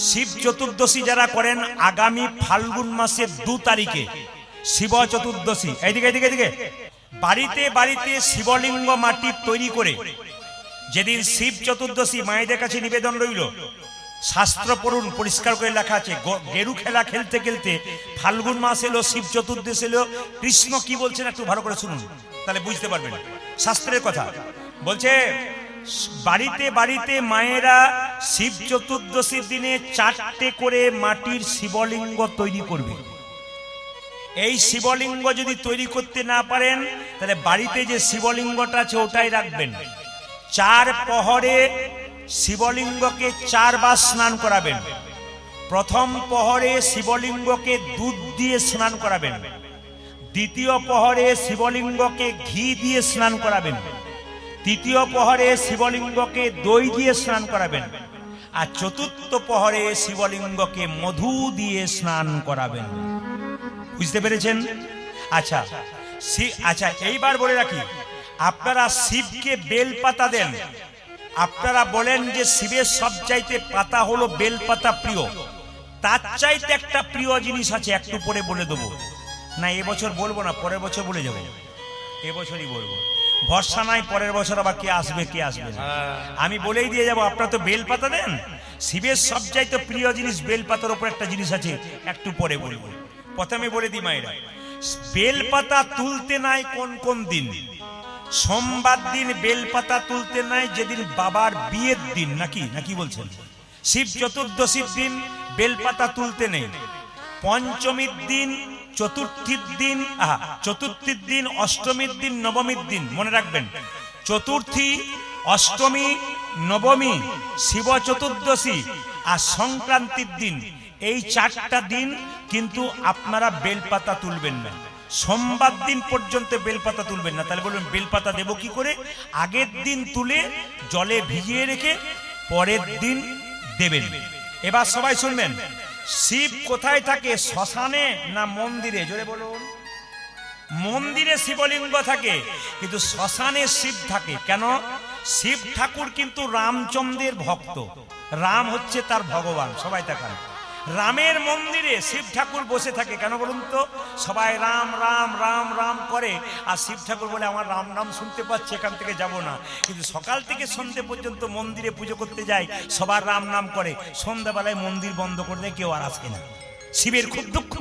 শিব চতুর্দশী যারা করেন আগামী ফাল্গুন মাসের 2 তারিখে শিব চতুর্দশী, এইদিকে এদিকে এদিকে বাড়িতে বাড়িতে শিবলিঙ্গ মাটির তৈরি করে যেদিন শিব চতুর্দশী মায়েদের কাছে নিবেদন রইল, শাস্ত্র পড়ুন, পরিষ্কার করে লেখা আছে গেরু খেলা খেলতে খেলতে ফাল্গুন মাস এলো, শিব চতুর্দশী এলো। কৃষ্ণ কি বলছেন একটু ভালো করে শুনুন, তাহলে বুঝতে পারবেন শাস্ত্রের কথা। বলছে বাড়িতে বাড়িতে মায়েরা শিব চতুর্দশীর দিনে 4টে করে মাটির শিবলিঙ্গ তৈরি করবে। এই শিবলিঙ্গ যদি তৈরি করতে না পারেন তাহলে বাড়িতে যে শিবলিঙ্গটা আছে ওটাই রাখবেন। 4 প্রহরে শিবলিঙ্গকে 4 বার স্নান করাবেন। প্রথম প্রহরে শিবলিঙ্গকে দুধ দিয়ে স্নান করাবেন, দ্বিতীয় প্রহরে শিবলিঙ্গকে ঘি দিয়ে স্নান করাবেন, তৃতীয় প্রহরে শিবলিঙ্গকে দই দিয়ে স্নান করাবেন, আর চতুর্থ প্রহরে শিবলিঙ্গকে মধু দিয়ে স্নান করাবেন। বুঝতে পেরেছেন? আচ্ছা আচ্ছা, এইবার বলে রাখি, আপনারা শিবকে বেলপাতা দেন। আপনারা বলেন যে শিবের সবচাইতে পাতা হলো বেলপাতা প্রিয়। তার চাইতে একটা প্রিয় জিনিস আছে, একটু পরে বলে দেবো। না এবছর বলবো না, পরের বছর বলে যাবো। এবছরই বলবো, ভরসা নাই পরের বছর আবার কে আসবে কে আসবে না। আমি বলেই দিয়ে যাবো, আপনারা তো বেলপাতা দেন। শিবের সবচাইতে প্রিয় জিনিস বেলপাতার উপর একটা জিনিস আছে, একটু পরে বলবো। প্রথমে বলে দিই মায়েরা, বেলপাতা তুলতে নাই কোন কোন দিন। সোমবার দিন বেলপাতা তুলতে নাই, যেদিন বাবার বিয়ের দিন, নাকি নাকি বলছেন। শিব চতুর্দশীর দিন বেলপাতা তুলতে নেই। পঞ্চমীর দিন, চতুর্থীর দিন, চতুর্থীর দিন, অষ্টমীর দিন, নবমীর দিন, মনে রাখবেন। চতুর্থী, অষ্টমী, নবমী, শিব চতুর্দশী আর সংক্রান্তির দিন, এই 4টা দিন কিন্তু আপনারা বেলপাতা তুলবেন না। সোমবার দিন পর্যন্ত বেলপাতা তুলবেন না। তাহলে বলবেন বেলপাতা দেব কি করে? আগের দিন তুলে জলে ভিজিয়ে রেখে পরের দিন দেবেন। এবার সবাই শুনবেন, শিব কোথায় থাকে? শ্মশানে না মন্দিরে? জোরে বলুন। মন্দিরে শিবলিঙ্গ থাকে, কিন্তু শ্মশানে শিব থাকে কেন? শিব ঠাকুর কিন্তু রামচন্দ্রের ভক্ত, রাম হচ্ছে তার ভগবান। সবাই তাকান, রামের মন্দিরে শিব ঠাকুর বসে থাকে কেন বলুন তো? সবাই রাম রাম রাম রাম করে, আর শিব ঠাকুর বলে আমার রাম নাম শুনতে পাচ্ছি, এখান থেকে যাব না। কিন্তু সকাল থেকে সন্ধ্যে পর্যন্ত মন্দিরে পুজো করতে যায়, সবার রাম নাম করে, সন্ধ্যাবেলায় মন্দির বন্ধ করে দেয়, কেউ আর আসে না। শিবের খুব দুঃখ।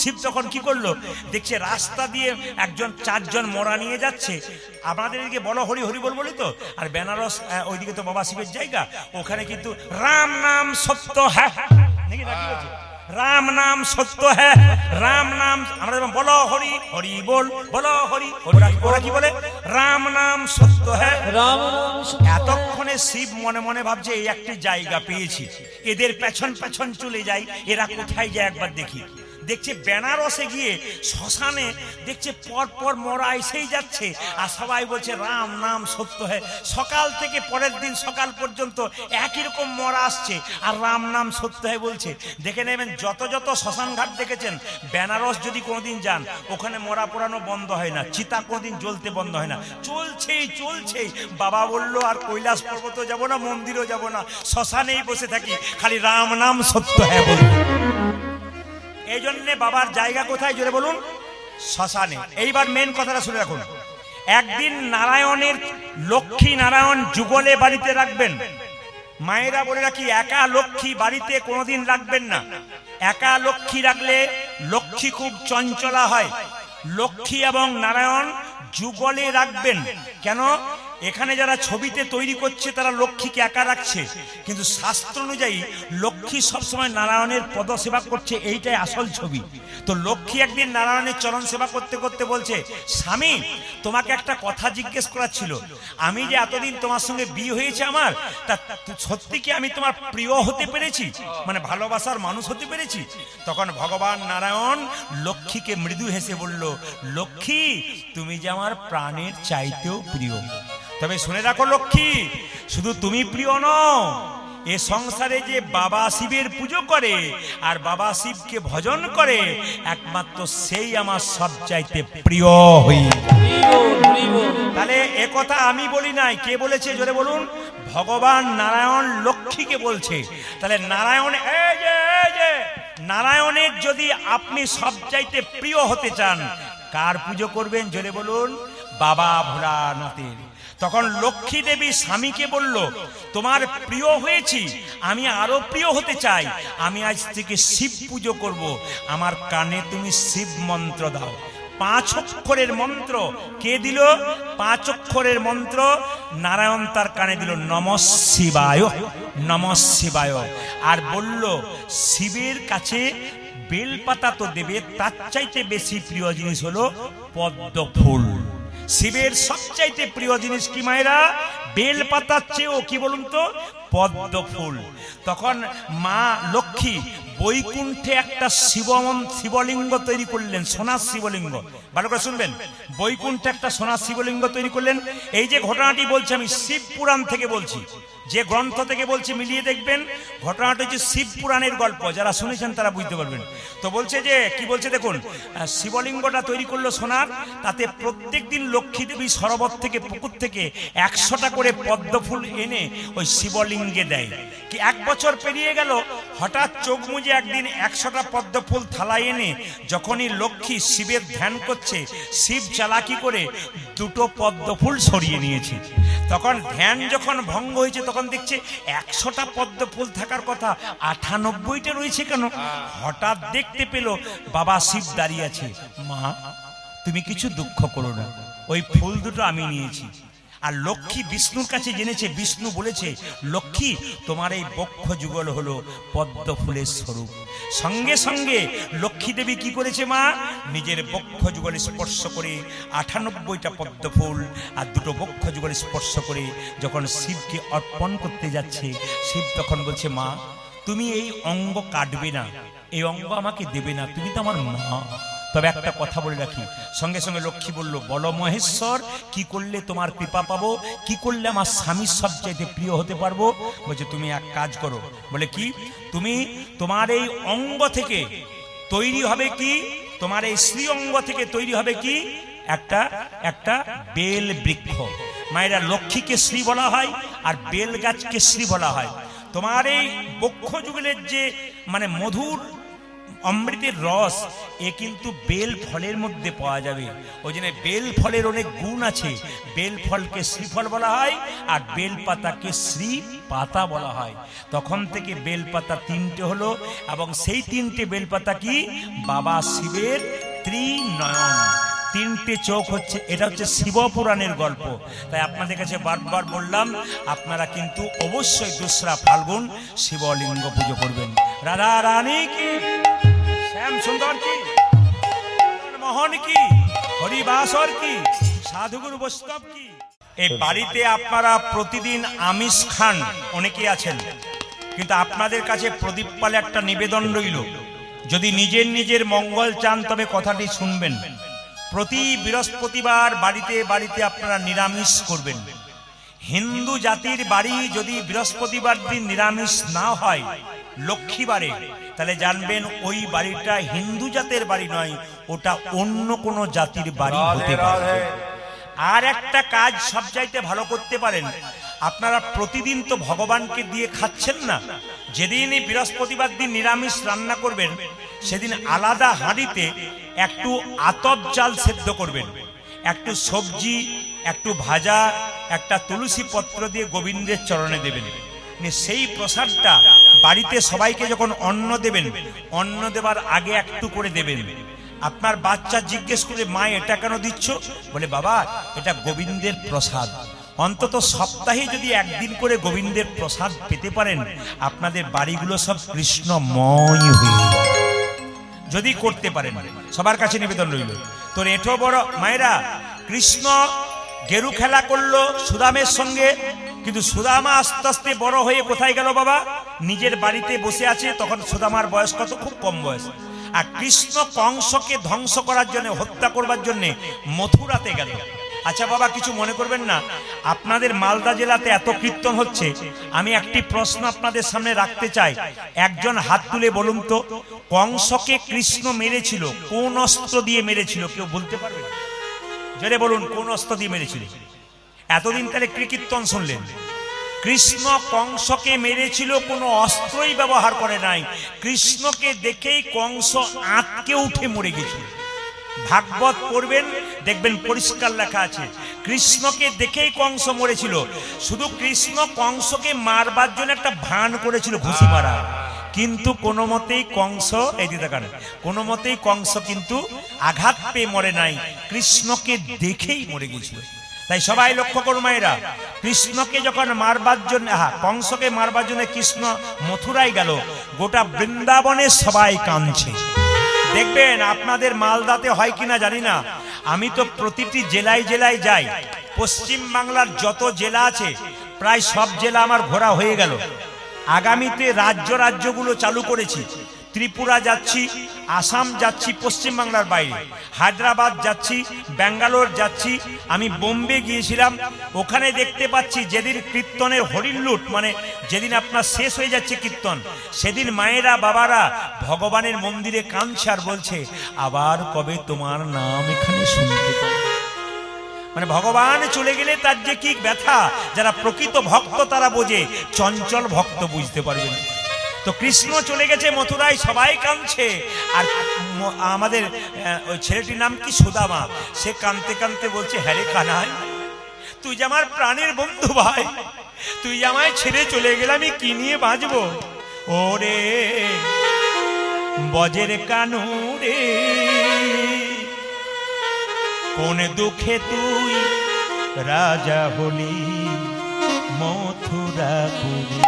শিব তখন কি করলো? দেখছে রাস্তা দিয়ে একজন 4 জন মরা নিয়ে যাচ্ছে। আমাদের এদিকে বলো হরি হরি বল বলি তো, আর বেনারস ওইদিকে তো বাবা শিবের জায়গা, ওখানে কিন্তু রাম নাম সত্য হ্যাঁ, রাম নাম সত্য হ্যাঁ, রাম নাম। আমরা যেমন বলো হরি হরি বল, বলো হরি, ওরা কি বলে? রাম নাম সত্য হ্যাঁ, রাম নাম। এতক্ষণে শিব মনে মনে ভাবছে এই একটি জায়গা পেয়েছি, এদের পেছন পেছন চলে যাই, এরা কোথায় যায় একবার দেখি। দেখছে বেনারসে গিয়ে শ্মশানে দেখছে পর পর মরা এসেই যাচ্ছে, আর সবাই বলছে রাম নাম সত্য হ্যাঁ। সকাল থেকে পরের দিন সকাল পর্যন্ত একই রকম মরা আসছে, আর রাম নাম সত্য হ্যাঁ বলছে। দেখে নেবেন যত যত শ্মশান ঘাট দেখেছেন, বেনারস যদি কোনোদিন যান, ওখানে মরা পোড়ানো বন্ধ হয় না, চিতা কোনোদিন জ্বলতে বন্ধ হয় না, চলছেই চলছেই। বাবা বললো আর কৈলাস পর্বতও যাব না, মন্দিরও যাব না, শ্মশানেই বসে থাকি, খালি রাম নাম সত্য হ্যাঁ বলবো। এই জন্যে বাবার জায়গা কোথায়? জোরে বলুন, শ্মশানে। এইবার মেন কথাটা শুনে রাখুন। একদিন নারায়ণের, লক্ষ্মী নারায়ণ যুগলে বাড়িতে রাখবেন। মায়েরা বলে রাখি, একা লক্ষ্মী বাড়িতে কোনোদিন রাখবেন না। একা লক্ষ্মী রাখলে লক্ষ্মী খুব চঞ্চলা হয়। লক্ষ্মী এবং নারায়ণ যুগলে রাখবেন। কেন? এখানে যারা ছবিতে তৈরি করছে তারা লক্ষ্মীকে একা রাখছে, কিন্তু শাস্ত্র অনুযায়ী লক্ষ্মী সবসময় নারায়ণের পদ সেবা করছে, এইটাই আসল ছবি। তো লক্ষ্মী একদিন নারায়ণের চরণ সেবা করতে করতে বলছে, স্বামী তোমাকে একটা কথা জিজ্ঞেস করার ছিল। আমি যে এতদিন তোমার সঙ্গে বিয়ে হয়েছে আমার, তা সত্যি কি আমি তোমার প্রিয় হতে পেরেছি, মানে ভালোবাসার মানুষ হতে পেরেছি? তখন ভগবান নারায়ণ লক্ষ্মীকে মৃদু হেসে বলল, লক্ষ্মী তুমি যে আমার প্রাণের চাইতেও প্রিয়। তবে শুনে রাখো লক্ষ্মী, শুধু তুমি প্রিয় নও, এ সংসারে যে বাবা শিবের পুজো করে আর বাবা শিবকে ভজন করে, একমাত্র সেই আমার সবচাইতে প্রিয় হই। তাহলে এ কথা আমি বলি নাই, কে বলেছে? জোরে বলুন। ভগবান নারায়ণ লক্ষ্মীকে বলছে। তাহলে নারায়ণ, এই নারায়ণের যদি আপনি সবচাইতে প্রিয় হতে চান, কার পুজো করবেন জোরে বলুন? বাবা ভোলানাথের। তখন লক্ষ্মী দেবী স্বামীকে বলল, তোমার প্রিয় হয়েছি, আমি আরো প্রিয় হতে চাই, আমি আজ থেকে শিব পুজো করব, আমার কানে তুমি শিব মন্ত্র দাও। 5 অক্ষরের মন্ত্র কে দিল? 5 অক্ষরের মন্ত্র নারায়ণ তার কানে দিল, নমঃ শিবায়, নমঃ শিবায়। আর বলল, শিবের কাছে বেলপাতা তো দেবে, তার চাইতে বেশি প্রিয় জিনিস হলো পদ্ম ফুল। শিবের সবচাইতে প্রিয় জিনিস কি মায়েরা? বেলপাতার চেয়েও কি বলুন তো? পদ্ম ফুল। তখন মা লক্ষ্মী বৈকুণ্ঠে একটা শিবলিঙ্গ তৈরি করলেন, সোনার শিবলিঙ্গ। ভালো করে শুনবেন, বৈকুণ্ঠে একটা সোনার শিবলিঙ্গ তৈরি করলেন। এই যে ঘটনাটি বলছি আমি শিব পুরাণ থেকে বলছি, যে গ্রন্থ থেকে বলছি মিলিয়ে দেখবেন। ঘটনাটা হচ্ছে শিব পুরাণের গল্প, যারা শুনেছেন তারা বুঝতে পারবেন। তো বলছে যে কি বলছে দেখুন, শিবলিঙ্গটা তৈরি করলো সোনার, তাতে প্রত্যেক দিন লক্ষ্মী দেবী সরোবর থেকে, পুকুর থেকে 100টা করে পদ্ম ফুল এনে ওই শিবলিঙ্গে দেয়। কি 1 বছর পেরিয়ে গেল, হঠাৎ চোখ মুজে একদিন 100টা পদ্ম ফুল থালায় এনে যখনই লক্ষ্মী শিবের ধ্যান করছে, শিব চালাকি করে 2টো পদ্ম ফুল সরিয়ে নিয়েছে। তখন ধ্যান যখন ভঙ্গ হয়েছে, তখন দেখছে 100টা পদ্ম ফুল থাকার কথা 98টা রয়েছে কেন? হঠাৎ দেখতে পেল বাবা শিব দাঁড়িয়ে আছে। মা, তুমি কিছু দুঃখ করো না, ওই ফুল 2টো আমি নিয়েছি। আর লক্ষ্মী বিষ্ণুর কাছে জেনেছে, বিষ্ণু বলেছে, লক্ষ্মী তোমার এই বক্ষ যুগল হলো পদ্ম ফুলের স্বরূপ। সঙ্গে সঙ্গে লক্ষ্মী দেবী কি করেছে মা? নিজের বক্ষ যুগল স্পর্শ করে 98টা পদ্ম ফুল আর 2টো বক্ষ যুগল স্পর্শ করে যখন শিবকে অর্পণ করতে যাচ্ছে, শিব তখন বলছে, মা তুমি এই অঙ্গ কাটবে না, এই অঙ্গ আমাকে দেবে না, তুমি তো আমার মা। তবে একটা কথা বলে রাখি, সঙ্গে সঙ্গে লক্ষ্মী বলল, বলো মহেশ্বর, কি করলে তোমার কৃপা পাবো, কি করলে আমার স্বামীর সবচাইতে প্রিয় হতে পারবো? বলছে, তুমি এক কাজ করো। বলে কি? তুমি তোমার এই অঙ্গ থেকে তৈরি হবে কি, তোমার এই শ্রী অঙ্গ থেকে তৈরি হবে কি? একটা বেল বৃক্ষ। মায়েরা, লক্ষ্মীকে শ্রী বলা হয় আর বেল গাছকে শ্রী বলা হয়। তোমার এই বক্ষ যুগলের যে মানে মধুর অমৃতের রস, এ কিন্তু বেল ফলের মধ্যে পাওয়া যাবে। ওই জন্য বেল ফলের অনেক গুণ আছে। বেল ফলকে শ্রীফল বলা হয় আর বেল পাতাকে শ্রী পাতা বলা হয়। তখন থেকে বেল পাতা 3টে হলো, এবং সেই 3টে বেল পাতা কি? বাবা শিবের ত্রিনয়ন, 3টে চোখ হচ্ছে। এটা হচ্ছে শিবপুরাণের গল্প। তাই আপনাদের কাছে বারবার বললাম, আপনারা কিন্তু অবশ্যই 2রা ফাল্গুন শিবলিঙ্গ পুজো করবেন। রাধা রানী কি, শ্যাম সুন্দর কি, মোহন কি, হরিবাসর কি, সাধুগুরু বৈষ্ণব কি। এই বাড়িতে আপনারা প্রতিদিন আমিষ খান, অনেকে আছেন, কিন্তু আপনাদের কাছে প্রদীপ পালে একটা নিবেদন রইল। যদি নিজের নিজের মঙ্গল চান তবে কথাটি শুনবেন। প্রতি বৃহস্পতিবার বাড়িতে বাড়িতে আপনারা নিরামিষ করবেন। হিন্দু জাতির বাড়ি যদি বৃহস্পতিবার দিন নিরামিষ না হয়, লক্ষ্মীবারে, তাহলে জানবেন ওই বাড়িটা হিন্দু জাতের বাড়ি নয়, ওটা অন্য কোনো জাতির বাড়ি হতে পারে। আর একটা কাজ সবচাইতে ভালো করতে পারেন, আপনারা প্রতিদিন তো ভগবানকে দিয়ে খাচ্ছেন না, যেদিনই বৃহস্পতিবার দিন নিরামিষ রান্না করবেন, সেদিন আলাদা হাঁড়িতে একটু আতপ চাল সেদ্ধ করবেন, একটু সবজি, একটু ভাজা, একটা তুলসী পত্র দিয়ে গোবিন্দের চরণে দেবেন। সেই প্রসাদটা বাড়িতে সবাইকে যখন অন্ন দেবেন, অন্ন দেবার আগে একটু করে দেবেন। আপনার বাচ্চা জিজ্ঞেস করে, মা এটা কেন দিচ্ছ? বলে, বাবা এটা গোবিন্দের প্রসাদ। অন্তত সপ্তাহে যদি একদিন করে গোবিন্দের প্রসাদ পেতে পারেন, আপনাদের বাড়িগুলো সব কৃষ্ণময় হয়ে যাবে। যদি করতে পারেন, সবার কাছে নিবেদন রইল। তো এঠো বড় মায়েরা, কৃষ্ণ গেরু খেলা করলো সুদামের সঙ্গে, কিন্তু সুদামা আস্তে আস্তে বড় হয়ে কোথায় গেল বাবা? নিজের বাড়িতে বসে আছে। তখন সুদামার বয়স কত? খুব কম বয়স। আর কৃষ্ণ কংসকে ধ্বংস করার জন্য, হত্যা করবার জন্য মথুরাতে গেল। আচ্ছা বাবা, কিছু মনে করবেন না, আপনাদের মালদা জেলাতে এত কীর্তন হচ্ছে, আমি একটি প্রশ্ন আপনাদের সামনে রাখতে চাই। একজন হাত তুলে বলুন তো, কংসকে কৃষ্ণ মেরেছিল কোন অস্ত্র দিয়ে মেরেছিল? কেউ বলতে পারবে? জোরে বলুন, কোন অস্ত্র দিয়ে মেরেছিল? এতদিন তাহলে কি কীর্তন শুনলেন? কৃষ্ণ কংসকে মেরেছিল, কোনো অস্ত্রই ব্যবহার করে নাই। কৃষ্ণকে দেখেই কংস আঁতকে উঠে মরে গেছিল। ভাগবত পড়বেন, দেখবেন পরিষ্কার লেখা আছে, কৃষ্ণকে দেখেই কংস মরেছিল। শুধু কৃষ্ণ কংসকে মারবার জন্য একটা ভান করেছিল, ঘুষি মারা, কিন্তু কোনো মতেই কংস, এই দিকে তাকান, কোনো মতেই কংস কিন্তু আঘাত পেয়ে মরে নাই, কৃষ্ণকে দেখেই মরে গেছিল। তাই সবাই লক্ষ্য করুন মায়েরা, কৃষ্ণকে যখন মারবার জন্য, কংসকে মারবার জন্য কৃষ্ণ মথুরায় গেল, গোটা বৃন্দাবনে সবাই কাঁদছে। দেখবেন আপনাদের মালদাতে হয় কিনা জানি না, আমি তো প্রতিটি জেলায় জেলায় যাই। পশ্চিম বাংলার যত জেলা আছে প্রায় সব জেলা আমার ঘোরা হয়ে গেল। আগামীতে রাজ্যগুলো চালু করেছি। ত্রিপুরা যাচ্ছি, আসাম যাচ্ছি, পশ্চিম বাংলার বাইরে হায়দ্রাবাদ যাচ্ছি, ব্যাঙ্গালোর যাচ্ছি। আমি বোম্বে গিয়েছিলাম, ওখানে দেখতে পাচ্ছি যেদিন কীর্তনের হরিল্লুট, মানে যেদিন আপনার শেষ হয়ে যাচ্ছে কীর্তন, সেদিন মায়েরা বাবারা ভগবানের মন্দিরে কাঁদছে আর বলছে, আবার কবে তোমার নাম এখানে শুনতে পাবো। মানে ভগবান চলে গেলে তার যে কি ব্যথা, যারা প্রকৃত ভক্ত তারা বোঝে, চঞ্চল ভক্ত বুঝতে পারবে না। তো কৃষ্ণ চলে গেছে মথুরায়, সবাই কাঁদছে। আর আমাদের ওই ছেলেটির নাম কি, সুদামা, সে কাঁদতে কাঁদতে বলছে, হ্যাঁ রে কানাই, তুই যে আমার প্রাণের বন্ধু ভাই, তুই আমায় ছেড়ে চলে গেলে আমি কি নিয়ে বাঁচবো। ওরে বজের কানু রে, কোন দুঃখে তুই রাজা হলি মথুরাপুরী।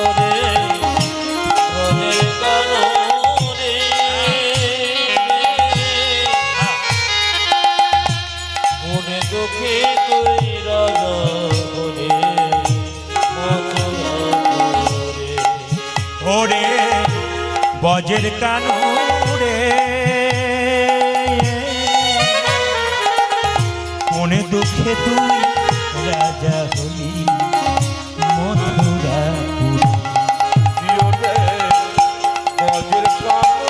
ওরে বজের কানু রে, কোন দুঃখে তুই রাজা হলি মথুরাপুরী। ওরে বজের কানু রে, কোন দুঃখে তুই রাজা হলি মথুরাপুরী। বজের কানু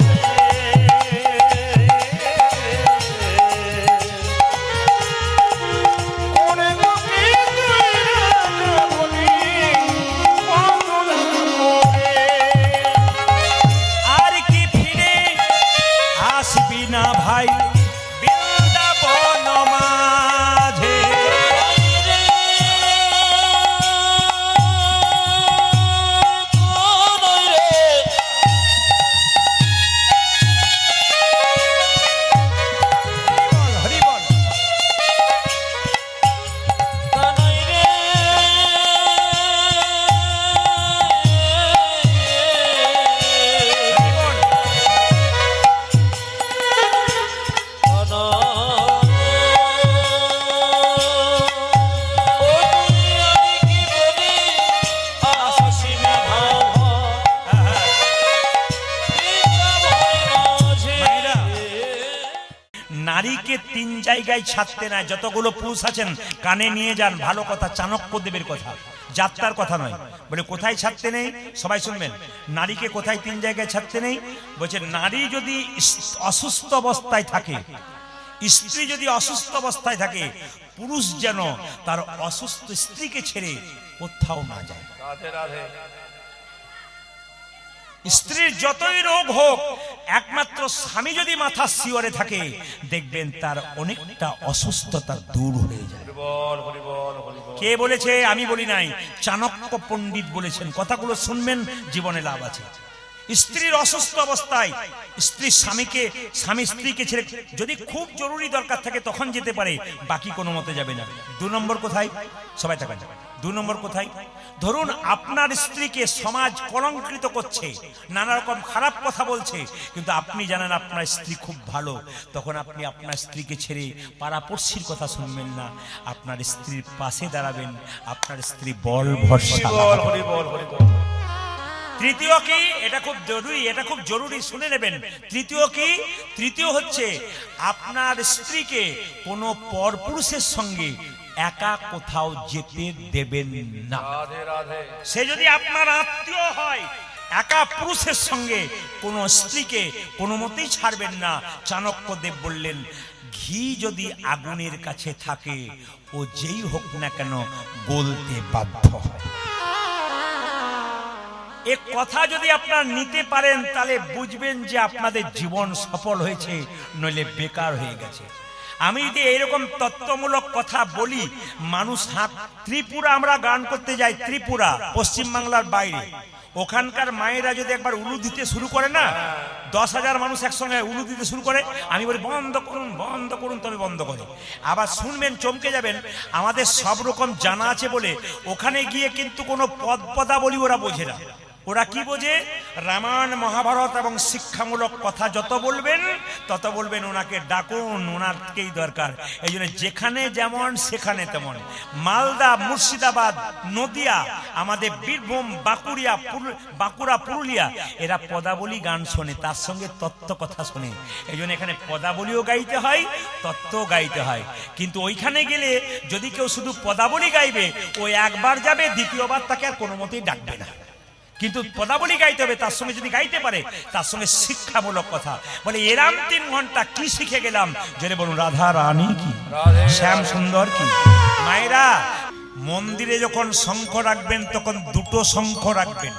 আর কি ফিরে আসবি না ভাই বৃন্দাবন মাঝে। হরি বল। নারীকে তিন জায়গায় ছাড়তে নাই। যতগুলো পুরুষ আছেন কানে নিয়ে যান, ভালো কথা, চাণক্যদেবের কথা, যাত্রার কথা নয়। বলে কোথায় ছাড়তে নেই, সবাই শুনবেন। নারীকে কোথায় তিন জায়গায় ছাড়তে নেই বলছে, নারী যদি অসুস্থ অবস্থায় থাকে, স্ত্রী যদি অসুস্থ অবস্থায় থাকে, পুরুষ যেন তার অসুস্থ স্ত্রীকে ছেড়ে কোথাও না যায়। রাধে রাধে। স্ত্রীর যতই রোগ হোক, একমাত্র স্বামী যদি মাথা শিওরে থাকে, দেখবেন তার অনেকটা অসুস্থতা দূর হয়ে যায়। কে বলেছে? আমি বলি নাই, চাণক্য পণ্ডিত বলেছেন। কথাগুলো শুনবেন, জীবনে লাভ আছে। স্ত্রীর অসুস্থ অবস্থায় স্বামী স্ত্রীকে ছেড়ে যদি খুব জরুরি দরকার থাকে তখন যেতে পারে, বাকি কোনো মতে যাবে না। 2 নম্বর কোথায়, সবাই থাকেন, 2 নম্বর কোথায়? ধরুন আপনার স্ত্রীকে সমাজ কলঙ্কিত করছে, নানা রকম খারাপ কথা বলছে, কিন্তু আপনি জানেন আপনার স্ত্রী খুব ভালো, তখন আপনি আপনার স্ত্রীকে ছেড়ে পাড়াপড়শির কথা শুনবেন না, আপনার স্ত্রীর পাশে দাঁড়াবেন, আপনার স্ত্রী বল ভরসা। তৃতীয় কি, এটা খুব জরুরি, শুনে নেবেন। তৃতীয় কি? তৃতীয় হচ্ছে আপনার স্ত্রীকে কোনো পরপুরুষের সঙ্গে একা কোথাও যেতে দেবেন না। সে যদি আপনার আত্মীয় হয়, একা পুরুষের সঙ্গে কোনো স্ত্রীকে কোনো মতেই ছাড়বেন না। চাণক্যদেব বললেন, ঘি যদি আগুনের কাছে থাকে ও যেই হোক না কেন গলতে বাধ্য হয়। এ কথা যদি আপনারা নিতে পারেন তাহলে বুঝবেন যে আপনাদের জীবন সফল হয়েছে, নইলে বেকার হয়ে গেছে। আমি যদি এইরকম তত্ত্বমূলক কথা বলি, মানুষ ত্রিপুরা আমরা গান করতে যাই, ত্রিপুরা পশ্চিমবাংলার বাইরে, ওখানকার মায়েরা যদি একবার উলু দিতে শুরু করে না, 10,000 মানুষ একসঙ্গে উলু দিতে শুরু করে, আমি বলি বন্ধ করুন বন্ধ করুন, তবে বন্ধ করে। আবার শুনবেন চমকে যাবেন, আমাদের সব রকম জানা আছে বলে ওখানে গিয়ে কিন্তু কোনো পদাবলী ওরা বোঝে না। ওরা কি বোঝে? রামায়ণ মহাভারত এবং শিক্ষামূলক কথা যত বলবেন তত বলবেন ওনাকে ডাকুন, ওনারকেই দরকার। এই জন্য যেখানে যেমন সেখানে তেমন। মালদা, মুর্শিদাবাদ, নদিয়া, আমাদের বীরভূম, বাঁকুড়া, পুরুলিয়া, এরা পদাবলী গান শোনে, তার সঙ্গে তত্ত্ব কথা শোনে। এই জন্য এখানে পদাবলীও গাইতে হয়, তত্ত্ব গাইতে হয়। কিন্তু ওইখানে গেলে যদি কেউ শুধু পদাবলী গাইবে, ও একবার যাবে, দ্বিতীয়বার তাকে আর কোনো মতেই ডাকবে না। কিন্তু পদাবলী গাইতে হবে, তার সঙ্গে যদি গাইতে পারে তার সঙ্গে শিক্ষামূলক কথা বলে। এরাম 3 ঘন্টা কি শিখে গেলাম, যদি বলুন রাধা রানী কি, শ্যাম সুন্দর কি। মায়েরা, মন্দিরে যখন শঙ্খ রাখবেন তখন দুটো শঙ্খ রাখবেন,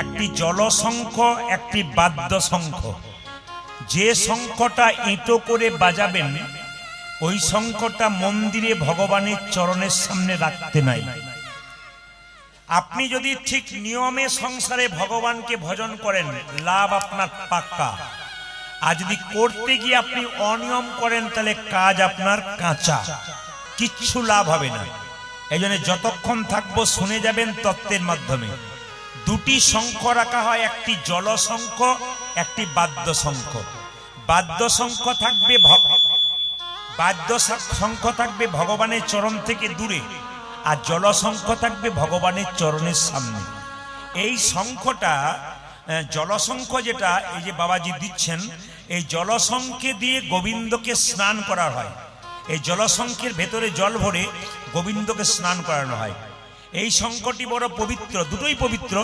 একটি জল শঙ্খ, একটি বাদ্য শঙ্খ। যে শঙ্খটা এঁটো করে বাজাবেন ওই শঙ্খটা মন্দিরে ভগবানের চরণের সামনে রাখতে নাই। আপনি যদি ঠিক নিয়মে সংসারে ভগবানকে ভজন করেন, লাভ আপনার পাক্কা। আর যদি করতে গিয়ে আপনি অনিয়ম করেন, তাহলে কাজ আপনার কাঁচা, কিচ্ছু লাভ হবে না। এই জন্য যতক্ষণ থাকবো শুনে যাবেন তত্ত্বের মাধ্যমে। দুটি শঙ্খ রাখা হয়, একটি জল শঙ্খ, একটি বাদ্য শঙ্খ। বাদ্য শঙ্খ থাকবে ভগবানের চরণ থেকে দূরে, আর জলশঙ্খ থাকবে ভগবানের চরণের সামনে। এই শঙ্খটা, জলশঙ্খ যেটা এই যে বাবাজি দিচ্ছেন, এই জলশঙ্খে দিয়ে গোবিন্দকে স্নান করা হয়। এই জলশঙ্খের ভেতরে জল ভরে গোবিন্দকে স্নান করানো হয়। এই শঙ্খটি বড় পবিত্র, দুটোই পবিত্র।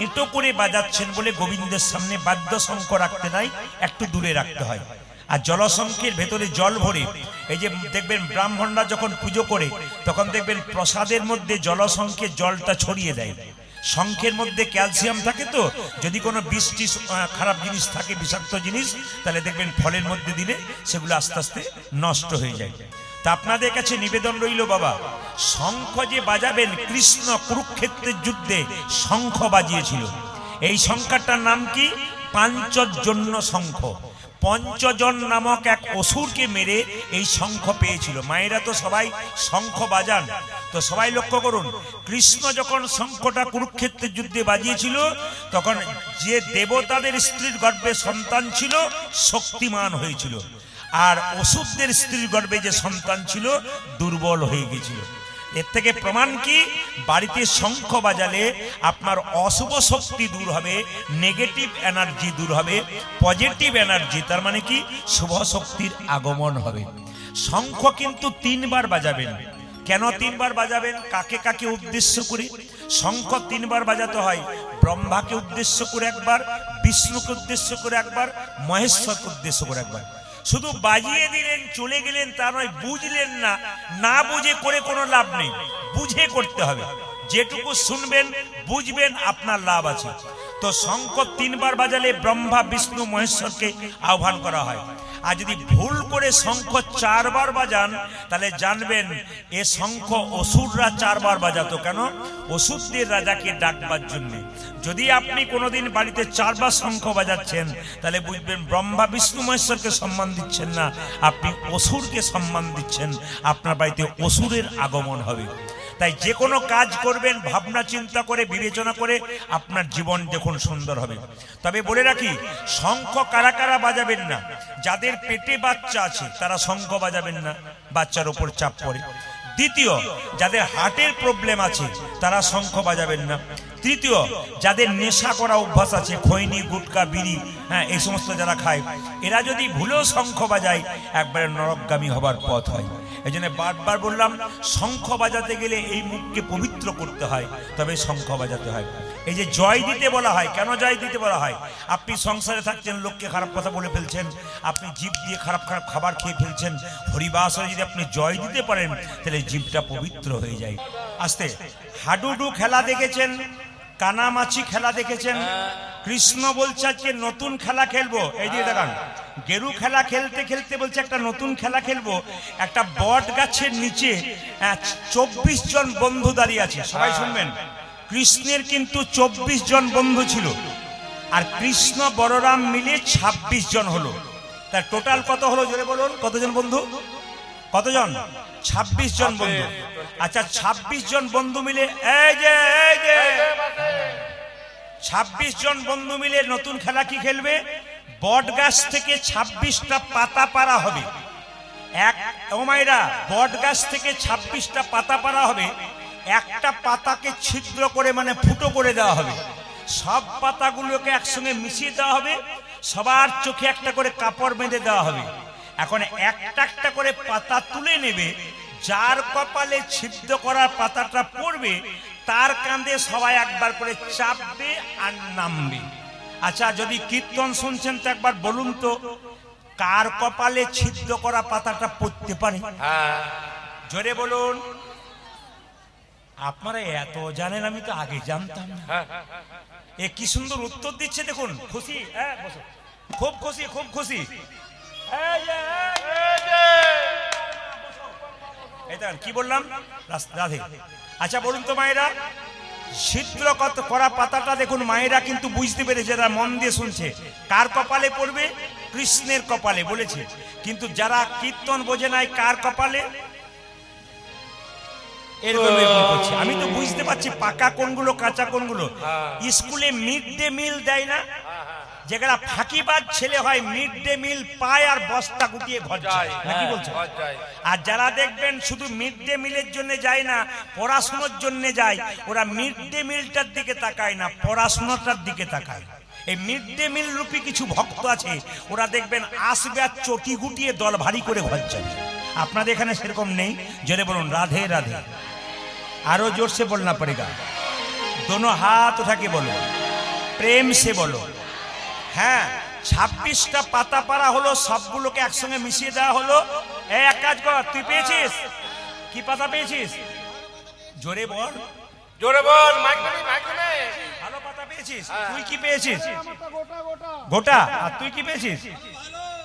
এঁটো করে বাজাচ্ছেন বলে গোবিন্দের সামনে বাদ্য শঙ্খ রাখতে নাই, একটু দূরে রাখতে হয়। আর জলশঙ্খের ভেতরে জল ভরে, এই যে দেখবেন ব্রাহ্মণরা যখন পুজো করে তখন দেখবেন প্রসাদের মধ্যে জলশঙ্খের জলটা ছড়িয়ে দেয়। শঙ্খের মধ্যে ক্যালসিয়াম থাকে, তো যদি কোনো বৃষ্টি খারাপ জিনিস থাকে, বিষাক্ত জিনিস, তাহলে দেখবেন ফলের মধ্যে দিলে সেগুলো আস্তে আস্তে নষ্ট হয়ে যায়। তা আপনাদের কাছে নিবেদন রইল বাবা, শঙ্খ যে বাজাবেন, কৃষ্ণ কুরুক্ষেত্রের যুদ্ধে শঙ্খ বাজিয়েছিল। এই শঙ্খটার নাম কি? পাঞ্চজন্য শঙ্খ। পঞ্চজন নামক এক অসুরকে মেরে এই শঙ্খ পেয়েছিল। মায়েরা তো সবাই শঙ্খ বাজান, তো সবাই লক্ষ্য করুন, কৃষ্ণ যখন শঙ্খটা কুরুক্ষেত্রের যুদ্ধে বাজিয়েছিল তখন যে দেবতাদের স্ত্রীর গর্ভে সন্তান ছিল শক্তিমান হয়েছিল, আর অসুরদের স্ত্রীর গর্ভে যে সন্তান ছিল দুর্বল হয়ে গেছিল। এর থেকে প্রমাণ কি? বাড়িতে শঙ্খ বাজালে আপনার অশুভ শক্তি দূর হবে, নেগেটিভ এনার্জি দূর হবে, পজিটিভ এনার্জি, তার মানে কি শুভ শক্তির আগমন হবে। শঙ্খ কিন্তু 3 বার বাজাবেন। কেন 3 বার বাজাবেন? কাকে কাকে উদ্দেশ্য করে? শঙ্খ 3 বার বাজাতে হয়। ব্রহ্মাকে উদ্দেশ্য করে একবার, বিষ্ণুকে উদ্দেশ্য করে একবার, মহেশ্বরকে উদ্দেশ্য করে একবার। শুধু বাজিয়ে দিলেন চলে গেলেন তা নয়, বুঝলেন না, না বুঝে করে কোনো লাভ নেই, বুঝে করতে হবে। যেটুকু শুনবেন বুঝবেন আপনার লাভ আছে। তো শঙ্খ 3 বার বাজালে ব্রহ্মা, বিষ্ণু, মহেশ্বরকে আহ্বান করা হয়। আর যদি ভুল করে শঙ্খ 4 বার বাজান তাহলে জানবেন এ শঙ্খ অসুররা 4 বার বাজাতো। কেন? অসুরদের রাজাকে ডাকবার জন্য। যদি আপনি কোনোদিন বাড়িতে 4 বার শঙ্খ বাজাচ্ছেন তাহলে বুঝবেন ব্রহ্মা, বিষ্ণু, মহেশ্বরকে সম্মান দিচ্ছেন না, আপনি অসুরকে সম্মান দিচ্ছেন। আপনার বাড়িতে অসুরের আগমন হবে। তাই যে কোনো কাজ করবেন ভাবনা চিন্তা করে, বিবেচনা করে, আপনার জীবন দেখুন সুন্দর হবে। তবে বলে রাখি, শঙ্খ কারা কারা বাজাবেন না? যাদের পেটে বাচ্চা আছে তারা শঙ্খ বাজাবেন না, বাচ্চার ওপর চাপ পড়ে। দ্বিতীয়, যাদের হার্টের প্রবলেম আছে তারা শঙ্খ বাজাবেন না। তৃতীয়, যাদের নেশা করা অভ্যাস আছে, খৈনি, গুটকা, বিড়ি, হ্যাঁ, এই সমস্ত যারা খায়, এরা যদি ভুলেও শঙ্খ বাজায় একবারে নরকগামী হবার পথ হয়। এই জন্য বারবার বললাম, শঙ্খ বাজাতে গেলে এই মুখকে পবিত্র করতে হয়, তবে শঙ্খ বাজাতে হয়। এই যে জয় দিতে বলা হয়, কেন জয় দিতে বলা হয়? আপনি সংসারে থাকছেন, লোককে খারাপ কথা বলে ফেলছেন, আপনি জিভ দিয়ে খারাপ খারাপ খাবার খেয়ে ফেলছেন, হরিবাসরে যদি আপনি জয় দিতে পারেন তাহলে জিভটা পবিত্র হয়ে যায়। আস্তে, হাডুডু খেলা দেখেছেন, কানামাছি খেলা দেখেছেন, কৃষ্ণ বলছে আজকে নতুন খেলা খেলবো। এই দিয়ে দেখান, গেরু খেলা খেলতে খেলতে বলছে একটা নতুন খেলা খেলবো। একটা বট গাছের নিচে 24 জন বন্ধু দাঁড়িয়ে আছে। সবাই শুনবেন, কৃষ্ণের কিন্তু 24 জন বন্ধু ছিল, আর কৃষ্ণ বলরাম মিলে 26 জন হলো। তার টোটাল কত হলো জোরে বলুন, কতজন বন্ধু? কতজন? 26 জন বন্ধু। আচ্ছা, 26 জন বন্ধু মিলে এই যে 26 জন বন্ধু মিলে নতুন খেলা কি খেলবে? বট গাছ থেকে 26টা পাতা পাড়া হবে। ও মায়েরা, বট গাছ থেকে 26টা পাতা পাড়া হবে। একটা পাতাকে ছিদ্র করে, মানে ফুটো করে দেওয়া হবে। সব পাতাগুলোকে একসঙ্গে মিশিয়ে দেওয়া হবে। সবার চোখে একটা করে কাপড় বেঁধে দেওয়া হবে। এখন একটা একটা করে পাতা তুলে নেবে, যার কপালে ছিদ্র করার পাতাটা পড়বে তার কাঁধে সবাই একবার করে চাপবে আর নামবে। আচ্ছা, যদি কীর্তন শুনছেন তো একবার বলুন তো, কার কপালে ছিদ্র করা পাতাটা পড়তে পারে? জোরে বলুন। আপনারা এত জানেন, আমি তো আগে জানতাম না। এ কি সুন্দর উত্তর দিচ্ছে দেখুন, খুশি, খুব খুশি, খুব খুশি। কি বললাম? রাধে। আচ্ছা বলুন তো মায়েরা, ছিদ্র করা পাতাটা দেখুন, মায়েরা কিন্তু বুঝতে পেরেছে, যারা মন দিয়ে শুনছে, কার কপালে পড়বে? কৃষ্ণের কপালে বলেছে। কিন্তু যারা কীর্তন বোঝে নাই, কার কপালে? আমি তো বুঝতে পারছি পাকা কোনগুলো কাঁচা কোনগুলো। স্কুলে মিড ডে মিল দেয় না, যেগুলা ফাঁকিবাজ ছেলে হয়, মিড ডে মিল পায় আর বস্তা গুটিয়ে ঘর যায়, নাকি বলছে? আর যারা দেখবেন শুধু মিড ডে মিলের জন্য যায় না, পড়াশোনার জন্য যায়, ওরা মিড ডে মিলটার দিকে তাকায় না, পড়াশোনাটার দিকে তাকায়। এই মিড ডে মিল রূপী কিছু ভক্ত আছে, ওরা দেখবেন আসবে আর চটি গুটিয়ে দল ভারী করে ঘর যায়। আপনাদের এখানে সেরকম নেই? জোরে বলুন রাধে রাধে। আরো जोर से बोलना पड़ेगा, दोनों हाथ उठा के बोलो, प्रेम से बोलो। হ্যাঁ, 26টা পাতা পাড়া হলো, সবগুলোকে একসঙ্গে মিশিয়ে দেওয়া হলো। এক কাজ কর, তুই পেয়েছিস কি পাতা পেয়েছিস? জোরে বল, জোরে বল, মাইক নেই। ভালো পাতা পেয়েছিস। তুই কি পেয়েছিস? গোটা। আর তুই কি পেয়েছিস?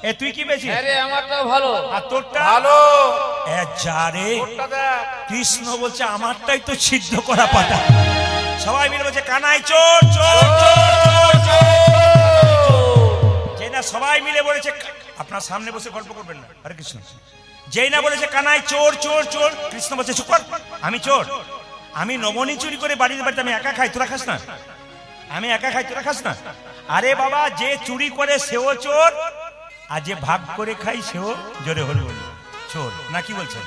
এ তুই কি পেয়েছিস? আরে আমারটা ভালো। আর তোরটা ভালো। এ যারে, কৃষ্ণ বলছে আমারটাই তো ছিদ্র করা পাতা। সবাই মিলে বলছে কানাই চোর চোর চোর। যেই না সবাই মিলে বলেছে, আপনার সামনে বসে গল্প করবেন না, হরে কৃষ্ণ। যেই না বলেছে কানাই চোর চোর চোর, কৃষ্ণ বলছে চুপ কর, আমি চোর। আমি নবনী চুরি করে বাড়িতে বাড়িতে আমি একা খাই, তোরা খাস না? আমি একা খাই, তোরা খাস না? আরে বাবা, যে চুরি করে সেও চোর, আর যে ভাগ করে খাই সেও, জোরে হল বলি, চোর। না কি বলছেন?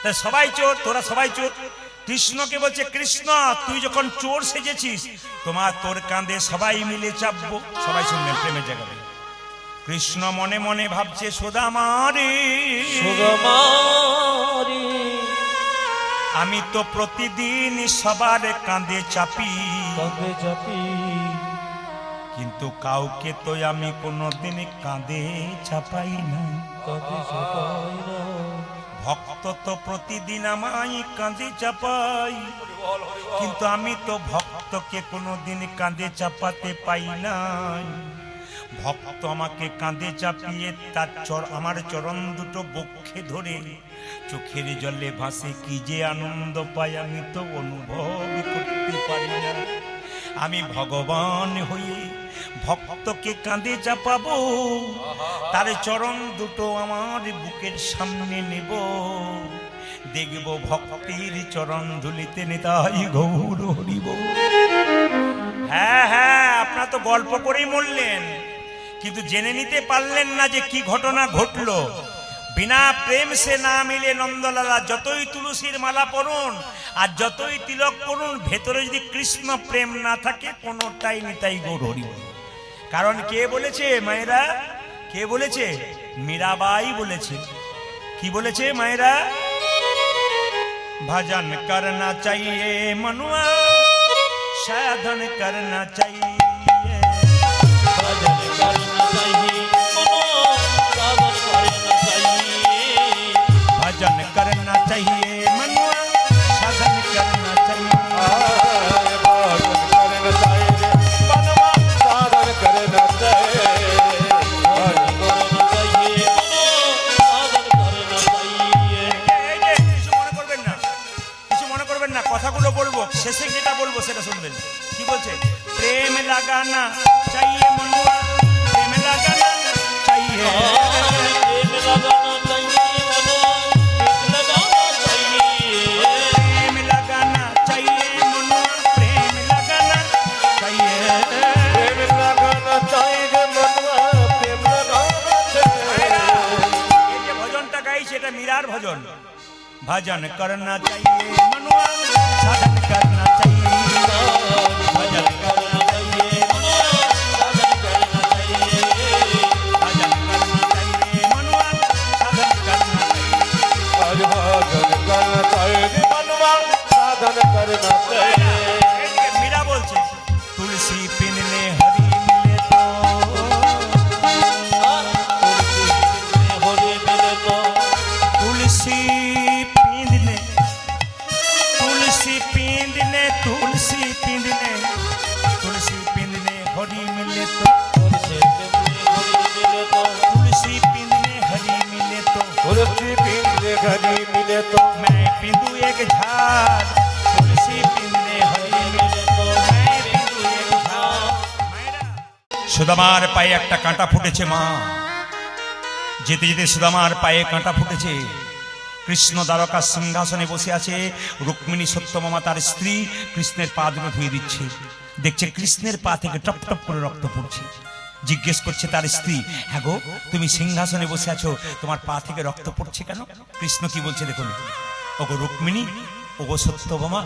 তাই সবাই চোর, তোরা সবাই চোর। কৃষ্ণকে বলছে, কৃষ্ণ তুই যখন চোর সেজেছিস, তোর কাঁধে সবাই মিলে চাপবো। সবাই শুনবেন প্রেমের জায়গায়। কৃষ্ণ মনে মনে ভাবছে, সুদামা রে, আমি তো প্রতিদিন সবার কাঁধে চাপি, কিন্তু কাউকে তো আমি কোনোদিন কাঁধে চাপাই না। ভক্ত তো প্রতিদিন আমায় কাঁধে চাপাই, কিন্তু আমি তো ভক্তকে কোনোদিন কাঁধে চাপাতে পাই নাই। ভক্ত আমাকে কাঁধে চাপিয়ে তার আমার চরণ দুটো বক্ষে ধরে চোখের জলে ভাসে, কি যে আনন্দ পাই আমি তো অনুভব করতে পারি না। আমি ভগবান হয়ে ভক্তকে কাঁধে চাপাবো, তার চরণ দুটো আমার বুকের সামনে নেব, দেখব ভক্তির চরণ ধুলিতে নিতাই গৌর হরিব। হ্যাঁ হ্যাঁ, আপনারা তো গল্প করেই মরলেন, কিন্তু জেনে নিতে পারলেন না যে কি ঘটনা ঘটলো। বিনা প্রেম সে না মিলে নন্দলালা। যতই তুলসীর মালা পরুন আর যতই তিলক পরুন, ভেতরে যদি কৃষ্ণ প্রেম না থাকে কোনোটাই নিতাই গৌর হরি। কারণ কে বলেছে মায়েরা? কে বলেছে? মীরাবাই বলেছে। কি বলেছে মায়েরা? भजन करना चाहिए मनुआ, साधन करना चाहिए। भजन करना चाहिए मनो, साधन करना चाहिए। भजन करना चाहिए मनुआ, साधन करना चाहिए। भजन करना चाहिए मनवा, साधन करना चाहिए। भजन करना चाहिए मनो, साधन करना चाहिए। এই যে কিছু মনে করবেন না, কথাগুলো বলবো, শেষে যেটা বলবো সেটা শুনবেন। কি বলছে? প্রেম লাগানা চাইয়ে মনুয়া, প্রেম লাগানা চাইয়ে। प्रेम लगाना चाहिए मनो, प्रेम लगाना चाहिए। प्रेम लगाना चाहिए मनुआ, प्रेम लगाना चाहिए। प्रेम लगाना चाहिए मनवा, प्रेम लगाना चाहिए। এই যে ভজনটা গাইছে এটা মীরার ভজন। भजन करना चाहिए मनुआ, साधन करना चाहिए। भजन करना चाहिए मनुआ, साधन करना चाहिए। भजन करना चाहिए मनुआ, साधन करना चाहिए। आज भजन करना चाहिए मनवा, साधन करना चाहिए। এইদিকে মীরা বলছে তুলসী পিনলে হরি মিলে তো, होली मिले तो तुलसी पींदने, तुलसी पींदने, तुलसी पींदने, तुलसी पींदने हरी मिले तो, तुलसी होली मिले तो तुलसी पींदने हरी मिले तो, तुलसी पीने घड़ी मिले तो मैं पींदू एक झाड़। तुलसी पींदने हरी मिले तो, मैं पींदू एक झाड़। সুদামার পায়ে একটা কাঁটা ফুটেছে মা। যেতে যেতে সুদামার পায়ে কাঁটা ফুটেছে। কৃষ্ণ দ্বারকার সিংহাসনে বসে আছে, রুক্মিণী সত্যভামা তার স্ত্রী কৃষ্ণের পা দুটো ধুয়ে দিচ্ছে। দেখছে কৃষ্ণের পা থেকে টপ টপ করে রক্ত পড়ছে। জিজ্ঞেস করছে তার স্ত্রী, হ্যাঁ গো তুমি সিংহাসনে বসে আছো, তোমার পা থেকে রক্ত পড়ছে কেন? কৃষ্ণ কি বলছে দেখুন, ওগো রুক্মিণী, ওগো সত্যভামা,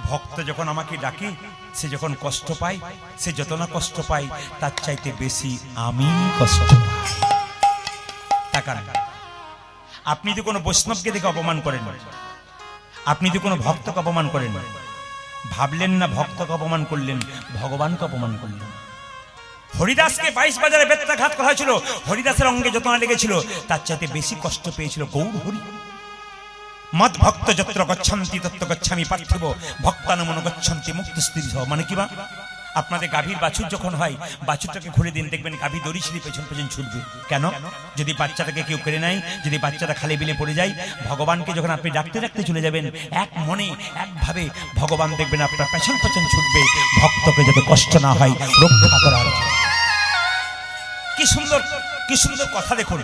ভক্ত যখন আমাকে ডাকে, সে যখন কষ্ট পায়, সে যত না কষ্ট পায় তার চাইতে বেশি আমি কষ্ট পাই। তাকান, আপনি তো কোনো বৈষ্ণবকে দেখে অপমান করেন না, আপনি তো কোনো ভক্তকে অপমান করেন না, ভাবলেন না ভক্তকে অপমান করলেন, ভগবানকে অপমান করলেন। হরিদাসকে 22 বাজারে বেত্রাঘাত করা হয়েছিল, হরিদাসের অঙ্গে যতনা লেগেছিল তার চাইতে বেশি কষ্ট পেয়েছিল গৌর হরি। মদ ভক্ত যত্র গচ্ছন্তি তত্র গচ্ছামি পার্থিব ভক্তানুমন গচ্ছন্তি মুক্ত স্থির। মানে কি বা? আপনাদের গাভীর বাছুর যখন হয়, বাছুরটাকে ঘুরে দিন, দেখবেন গাভী দড়ি ছিঁড়ে পেছন পেছন ছুটবে। কেন? যদি বাচ্চাটাকে কেউ কেড়ে নেয়, যদি বাচ্চাটা খালে বিলে পড়ে যায়, ভগবানকে যখন আপনি ডাকতে ডাকতে চলে যাবেন, এক মনে একভাবে ভগবান দেখবেন আপনার পেছন পেছন ছুটবে, ভক্তকে যাতে কষ্ট না হয় রক্ষা করার জন্য। কি সুন্দর, কি সুন্দর কথা দেখুন।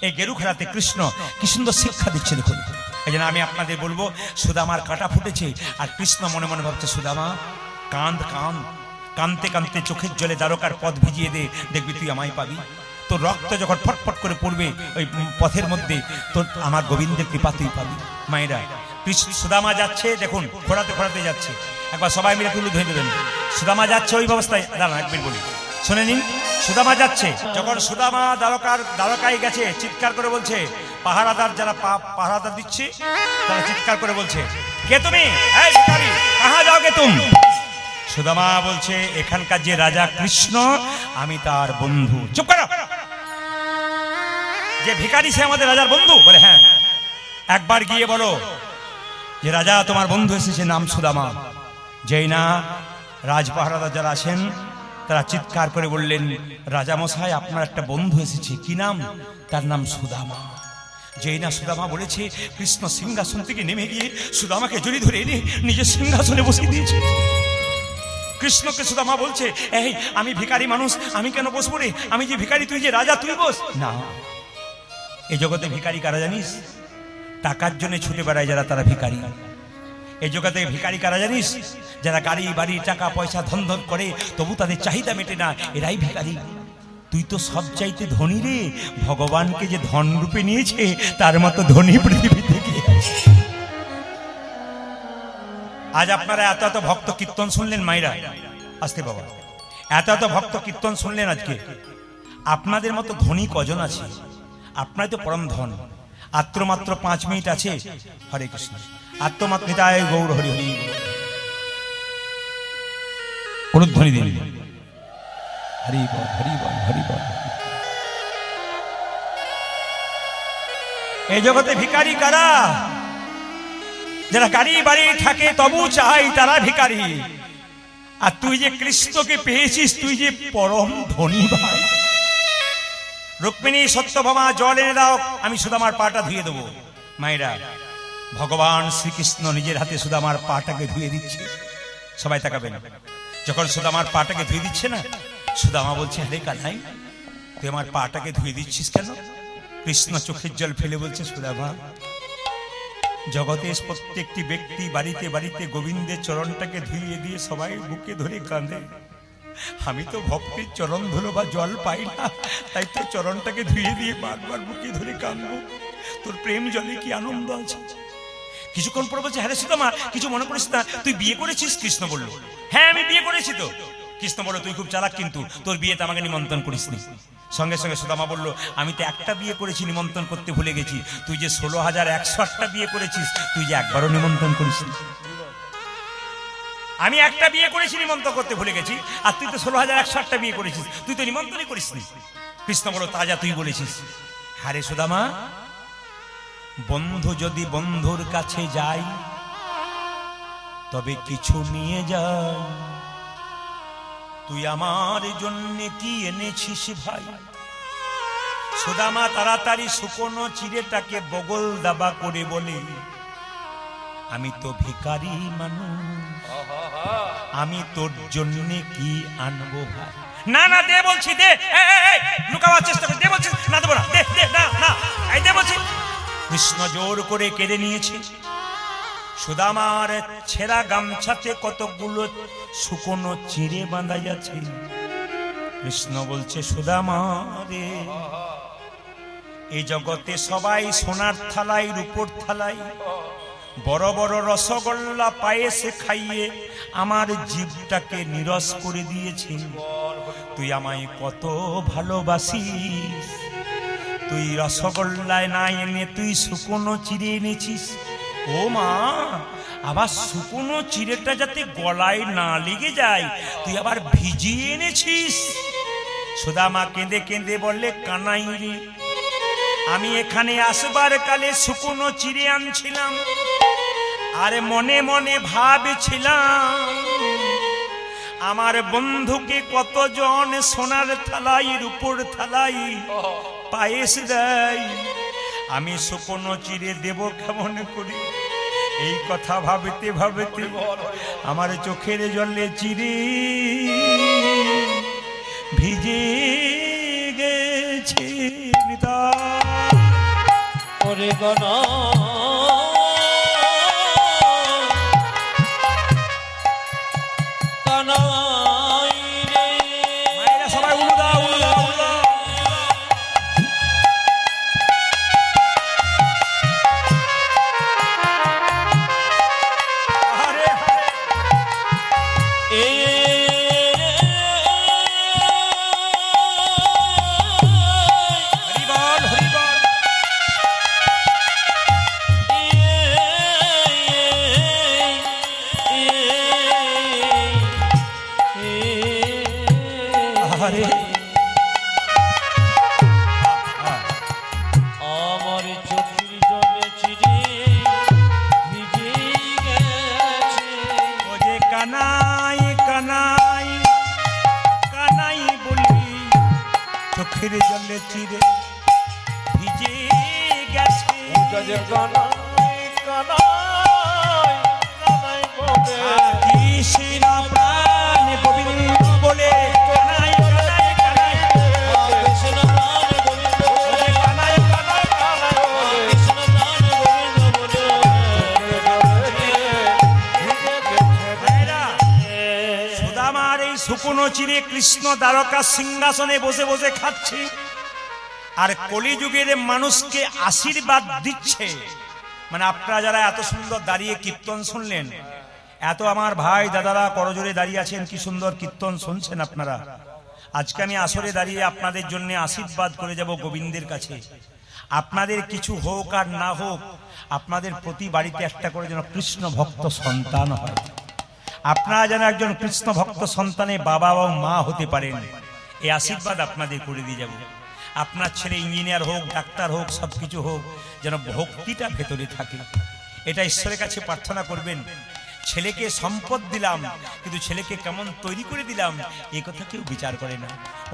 এই গেরু খেলাতে কৃষ্ণ কি সুন্দর শিক্ষা দিচ্ছে দেখুন। এই জন্য আমি আপনাদের বলবো, সুদামার কাঁটা ফুটেছে আর কৃষ্ণ মনে মনে ভাবছে, সুদামা কাঁদ কাঁদ, কাঁদতে কাঁদতে চোখের জলে দ্বারকার পথ ভিজিয়ে দে, দেখবি তুই আমায় পাবি। তোর রক্ত যখন ফটফট করে পড়বে ওই পথের মধ্যে, তোর আমার গোবিন্দের কৃপা তুই পাবি। মায়েরা, সুদামা যাচ্ছে দেখুন, ঘোরাতে ঘোরাতে যাচ্ছে, একবার সবাই মিলে তুলে ধরে দেবেন। সুদামা যাচ্ছে ওই ব্যবস্থায়, দাঁড়ান একবার বলি, শুনে নিন। সুদামা যাচ্ছে, যখন সুদামা দ্বারকায় গেছে, চিৎকার করে বলছে, পাহারাদার যারা পাহারাদার দিচ্ছে তারা চিৎকার করে বলছে, কে তুমি? এই ভিখারি, কাহা যাওগে তুম? সুদামা বলছে, এখানকার যে রাজা কৃষ্ণ, আমি তার বন্ধু। চুপ করো। যে ভিখারি সে আমাদের রাজার বন্ধু? বলে হ্যাঁ। একবার গিয়ে বলো যে রাজা তোমার বন্ধু এসেছে, নাম সুদামা। যেই না রাজপাহারাদার যারা আছেন তারা চিৎকার করে বললেন, রাজা মশাই আপনার একটা বন্ধু এসেছে। কি নাম? তার নাম সুদামা। যেই না সুদামা বলেছে, কৃষ্ণ সিংহাসন থেকে নেমে গিয়ে সুদামাকে জড়িয়ে ধরে এনে নিজের সিংহাসনে বসিয়ে দিয়েছে। কৃষ্ণকে সুদামা বলছে, এই আমি ভিখারি মানুষ, আমি কেন বসবো রে? আমি যে ভিখারি, তুই যে রাজা, তুই বস না। এই জগতে ভিখারি কারা জানিস? টাকার জন্য ছুটে বেড়ায় যারা, তারা ভিখারি। এই জগতে ভিখারি কারা জানিস? যারা গাড়ি বাড়ি টাকা পয়সা ধন ধন করে তবু তাদের চাহিদা মেটে না, এরাই ভিখারি। তুই তো সব চাইতে ধনী রে, ভগবানকে যে ধন রূপে নিয়েছে তার মতো ধনী পৃথিবীতে কে আছে? আজ আপনারা এত এত ভক্ত কীর্তন শুনলেন মাইরা, আসতে বাবা, এত এত ভক্ত কীর্তন শুনলেন আজকে। আপনাদের মতো ধনী কজন আছে? আপনার তো পরম ধন। আত্মমাত্র 5 মিনিট আছে। হরে কৃষ্ণ। আত্মমাত্র নিতায় গৌর হরি হরি। অনুধ্বনি দিন। হরি বল হরি বল হরি বল। এই জগতে ভিখারি কারা? যারা গাড়ি বাড়ি থাকে তবু চাই তারা ভিখারি। আর তুই যে কৃষ্ণকে পেয়েছিস, তুই যে পরম ধনী ভাই। রুক্মিণী সত্যভামা জল এনে দাও, আমি সুদামার পাটা ধুয়ে দেবো। মায়েরা, ভগবান শ্রীকৃষ্ণ নিজের হাতে সুদামার পাটাকে ধুয়ে দিচ্ছে। সবাই তাকাবেন। যখন সুদামার পাটাকে ধুয়ে দিচ্ছে না, সুদামা বলছে, আরে কানাই, তুই আমার পাটাকে ধুয়ে দিচ্ছিস কেন? কৃষ্ণ চোখের জল ফেলে বলছে, সুদামা, জগতের প্রত্যেকটি ব্যক্তি বাড়িতে বাড়িতে গোবিন্দের চরণটাকে ধুইয়ে দিয়ে সবাই বুকে ধরে কাঁদে। আমি তো ভক্তির চরণ ধুলো বা জল পাই না, তাই তো চরণটাকে ধুয়ে দিয়ে বারবার বুকে ধরে কাঁদবো। তোর প্রেম জলে কি আনন্দ আছে। কিছুক্ষণ পর বলছে, হ্যাঁ সুদামা, কিছু মনে করিস না, তুই বিয়ে করেছিস? কৃষ্ণ বলল, হ্যাঁ আমি বিয়ে করেছি তো। কৃষ্ণ বলল, তুই খুব চালাক, কিন্তু তোর বিয়েতে আমাকে নিমন্ত্রণ করিসনি। সঙ্গে সঙ্গে সুদামা বলল, আমি তো একটা বিয়ে করেছি, নিমন্ত্রণ করতে ভুলে গেছি। তুই যে 16,108টা বিয়ে করেছিস, তুই যে একবারও নিমন্ত্রণ করিসনি। আমি একটা বিয়ে করেছি, নিমন্ত্রণ করতে ভুলে গেছি, আর তুই তো 16,108টা বিয়ে করেছিস, তুই তো নিমন্ত্রণই করিসনি। কৃষ্ণ বলল, তা যা তুই বলেছিস। হারে সুদামা, বন্ধু যদি বন্ধুর কাছে যায় তবে কিছু নিয়ে যায়। তুই আমার জন্য কি এনেছিস ভাই? সুদামা তাড়াতাড়ি শুকনো চিড়েটাকে বগল দাবা করে বলে, আমি তো ভিখারি মানুষ, আমি তোর জন্য কি আনবো ভাই? না না, দে বলছি, দে। লুকাবার চেষ্টা করে, দে বলছি, না দেবো না, দে দে, না না, এই দে বলছি। কৃষ্ণ জোর করে কেড়ে নিয়েছে। সুদামার ছেঁড়া গামছাতে কতগুলো শুকনো চিড়ে বাঁধা যাচ্ছে। কৃষ্ণ বলছে, সুদামা রে, এই জগতে সবাই সোনার থালায় রূপোর থালায় বড় বড় রসগোল্লা পায়েসে খাইয়ে আমার জীবটাকে নিরস করে দিয়েছে। তুই আমায় কত ভালোবাসিস, তুই রসগোল্লায় না এনে তুই শুকনো চিড়ে এনেছিস। ও মা, আবার শুকনো চিড়েটা যাতে গলায় না লেগে যায় তুই আবার ভিজিয়ে এনেছিস। সুদামা কেঁদে কেঁদে বললে, কানাই রে, আমি এখানে আসবার কালে শুকনো চিড়ে আনছিলাম, আর মনে মনে ভাবছিলাম আমার বন্ধুকে কতজন সোনার থালাই রূপোর থালাই পায়েস দেয়, আমি শুকনো চিড়ে দেব কেমন করে? এই কথা ভাবতে ভাবতে আমার চোখের জলে চিড়ে ভিজে গেছে। ওরে গনা কানাই রে, মায়েরা সবাই উলু দাও, উলু দাও, উলু দাও। হরে হরে। এ হরি বল হরি বল। হরে আমার চোখের জলে চিড়ে ভিজে গেছে। ও যে কানাই কানাই কানাই বলি, চোখের জলে চিড়ে ভিজে গেছে। যে কানাই কানাই কানাই বলে, কৃষ্ণ প্রাণ গোবিন্দ বলে, কানাই কানাই কানাই কৃষ্ণ প্রাণ গোবিন্দ বলে, কানাই কানাই কানাই বলে, কৃষ্ণ প্রাণ গোবিন্দ বলে। ভিজে গেছে। ভাইরা, সুদামার এই শুকনো চিরে কৃষ্ণ দ্বারকা সিংহাসনে বসে বসে খাচ্ছে, আর কলিযুগের মানুষকে আশীর্বাদ দিচ্ছে। মানে আপনারা যারা এত সুন্দর দাঁড়িয়ে কীর্তন শুনলেন, এত আমার ভাই দাদারা করজোরে দাঁড়িয়ে আছেন, কি সুন্দর কীর্তন শুনছেন আপনারা। আজকে আমি আসরে দাঁড়িয়ে আপনাদের জন্য আশীর্বাদ করে যাব গোবিন্দের কাছে। আপনাদের কিছু হোক আর না হোক, আপনাদের প্রতি বাড়িতে একটা করে যেন কৃষ্ণ ভক্ত সন্তান হয়। আপনারা যেন একজন কৃষ্ণ ভক্ত সন্তানে বাবা এবং মা হতে পারেন, এই আশীর্বাদ আপনাদের করে দিয়ে যাব। আপনার ছেলে ইঞ্জিনিয়ার হোক, ডাক্তার হোক, সবকিছু হোক, যেন ভক্তিটা ভেতরে থাকে। এটা ঈশ্বরের কাছে প্রার্থনা করবেন। ছেলেকে সম্পদ দিলাম, কিন্তু ছেলেকে কেমন তৈরি করে দিলাম এই কথা কেউ বিচার করে না।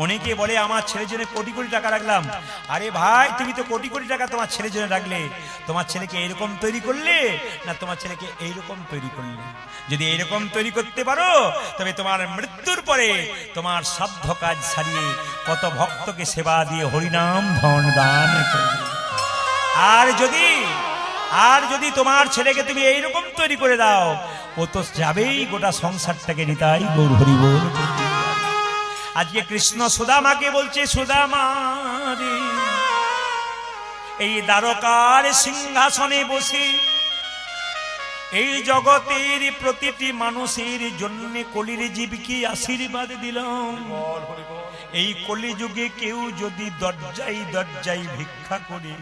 অনেকে বলে আমার ছেলের জন্য কোটি কোটি টাকা রাখলাম। আরে ভাই, তুমি তো কোটি কোটি টাকা তোমার ছেলের জন্য রাখলে, তোমার ছেলেকে এইরকম তৈরি করলে না তোমার ছেলেকে এইরকম তৈরি করলে? যদি এইরকম তৈরি করতে পারো, তবে তোমার মৃত্যুর পরে তোমার সাধ্য কাজ ছাড়িয়ে কত ভক্তকে সেবা দিয়ে হরিনাম ধন দান করবে। আর যদি তোমার ছেলেকে তুমি এইরকম তৈরি করে দাও, ও তো যাবেই গোটা সংসারটাকে নিতাই গৌর হরি বল। আজকে কৃষ্ণ সুদামাকে বলছে, সুদামা রে, এই দ্বারকার সিংহাসনে বসে এই জগতের প্রতিটি মানুষের জন্য কলির জীবকে আশীর্বাদ দিলাম। এই কলিযুগে কেউ যদি দরজায় দরজায় ভিক্ষা করে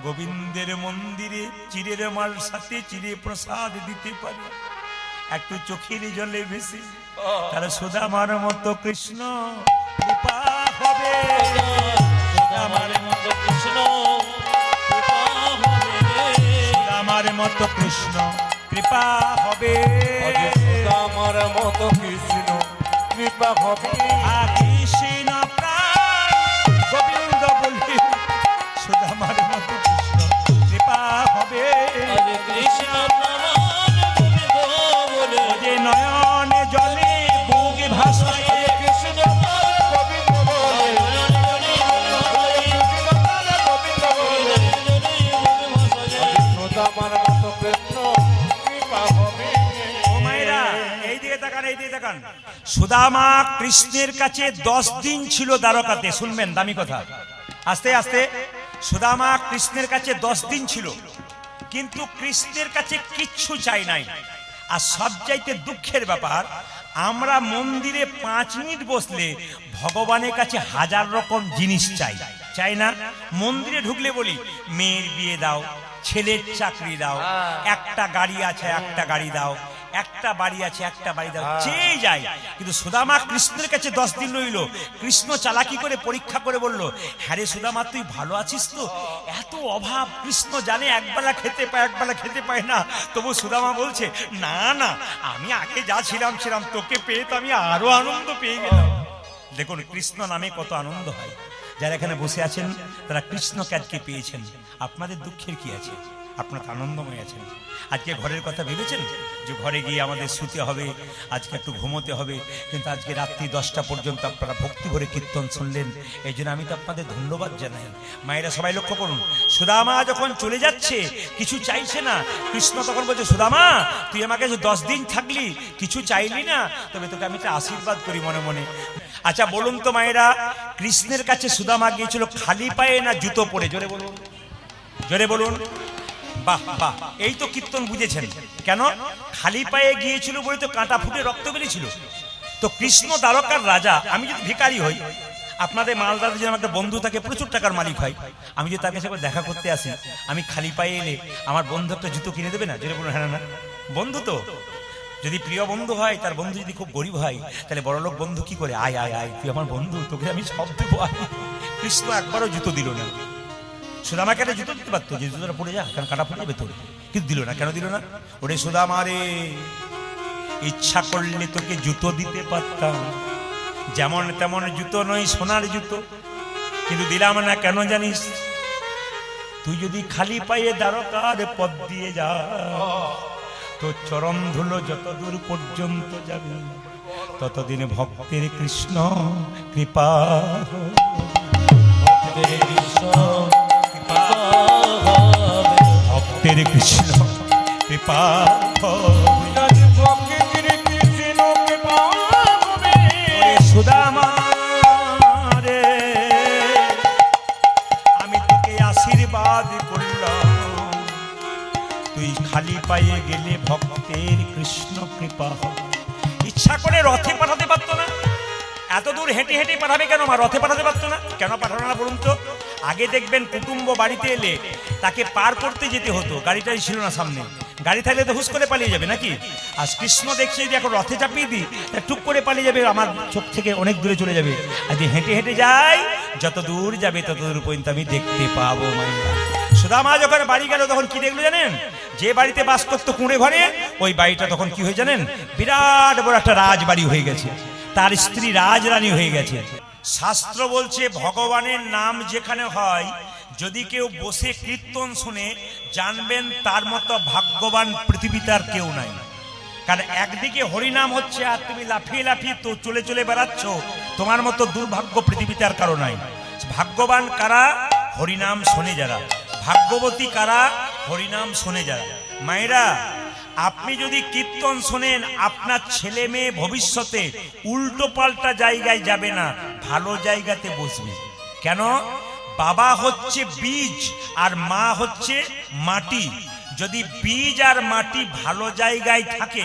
গোবিন্দের মন্দিরে চিরের মাল সাথে চিরে প্রসাদ দিতে পারে, একটু চোখের জলে ভেসে, তাহলে সুদামার মতো কৃষ্ণ কৃপা হবে। আমার মতো কৃষ্ণ কৃপা হবে, সুদামার মতো কৃষ্ণ কৃপা হবে। আমার মতো কৃষ্ণ কৃপা হবে। কৃষ্ণ প্রাণ গোবিন্দ বলি, সুদামার মতো কৃষ্ণ কৃপা হবে। আরে কৃষ্ণ প্রমাণ গোবিন্দ বলে, যে নয়নে জলে বুক ভাসায়, কৃষ্ণ গোবিন্দ বলে, গোবিন্দ বলে, আমার মতো কৃষ্ণ কৃপা হবে। ও মায়েরা, এইদিকে তাকান, এইদিকে তাকান। সুদামা কৃষ্ণের কাছে 10 দিন ছিল দ্বারকাতে। শুনবেন দামি কথা, আস্তে আস্তে। সুদামা কৃষ্ণের কাছে 10 দিন ছিল, কিন্তু কৃষ্ণের কাছে কিচ্ছু চাই নাই। আর সবচাইতে দুঃখের ব্যাপার, আমরা মন্দিরে 5 মিনিট বসলে ভগবানের কাছে 1000 রকম জিনিস চাই, চাই না? মন্দিরে ঢুকলে বলি মেয়ের বিয়ে দাও, ছেলের চাকরি দাও, একটা গাড়ি আছে একটা গাড়ি দাও, একটা বাড়ি আছে একটা বাড়ি দাও, চেয়ে যায়। কিন্তু সুদামা কৃষ্ণের কাছে 10 দিন রইল। কৃষ্ণ চালাকি করে পরীক্ষা করে বলল, হ্যাঁ রে সুদামা, তুই ভালো আছিস তো? এত অভাব। কৃষ্ণ জানে একবেলা খেতে পায়, একবেলা খেতে পায় না। তবু সুদামা বলছে, না না, আমি আগে যা ছিলাম তোকে পেয়ে তো আমি আরো আনন্দ পেয়ে গেলাম। দেখুন কৃষ্ণ নামে কত আনন্দ হয়। যারা এখানে বসে আছেন তারা কৃষ্ণকে আজকে পেয়েছেন। আপনাদের দুঃখের কি আছে? আপনারা আনন্দময় আছেন। আজকে ঘরের কথা ভেবেছেন যে ঘরে গিয়ে আমাদের শুতে হবে, আজকে একটু ঘুমোতে হবে, কিন্তু আজকে রাত্রি 10টা পর্যন্ত আপনারা ভক্তি ভরে কীর্তন শুনলেন। এই জন্য আমি তো আপনাদের ধন্যবাদ জানাই। মায়েরা সবাই লক্ষ্য করুন, সুদামা যখন চলে যাচ্ছে কিছু চাইছে না, কৃষ্ণ তখন বলছে, সুদামা তুই আমাকে 10 দিন থাকলি, কিছু চাইলি না, তবে তোকে আমি একটা আশীর্বাদ করি মনে মনে। আচ্ছা বলুন তো মায়েরা, কৃষ্ণের কাছে সুদামা গিয়েছিল খালি পায়ে না জুতো পরে? জোরে বলুন, জোরে বলুন। বাহ বাহ, এই তো কীর্তন বুঝেছেন। কেন? খালি পায়ে গিয়েছিল বলে তো কাঁটা ফুটে রক্ত বেরিয়েছিল। তো কৃষ্ণ দ্বারকার রাজা। আমি যদি ভিখারি হই, আপনাদের মালদাতে যদি আমার একটা বন্ধু থাকে, প্রচুর টাকার মালিক হয়, আমি যদি তার কাছে দেখা করতে আসি, আমি খালি পায়ে এলে আমার বন্ধু একটা জুতো কিনে দেবে না? জোরে বলুন হ্যাঁ না? বন্ধু তো, যদি প্রিয় বন্ধু হয়, তার বন্ধু যদি খুব গরিব হয়, তাহলে বড়লোক বন্ধু কি করে, আয় আয় আয়, তুই আমার বন্ধু, তোকে আমি সব দেবো। কৃষ্ণ একবারও জুতো দিল না। সুদামাকে একটা জুতো দিতে পারতো, যে জুতোটা পড়ে যা, কারণ কাটা ফুটে ভেতরে, কিন্তু দিল না। কেন দিল না? ওরে সুদামা রে, ইচ্ছা করলে তোকে জুতো দিতে পারতাম, যেমন তেমন জুতো নয়, সোনার জুতো, কিন্তু দিলাম না। কেন জানিস? তুই যদি খালি পায়ে দ্বারকার পথ দিয়ে যা, তোর চরণ ধুলো যত দূর পর্যন্ত যাবে, ততদিন ভক্তের কৃষ্ণ কৃপা, ভক্তের কৃষ্ণ কৃপা হবে, ভক্তের কৃষ্ণ কৃপা হবে। ভক্তের কৃষ্ণ কৃপা হবে। পায়ে গেলে ভক্তের কৃষ্ণ কৃপা হবে। ইচ্ছা করে রথে পাঠাতে পারতো না? এত দূর হেঁটে হেঁটে পাঠাবে কেন মা? রথে পাঠাতে পারতো না? কেন পাঠানো না বলুন তো? আগে দেখবেন কুটুম্ব বাড়িতে এলে তাকে পার করতে যেতে হতো, গাড়িটাই ছিল না সামনে। গাড়ি থাকলে তো হুস করে পালিয়ে যাবে নাকি? আর কৃষ্ণ দেখছে যদি এখন রথে চাপিয়ে দিই তা টুক করে পালিয়ে যাবে, আমার চোখ থেকে অনেক দূরে চলে যাবে। আর যে হেঁটে হেঁটে যাই, যত দূর যাবে তত দূর পর্যন্ত আমি দেখতে পাবো মাইয়া। সুদামা যখন বাড়ি গেল তখন কি দেখলো জানেন? যে বাড়িতে বাস করতো কুঁড়ে ঘরে, ওই বাড়িটা তখন কি হয়ে জানেন? বিরাট বড় একটা রাজবাড়ি হয়ে গেছে, তার স্ত্রী রাজরানী হয়ে গেছে। শাস্ত্র বলছে ভগবানের নাম যেখানে হয়, যদি কেউ বসে কীর্তন শুনে জানবেন তার মতো ভাগ্যবান পৃথিবীতে আর কেউ নাই। কারণ একদিকে হরিনাম হচ্ছে আর তুমি লাফিয়ে লাফিয়ে তো চলে চলে বেড়াচ্ছ, তোমার মতো দুর্ভাগ্য পৃথিবীতে আর কারো নাই। ভাগ্যবান কারা? হরিনাম শোনে যারা। ভাগ্যবতী কারা? হরিনাম শোনে যারা। মায়েরা, আপনি যদি কীর্তন শোনেন, আপনার ছেলে মেয়ে ভবিষ্যতে উল্টো পাল্টা জায়গায় যাবে না, ভালো জায়গাতে বসবে। কেন? বাবা হচ্ছে বীজ আর মা হচ্ছে মাটি। যদি বীজ আর মাটি ভালো জায়গায় থাকে,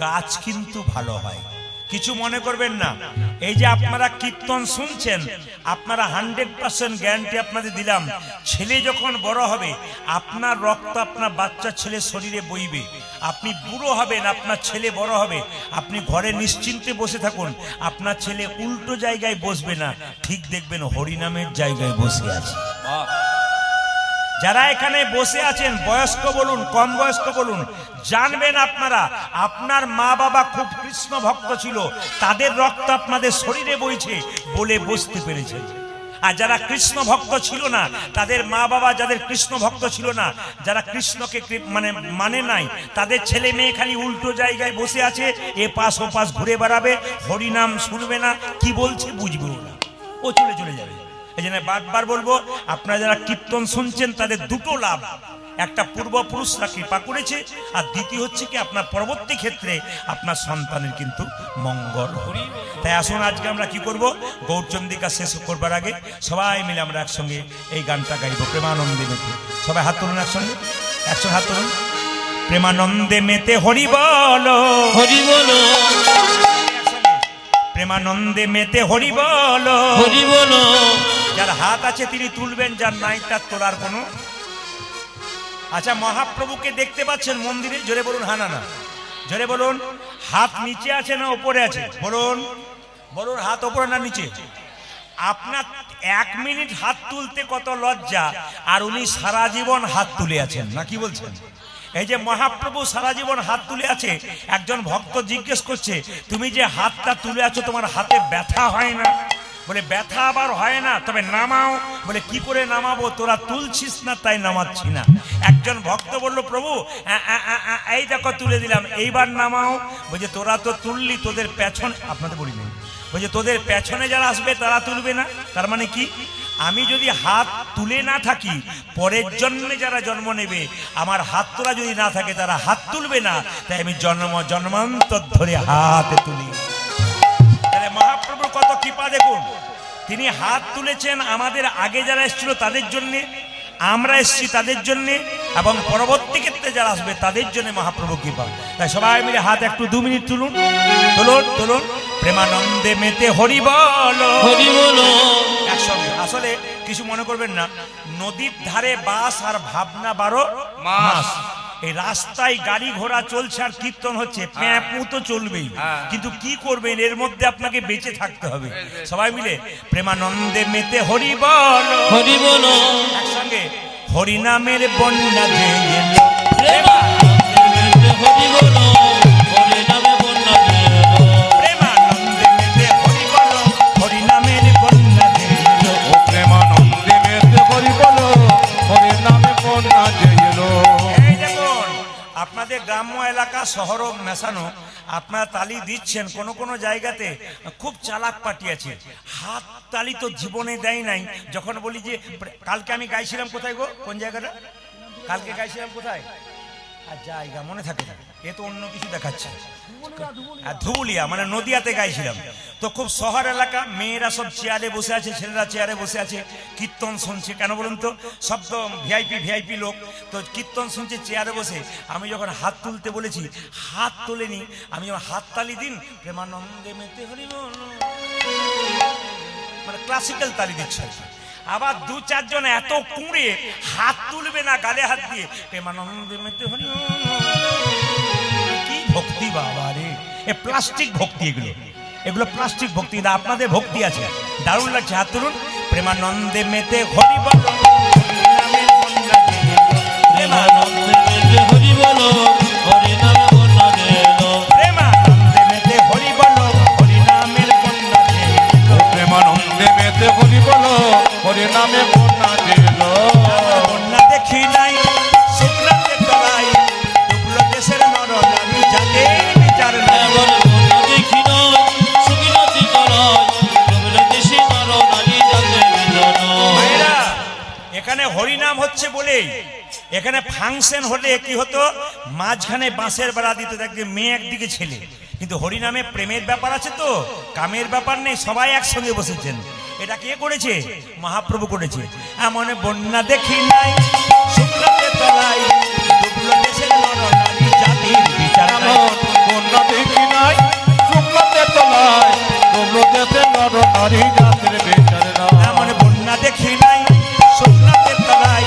গাছ কিন্তু ভালো হয়। কিছু মনে করবেন না। এই যে আপনারা কীর্তন শুনছেন, আপনারা 100% গ্যারান্টি আপনাদের দিলাম, ছেলে যখন বড় হবে আপনার রক্ত আপনার বাচ্চা ছেলের শরীরে বইবে। আপনি বুড়ো হবেন, আপনার ছেলে বড় হবে, আপনি ঘরে নিশ্চিন্তে বসে থাকুন, আপনার ছেলে উল্টো জায়গায় বসবে না, ঠিক দেখবেন হরিনামের জায়গায় বসে আছে। যারা এখানে বসে আছেন, বয়স্ক বলুন কম বয়স্ক বলুন, জানবেন আপনারা আপনার মা বাবা খুব কৃষ্ণ ভক্ত ছিল, তাদের রক্ত আপনাদের শরীরে বইছে বলে বসতে পেরেছেন। আর যারা কৃষ্ণ ভক্ত ছিল না, তাদের মা বাবা যাদের কৃষ্ণ ভক্ত ছিল না, যারা কৃষ্ণকে মানে নাই, তাদের ছেলে মেয়ে খালি উল্টো জায়গায় বসে আছে, এ পাশ ও পাশ ঘুরে বেড়াবে, হরিনাম শুনবে না, কি বলছে বুঝবে না, ও চলে চলে যাবে। এই জন্য বারবার বলবো, আপনারা যারা কীর্তন শুনছেন তাদের দুটো লাভ, একটা পূর্বপুরুষরা কৃপা করেছে, আর দ্বিতীয় হচ্ছে কি আপনার পরবর্তী ক্ষেত্রে আপনার সন্তানের কিন্তু মঙ্গল। তাই আসুন আজকে আমরা কি করব, গৌরচন্দ্রিকা শেষ করবার আগে সবাই মিলে আমরা একসঙ্গে এই গানটা গাইব, প্রেমানন্দে মেতে। সবাই হাত তুলুন, একসঙ্গে একসঙ্গে হাত তুলুন। প্রেমানন্দে মেতে হরি বলো, হরি বলো, প্রেমানন্দে মেতে হরি বলো, হরি বলো। যার হাত আছে তিনি তুলবেন, যার নাই তার তোলার কোনো। আচ্ছা, মহাপ্রভুকে দেখতে পাচ্ছেন মন্দিরে? জোরে বলুন হ্যাঁ না না, জোরে বলুন। হাত নিচে আছে না উপরে আছে? বলুন বলুন, হাত উপরে না নিচে? আপনার 1 মিনিট হাত তুলতে কত লজ্জা, আর উনি সারা জীবন হাত তুলে আছেন, না কি বলছেন? এই যে মহাপ্রভু সারা জীবন হাত তুলে আছে, একজন ভক্ত জিজ্ঞেস করছে, তুমি যে হাতটা তুলে আছো তোমার হাতে ব্যথা হয় না? বলে ব্যথা আবার হয় না, তবে নামাও। বলে কি করে নামাবো, তোরা তুলছিস না তাই নামাচ্ছি না। একজন ভক্ত বলল, প্রভু এই দেখো তুলে দিলাম, এইবার নামাও। বলছে তোরা তো তুললি, তোদের পেছনে, আপনাদের বলি নেই, বলছে তোদের পেছনে যারা আসবে তারা তুলবে না। তার মানে কি, আমি যদি হাত তুলে না থাকি, পরের জন্মে যারা জন্ম নেবে আমার হাত তোলা যদি না থাকে তারা হাত তুলবে না, তাই আমি জন্মান্তর ধরে হাত তুলি। তাহলে মহাপ্রভুর কত কৃপা দেখুন, তিনি হাত তুলেছেন আমাদের আগে যারা এসেছিল তাদের জন্যে, আমরা এসেছি তাদের জন্যে, এবং পরবর্তী ক্ষেত্রে যারা আসবে তাদের জন্য মহাপ্রভু কৃপা। তাই সবাই মিলে হাত একটু 2 মিনিট তুলুন, তুলুন তুলুন। প্রেমানন্দে মেতে হরি বলো, হরি বলো। একসঙ্গে। আসলে কিছু মনে করবেন না, নদীর ধারে বাস আর ভাবনা 12 মাস। এই রাস্তায় গাড়ি ঘোড়া চলছে আর কীর্তন হচ্ছে, প্যাঁপু তো চলবেই, কিন্তু কি করবেন, এর মধ্যে আপনাকে বেঁচে থাকতে হবে। সবাই মিলে প্রেমানন্দে মেতে হরি বলো, হরি বলো। একসঙ্গে। হরি নামের বন্যা যে এলো, প্রেমানন্দে হরি বলো, হরি নামে বন্যা এলো। প্রেমানন্দে মেতে হরি বলো, হরি নামের বন্যা যে এলো। ও প্রেমানন্দে মেতে হরি বলো, হরি নামে বন্যা যে এলো। এই দেখুন, আপনাদের গ্রাম্য এলাকা শহর মেশানো, আপনারা তালি দিচ্ছেন, কোন কোন জায়গাতে খুব চালাক পার্টি আছে, হাত তালি তো জীবনে দেয় নাই। যখন বলি যে কালকে আমি গাইছিলাম কোথায় গো, কোন জায়গাটা কালকে গাইছিলাম কোথায়, আর জায়গা মনে থাকে না, এ তো অন্য কিছু দেখাচ্ছে। আর ধুবুলিয়া মানে নদিয়াতে গাইছিলাম। তো খুব শহর এলাকা, মেয়েরা সব চেয়ারে বসে আছে, ছেলেরা চেয়ারে বসে আছে, কীর্তন শুনছে। কেন বলুন তো, সব তো ভিআইপি লোক, তো কীর্তন শুনছে চেয়ারে বসে। আমি যখন হাত তুলতে বলেছি, হাত তোলেনি, আমি যখন হাত তালি দিন, প্রেমানন্দে মেতে হরি বল, মানে ক্লাসিক্যাল তালি দিচ্ছে। আবার দু চারজন এত কুঁড়ে হাত তুলবে না, গালে হাত দিয়ে প্রেমানন্দে মেতে হরি বল। কি ভক্তি বাবা রে, এ প্লাস্টিক ভক্তি, এগুলো প্লাস্টিক ভক্তি। না, আপনাদের ভক্তি আছে, দারুণ লাগছে। হাত তুলুন, প্রেমানন্দে মেতে হরি বল, প্রেমানন্দে মেতে হরি বলো, হরি নামে বন্যা গেল। প্রেমানন্দে মেতে হরি বল, হরি নামের বন্যা গেল। প্রেমানন্দে মেতে হরি বলো, হরি নামে বন্যা দিল। বন্যা দেখি নাই শুক্রাতে তলায়, ডুবলো দেশের নর নারী, যাদের বিচার নাই। এবার বন্যা দেখি নয়, সুখিনাথি তলায়, ডুবলো দেশে নর নারী, যাদের বিচার নাই। ভাইরা, এখানে হরিনাম হচ্ছে বলেই এখানে ফাংশন হলে কি হতো, মাঝখানে বাঁশের বেড়া দিত, দেখবে মেয়ে একদিকে ছেলে। কিন্তু হরিনামে প্রেমের ব্যাপার আছে, তো কামের ব্যাপার নেই, সবাই একসঙ্গে বসেছেন। এটা কে করেছে? মহাপ্রভু করেছে। এমন বন্যা দেখি নাই শুক্রাতে তলায়, ডুবলো দেশের নর নারী, জাতির বিচার নাই। এমন বন্যা দেখি নাই শুক্লাতে তলায়, ডুবলো দেশে নর নারী, জাতির বিচার নাই। এমন বন্যা দেখি নাই শুক্রাতে তলায়,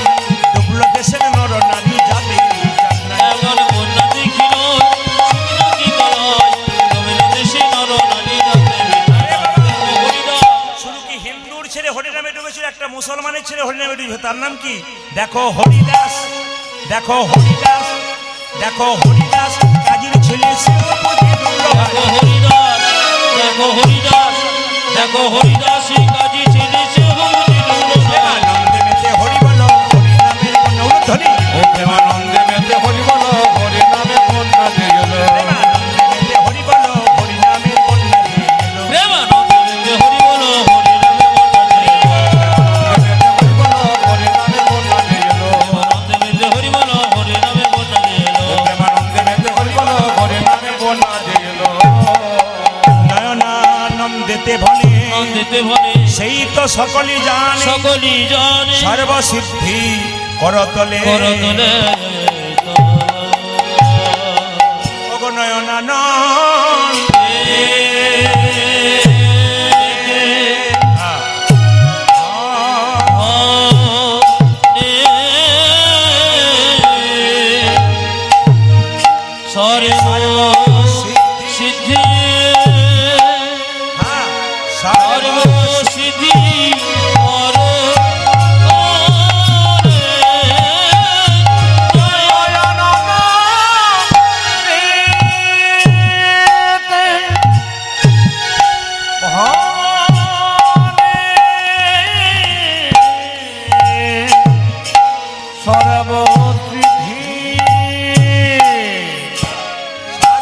ডুবলো দেশের নর নারী, জাতির বিচার নাই। এবার বন্যা দেখি নয়, সুখিনাথি তলায়, ডুবলো দেশে নর নারী, যাদের বিচার নাই। হরিদাস শুধু কি হিন্দুর ছেলে হরিনামে ডুবেছিল, একটা মুসলমানের ছেলে হরিনামে ডুবেছিল, তার নাম কি? দেখো হরিদাস, দেখো হরিদাস, দেখো হরিদাস, কাজীর ছেলে শিবপতি দুর্লভ। দেখো হরিদাস, দেখো হরিদাস, দেখো হরিদাস, কাজী ছেলে সে হরি দুর্লভ। প্রেমানন্দে মেতে হরি বল, হরিনামের বন্যা উলুধ্বনি। ও প্রেমানন্দে মেতে হরি বলো, হরি নামে বন্যা দিল। প্রেমানন্দে মেতে হরি বল, হরিনামের বন্যা দিয়ে গেল। প্রেমানন্দে মেতে হরি বলো, হরি নামে বন্যা গেল। হরি বলো, হরি নামে বন্যা দিল। প্রেমানন্দে মেতে হরি বলো, হরি নামে বন্যা গেল। প্রেমানন্দে মেতে হরি বলো, হরি নামে বন্যা দিল। নয়নানন্দেতে ভনে, নন্দেতে ভনে, সেই তো সকলই জানে, সকলই জানে, সর্বসিদ্ধি করতলে। করতলে ওগো নয়নানন্দ, সিদ্ধি সর্ব সিদ্ধি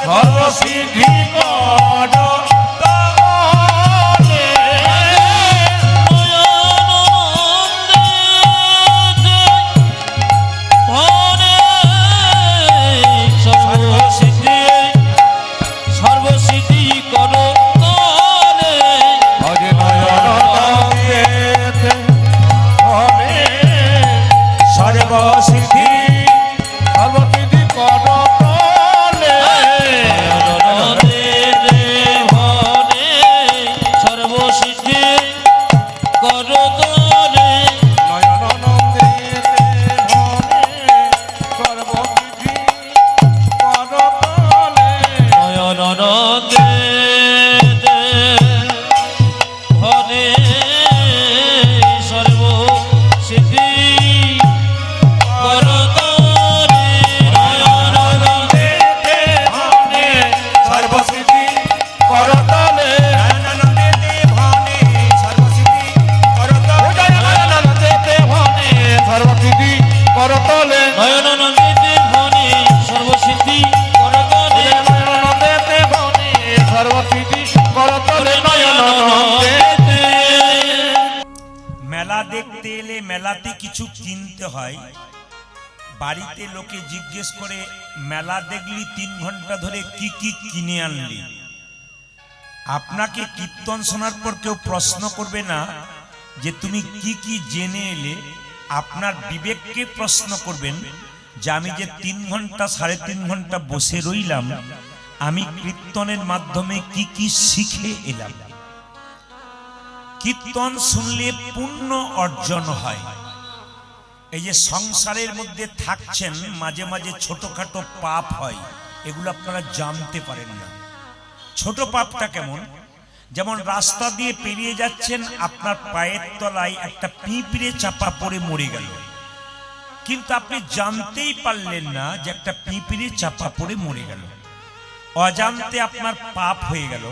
সর্বসিদ্ধি কর সর্বসিদ্ধি করো তলে। হরে নয়নানন্দেতে হরে সর্বসিদ্ধি সর্বসিদ্ধি কর তলে। সর্বসিদ্ধি করো তলে। নয়নানন্দেতে হরে সর্বসিদ্ধি কর তলে। নয়নানন্দে হরে সর্ব সিদ্ধি করতলে। নয়নানন্দে হরে সর্বসিদ্ধি কর তলে। নয়নানন্দেতে ভনে, সর্বসিদ্ধি করতলে। নয়নানন্দেতে হরে সর্বসিদ্ধি কর তলে। নয়নানন্দে হরে সর্বসিদ্ধি করতলে। নয়নানন্দেতে হরে সর্বসিদ্ধি কর তলে। নয়নানন্দে মেলা দেখতে এলে মেলাতে কিছু কিনতে হয়, বাড়িতে লোকে জিজ্ঞেস করে মেলা দেখলি 3 ঘন্টা ধরে কি কি কিনে আনলি। আপনাকে কীর্তন শোনার পর কেউ প্রশ্ন করবে না যে তুমি কি কি জেনে এলে। আপনার বিবেককে প্রশ্ন করবেন যে আমি যে 3 ঘন্টা 3.5 ঘন্টা বসে রইলাম, আমি কীর্তনের মাধ্যমে কি কি শিখে এলাম। কীর্তন শুনলে পুণ্য অর্জন হয়। এই যে সংসারের মধ্যে থাকছেন, মাঝে মাঝে ছোটখাটো পাপ হয়, এগুলো আপনারা জানতে পারেন না। ছোট পাপটা কেমন? যেমন রাস্তা দিয়ে পেরিয়ে যাচ্ছেন, আপনার পায়ের তলায় একটা পিঁপড়ে চাপা পড়ে মরে গেল, কিন্তু আপনি জানতেই পারলেন না যে একটা পিঁপড়ে চাপা পড়ে মরে গেল। অজান্তে আপনার পাপ হয়ে গেল।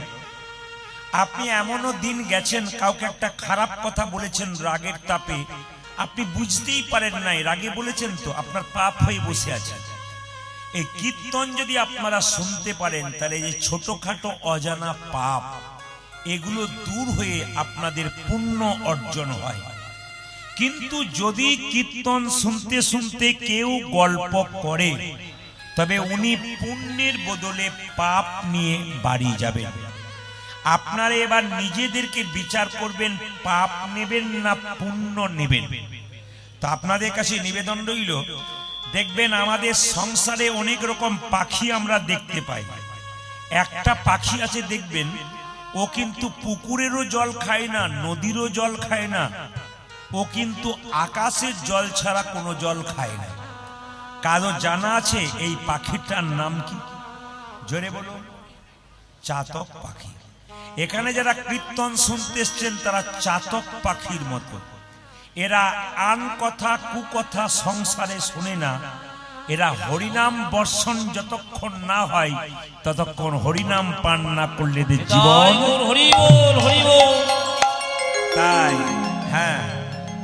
আপনি এমনও দিন গেছেন, কাউকে একটা খারাপ কথা বলেছেন রাগের তাপে, আপনি বুঝতেই পারেন নাই রাগে বলেছেন, তো আপনার পাপ হয়ে বসে আছে। এই কীর্তন যদি আপনারা শুনতে পারেন, তাহলে এই ছোটখাটো অজানা পাপ এগুলো দূর হয়ে আপনাদের পুণ্য অর্জন হয়। কিন্তু যদি কীর্তন শুনতে শুনতে কেউ গল্প করে, তবে উনি পুণ্যের বদলে পাপ নিয়ে বাড়ি যাবেন। আপনারা এবার নিজেদেরকে বিচার করবেন, পাপ নেবেন না পুণ্য নেবেন। তো আপনাদের কাছে নিবেদন রইল, দেখবেন আমাদের সংসারে অনেক রকম পাখি আমরা দেখতে পাই। একটা পাখি আছে দেখবেন, ও কিন্তু পুকুরেরও জল খায় না, নদীরও জল খায় না, ও কিন্তু আকাশের জল ছাড়া কোনো জল খায় না। কারো জানা আছে এই পাখিটার নাম কি? জোরে বলুন। চাতক পাখি। এখানে যারা কীর্তন শুনতে এসছেন তারা চাতক পাখির মতো। এরা আন কথা কুকথা সংসারে শোনে না। এরা হরিনাম বর্ষণ যতক্ষণ না হয় ততক্ষণ হরিনাম পান না করলে এদের জীবন। হরি বল, হরি বল। তাই হ্যাঁ,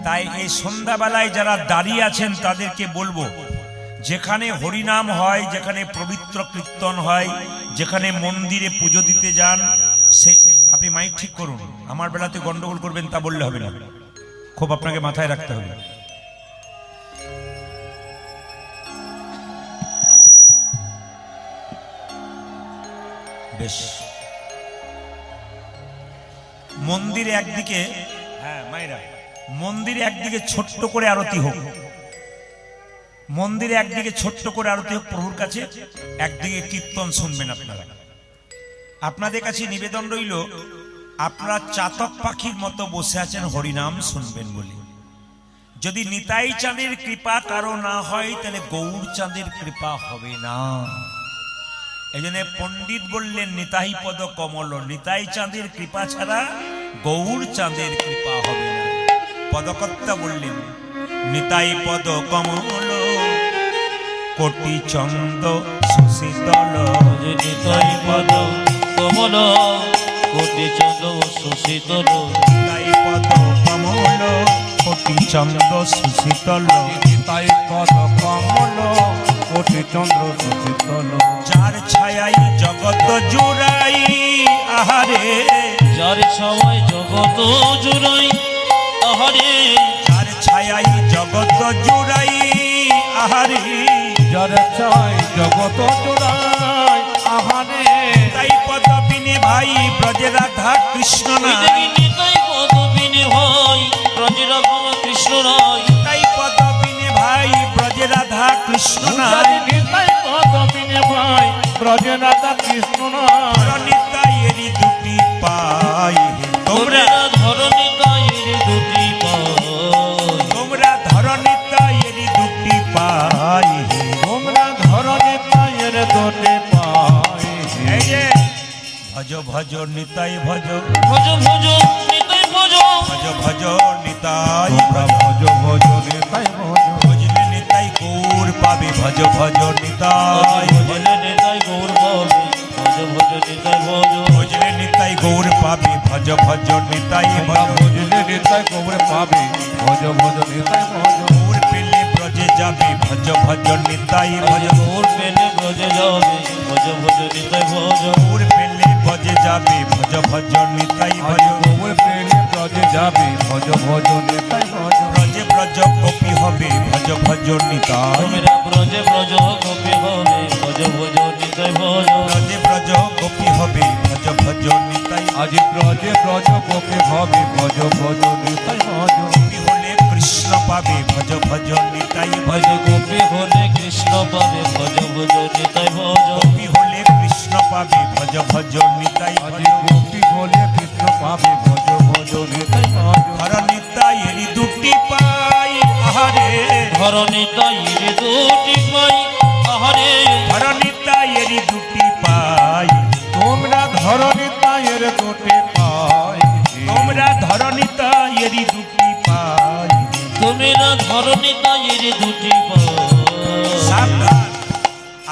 তাই এই সন্ধ্যাবেলায় যারা দাঁড়িয়ে আছেন তাদেরকে বলবো, যেখানে হরিনাম হয়, যেখানে পবিত্র কীর্তন হয়, যেখানে মন্দিরে পুজো দিতে যান, সে আপনি মাইক ঠিক করুন। আমার বেলাতে গন্ডগোল করবেন তা বললে হবে না, খুব আপনাকে মাথায় রাখতে হবে। বেশ, মন্দিরে একদিকে, হ্যাঁ মায়েরা, মন্দিরে একদিকে ছোট্ট করে আরতি হোক, মন্দিরে একদিকে ছোট্ট করে আরতি হোক প্রভুর কাছে, একদিকে কীর্তন শুনবেন আপনারা। আপনাদের কাছে নিবেদন রইল, আপনারা চাতক পাখির মতো বসে আছেন হরিনাম শুনবেন বলে। যদি নিতাই চাঁদের কৃপা কারো না হয়, তাহলে গৌর চাঁদের কৃপা হবে না। এই জন্য পণ্ডিত বললেন নিতাই পদ কমল, নিতাই চাঁদের কৃপা ছাড়া গৌর চাঁদের কৃপা হবে না। পদকর্তা বললেন নিতাই পদ কমল, কোটি চন্দ সুশীতল। নিতাই পদ কমল, কোটি চন্দ্র সুশীতল। নিতাই পদ কমল, কোটি চন্দ সুশীতল। নিতাই পদ কমল, কোটি চন্দ্র সুশীতল। যার ছায়াই জগৎ জুড়াই, আহারে যার সময় জগত জুড়াই, আহারে যার ছায়াই জগৎ জুড়াই, আহারে যার ছায় জগত জুড়াই, আহারে তাই পদ বিনে ভাই ব্রজে রাধা কৃষ্ণ নাই। নিতাই পদ বিনে ভাই ব্রজে রাধা কৃষ্ণ নাই। তাই পদ বিনে ভাই ব্রজে রাধা কৃষ্ণ নাই। নিতাই পদ বিনে ভাই ব্রজে রাধা কৃষ্ণ নাই। নিতাই এরি দুটি পাই, তোমরা ধর নিতাই দুটি পাই, তোমরা ধর নিতাই এরি দুটি পাই। তোমরা ধর নিতাইয়ের দুটি পাই। এই যে ভজ ভজ নিতাই ভজ, ভজ ভজ নিতাই ভজ, ভজ ভজ নিতাই তোমরা ভজ ভজ নিতাই ভজ। ভজলে নিতাই গৌর পাবে, ভজ ভজ নিতাই ভজলে নিতাই গৌর পাবে, ভজ ভজ নিতাই ভজ। ভজলে নিতাই গৌর পাবে, ভজ ভজ নিতাই তোমরা ভজ। ভজলে নিতাই গৌর পাবে, ভজ ভজ নিতাই ভজ। গৌর পেলে ব্রজে যাবে, ভজ ভজ নিতাই ভজ। গৌর পেলে ব্রজে যাবে, ভজ ভজ নিতাই ভজ। গৌর পেলে ব্রজে যাবে, ভজ ভজ নিতাই ভজ। গৌর প্রেমে ব্রজে যাবে, ভজ ভজ নিতাই ভজ। ব্রজে ব্রজ গোপী হবে, ভজ ভজ নিতাই। তোমরা ব্রজে ব্রজ গোপী হবে ভজ ভজ নিতাই ভজ ব্রজে ব্রজ গোপী হবে ভজ ভজ নিতাই আজি ব্রজে ব্রজ গোপী হবে ভজ ভজ নিতাই ভজ গোপী হলে কৃষ্ণ পাবে ভজ ভজ নিতাই ভজ গোপী হলে কৃষ্ণ পাবে ভজ ভজ নিতাই ভজ গোপী হলে কৃষ্ণ পাবে ভজ ভজ নিতাই আজি গোপী হলে কৃষ্ণ পাবে ভজ ভজ নিতাই ভজ হর নিতাই এরি দুটি পাই আহারে ধর নিতাই দুটি পাই আহারে হর নিতাই এরি দুটি পাই তোমরা ধরণী তায়ের দুটি পাই তোমরা ধর নিতাই এরি দুটি পাই তুমি না ধর নিতাই দুটি পাই সাবধান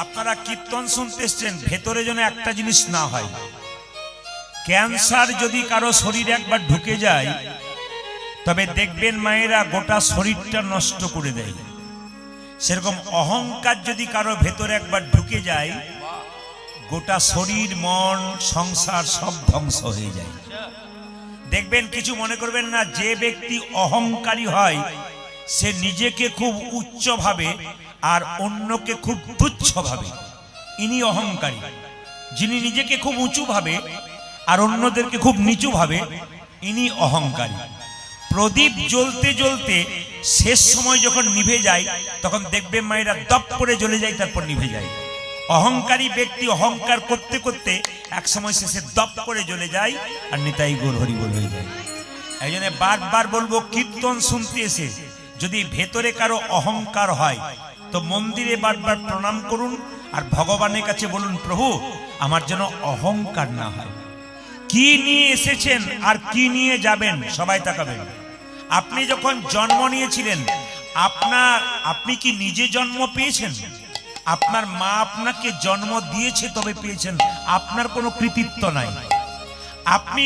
আপনারা কীর্তন শুনতে এসছেন ভেতরে যেন একটা জিনিস না হয় ক্যান্সার যদি কারো শরীরে একবার ঢুকে যায় তবে দেখবেন মায়েরা গোটা শরীরটা নষ্ট করে দেয় সেরকম অহংকার যদি কারো ভেতরে একবার ঢুকে যায় গোটা শরীর মন সংসার সব ধ্বংস হয়ে যায় দেখবেন কিছু মনে করবেন না যে ব্যক্তি অহংকারী হয় সে নিজেকে খুব উচ্চ ভাবে আর অন্যকে খুব তুচ্ছ ভাবে ইনি অহংকারী যিনি নিজেকে খুব উঁচু ভাবে আর অন্যদেরকে খুব নিচু ভাবে ইনি অহংকারী প্রদীপ জ্বলতে জ্বলতে শেষ সময় যখন নিভে যায় তখন দেখবে মায়েরা দপ করে জ্বলে যায় তারপর নিভে যায় অহংকারী ব্যক্তি অহংকার করতে করতে এক সময় শেষে দপ করে জ্বলে যায় আর নিতাই গৌর হরি বল হয়ে যায় এই জন্য বারবার বলবো কীর্তন শুনতে এসে যদি ভেতরে কারো অহংকার হয় তো মন্দিরে বারবার প্রণাম করুন আর ভগবানের কাছে বলুন প্রভু আমার যেন অহংকার না হয় কি নিয়ে এসেছেন আর কি নিয়ে যাবেন সবাই তাকাবেন আপনি যখন জন্ম নিয়েছিলেন আপনি কি নিজে জন্ম পেয়েছেন আপনার মা আপনাকে জন্ম দিয়েছে তবে পেয়েছেন আপনার কোনো কৃতিত্ব নাই আপনি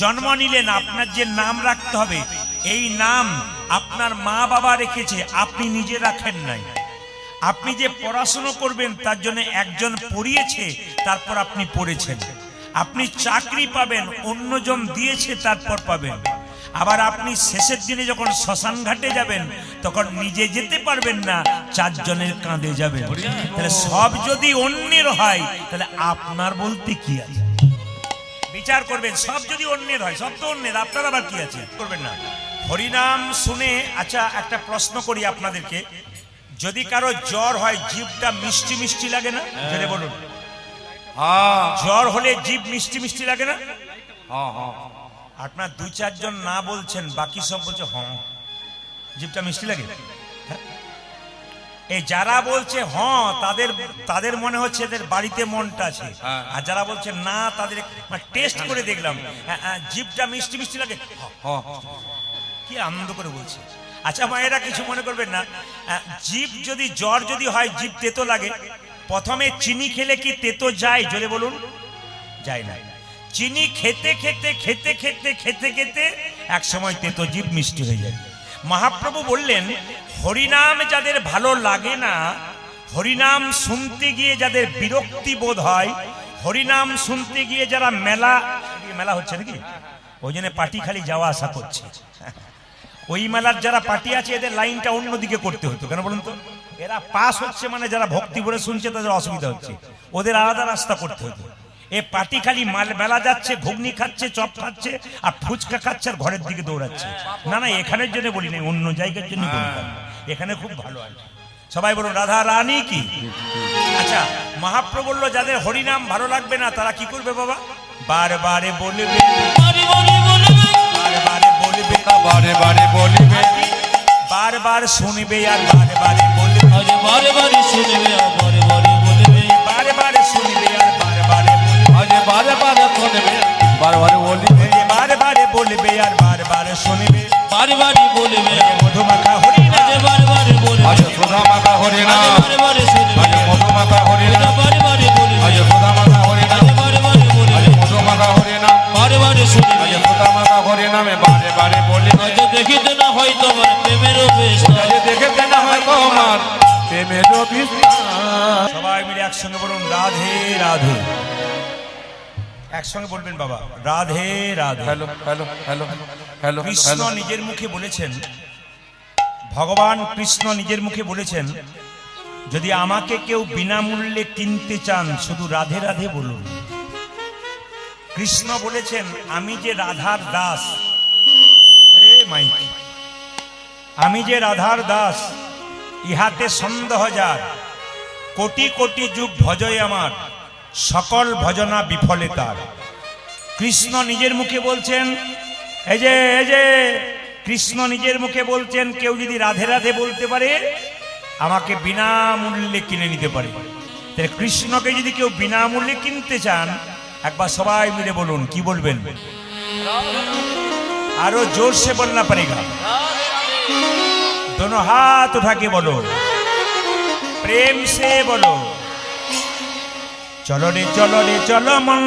জন্ম নিলেন আপনার যে নাম রাখতে হবে এই নাম আপনার মা বাবা রেখেছে আপনি নিজে রাখেন নাই আপনি যে পড়াশোনা করবেন তার জন্য একজন পড়িয়েছে তারপর আপনি পড়েছেন আপনি চাকরি পাবেন অন্যজন দিয়েছে তারপর পাবেন আবার আপনি শেষের দিনে যখন শ্মশান ঘাটে যাবেন তখন নিজে যেতে পারবেন না চারজনের কাঁধে যাবেন তাহলে সব যদি অন্যের হয় তাহলে আপনার বলতে কি আছে বিচার করবেন সব যদি অন্যের হয় সব তো অন্যের আপনার আবার কি আছে করবেন না হরিনাম শুনে আচ্ছা একটা প্রশ্ন করি আপনাদেরকে যদি কারো জ্বর হয় জিভটা মিষ্টি মিষ্টি লাগে না জেনে বলুন জ্বর হলে জিভ মিষ্টি মিষ্টি লাগে না আপনার দু চারজন না বলছেন বাকি সব বলছে হ্যাঁ জিভটা মিষ্টি লাগে এই যারা বলছে হ্যাঁ তাদের মনে হচ্ছে এদের বাড়িতে মনটা আছে আর যারা বলছে না তাদের টেস্ট করে দেখলাম জিভটা মিষ্টি মিষ্টি লাগে কি আনন্দ করে বলছে আচ্ছা মায়েরা কিছু মনে করবেন না জিভ যদি জ্বর যদি হয় জিভ তেতো লাগে প্রথমে চিনি খেলে কি তেতো যায় জোরে বলুন যায় না চিনি খেতে খেতে খেতে খেতে খেতে খেতে এক সময় তেতো জিভ মিষ্টি হয়ে যায় মহাপ্রভু বললেন হরিনাম যাদের ভালো লাগে না হরিনাম শুনতে গিয়ে যাদের বিরক্তি বোধ হয় হরিনাম শুনতে গিয়ে যারা মেলা হচ্ছে নাকি ওই জন্য পার্টি খালি যাওয়া আসা করছে ওই মেলার যারা পার্টি আছে এদের লাইনটা অন্যদিকে করতে হতো কেন বলুন তো এরা পাস হচ্ছে মানে যারা ভক্তি ভরে শুনছে তাদের অসুবিধা হচ্ছে ওদের আলাদা রাস্তা করতে হতো এ পার্টি খালি মেলা যাচ্ছে ঘুগনি খাচ্ছে চপ খাচ্ছে আর ফুচকা খাচ্ছে আর ঘরের দিকে দৌড়াচ্ছে না না এখানের জন্য বলি না অন্য জায়গার জন্য বলতাম এখানে খুব ভালো হয় সবাই বলুন রাধা রানী কি আচ্ছা মহাপ্রভু বলল যাদের হরিনাম ভালো লাগবে না তারা কি করবে বাবা বারবারে বলবে বারবারে বলবে বারে বারে বলিবে বারবার শুনবে আর বারে বারে বলবে বারে বারে শুনবে আর বারে বারে বলবে বারে বারে শুনবে আর বারে বারে বলবে আজ বারে বারে শুনবে বারে বারে বলিবে বারে বারে বলবে আর বারে বারে শুনবে বারে বারে বলবে মধুমাখা হরিনাম বারে বারে বলবে আজ সুধা মাতা হরিনাম বারে বারে শুনবে আজ মধুমাতা হরিনাম বারে বারে বলবে আজ সুধা মাতা হরিনাম বারে বারে বলবে আজ মধুমাতা হরিনাম বারে বারে শুনবে আজ সুধা মাতা হরিনামে বারে বারে বলিবে আজ দেখিতে না হয় তোমার প্রেমের বিস্তার আজ দেখতে না হয় তোমার প্রেমের বিস্তার সবাই মিলে একসঙ্গে বলুন রাধে রাধে একসঙ্গে বলবেন বাবা Radhe Radhe hello hello hello hello Krishna নিজের মুখে বলেছেন ভগবান কৃষ্ণ নিজের মুখে বলেছেন যদি আমাকে কেউ বিনামূল্যে কিনতে চান শুধু রাধে রাধে বলুন। কৃষ্ণ বলেছেন আমি যে রাধার দাস, মাইক, আমি যে রাধার দাস, ইহাতে সন্দেহ যার, কোটি কোটি যুগ ভজয় আমার, সকল ভজনা বিফলে তার। কৃষ্ণ নিজের মুখে বলছেন, এই যে কৃষ্ণ নিজের মুখে বলছেন কেউ যদি রাধে রাধে বলতে পারে আমাকে বিনামূল্যে কিনে নিতে পারে। তাহলে কৃষ্ণকে যদি কেউ বিনামূল্যে কিনতে চান একবার সবাই মিলে বলুন, কি বলবেন? আরো जोर से बोलना पड़ेगा, दोनों हाथ उठा के बोलो, प्रेम से बोलो। चलो रे चलो रे चलो मन,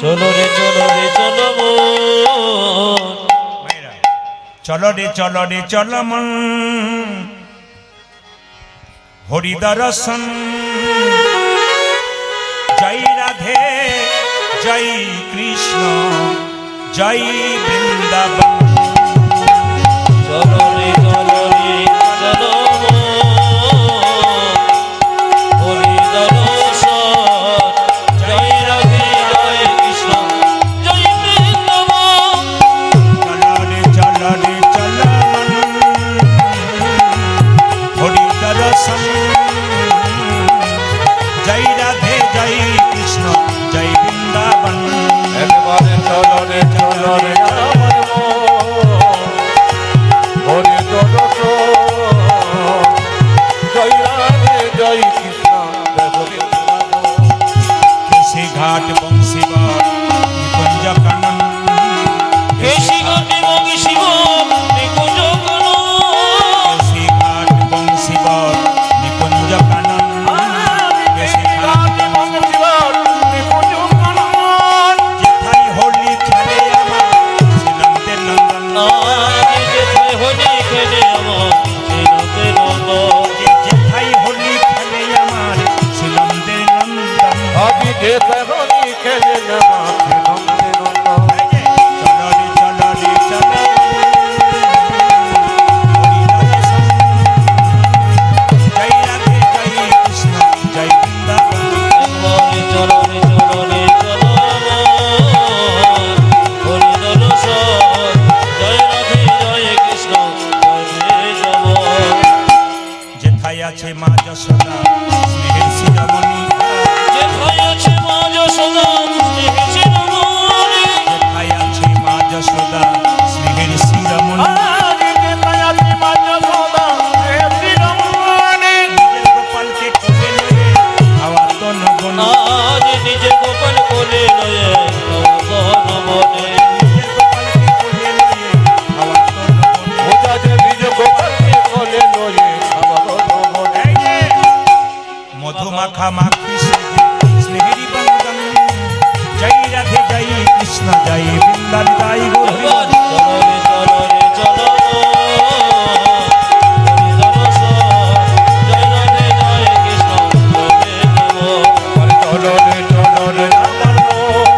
চলো রে চলো রে চলো মন, चलो रे चलो रे चलो मन, हरि दर्शन। जय राधे जय कृष्ण जय वृंदावन। চলো রে চলো রে চলো মন, হরি দর্শন। জয় রাধে জয় কৃষ্ণ জয় বৃন্দাবন। चलो रे चलो रे चलो मन, हरि दर्शन। जय राधे जय कृष्ण जय वृंदावन। একবারে চলো রে চলো রে আমার মন, হরি দর্শন। জয় রাধে জয় কৃষ্ণ জয় বৃন্দাবন। केसी घाट बंशीवर निकुंज कानन, কেশি ঘটে মগি শিব নিকুঞ্জ কানন। केसी घाट बंशीवर निकुंज कानन, केसी घाट যেথায় হোলি খেলে আমার শ্রীনন্দের নন্দন। আজ যেথায় হোলি খেলে আমার শ্রীনন্দের নন্দন। যেথায় হোলি খেলে আমার শ্রীনন্দের নন্দন। আজি যে হরি খেলে নামা নন্দে নন্দন। চলো রে চলো রে চলো হরি দর্শন। জয় রাধে জয় কৃষ্ণ জয় বৃন্দাবন। একবারে চলো রে চলো রে চলো মন, হরি দর্শন। জয় রাধে জয় কৃষ্ণ জয় বৃন্দাবন। যেথায় আছে মা যশোদা স্নেহের শিরোমণি, যেথায় আছে মা যশোদা স্নেহের শিরোমণি। যেথায় আছে মা যশোদা স্নেহের শিরোমণি। নিজের গোপালকে কোলে লয়ে হাওয়া তো নগণ। আজ নিজে গোপাল কোলে লয়ে নবন বনে। নিজের গোপালকে কোলে লয়ে হাওয়া তো নগণ। ওজা যে বীজ গোপালকে কোলে লয়ে খাবার নবনে। এই যে মধু মাখা মাখি স্নেহেরি বন্দন। জয় রাধে জয় কৃষ্ণ জয় বৃন্দাবন। জয় গৌরী চলো রে চলো রে চলো হরি দর্শন। জয় রাধে জয় কৃষ্ণ জয় বৃন্দাবন। চলো রে চলো রে আমার মন,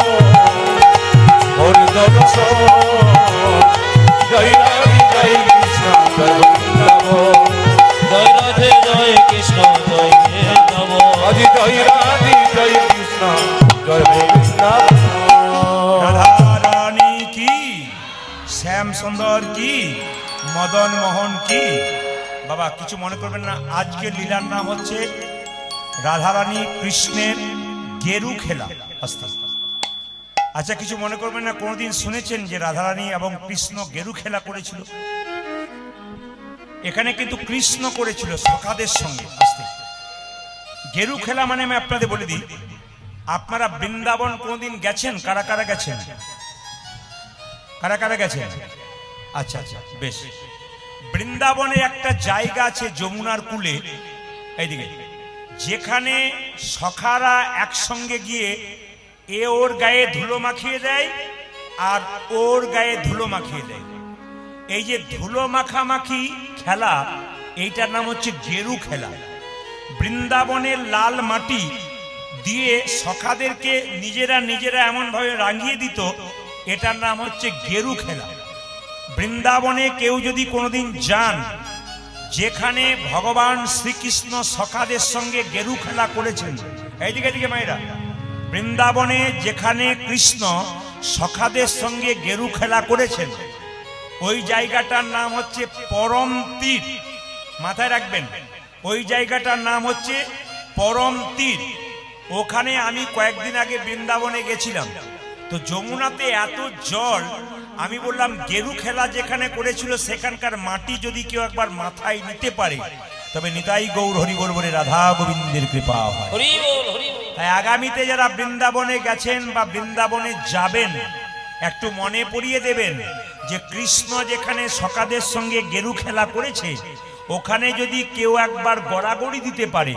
হরি দর্শন। জয় রাধে জয় কৃষ্ণ জয় বৃন্দাবন। জয় রাধে জয় কৃষ্ণ জয় বৃন্দাবন। আজি জয় রাধে জয় কৃষ্ণ জয় বৃন্দাবন। রাধা রানী কি, শ্যাম সুন্দর কি, মদন মোহন কি। বাবা কিছু মনে করবেন না, আজকে লীলার নাম হচ্ছে রাধারানী কৃষ্ণের গেরু খেলা। আস্তে আস্তে। আচ্ছা কিছু মনে করবেন না, কোনোদিন শুনেছেন যে রাধারানী এবং কৃষ্ণ গেরু খেলা করেছিল? এখানে কিন্তু কৃষ্ণ করেছিল সখাদের সঙ্গে। আস্তে গেরু খেলা মানে আমি আপনাদের বলে দিই, আপনারা বৃন্দাবন কোনদিন গেছেন? কারা কারা গেছেন? কারা কারা গেছেন? আচ্ছা আচ্ছা বেশ। বৃন্দাবনে একটা জায়গা আছে যমুনার কূলে, এইদিকে, যেখানে সখারা একসঙ্গে গিয়ে এ ওর গায়ে ধুলো মাখিয়ে দেয় আর ওর গায়ে ধুলো মাখিয়ে দেয়। এই যে ধুলো মাখামাখি খেলা, এইটার নাম হচ্ছে গেরু খেলা। বৃন্দাবনের লাল মাটি দিয়ে সখাদেরকে নিজেরা নিজেরা এমন ভাবে রাঙিয়ে দিত, এটার নাম হচ্ছে গেরু খেলা। বৃন্দাবনে কেউ যদি কোনোদিন যান, যেখানে ভগবান শ্রীকৃষ্ণ সখাদের সঙ্গে গেরু খেলা করেছেন, এইদিকে এদিকে মায়েরা, বৃন্দাবনে যেখানে কৃষ্ণ সখাদের সঙ্গে গেরু খেলা করেছেন, ওই জায়গাটার নাম হচ্ছে পরম তীর। মাথায় রাখবেন, ওই জায়গাটার নাম হচ্ছে পরম তীর। ওখানে আমি কয়েকদিন আগে বৃন্দাবনে গেছিলাম, তো যমুনাতে এত জল, আমি বললাম গেরু খেলা যেখানে করেছিল সেখানকার মাটি যদি কেউ একবার মাথায় নিতে পারে তবে নিতাই গৌর হরিবোল বলে রাধা গোবিন্দের কৃপা হয়। হরি বল, হরি বল। তাই আগামীতে যারা বৃন্দাবনে গেছেন বা বৃন্দাবনে যাবেন, একটু মনে পড়িয়ে দেবেন যে কৃষ্ণ যেখানে সখাদের সঙ্গে গেরু খেলা করেছে ওখানে যদি কেউ একবার গড়াগড়ি দিতে পারে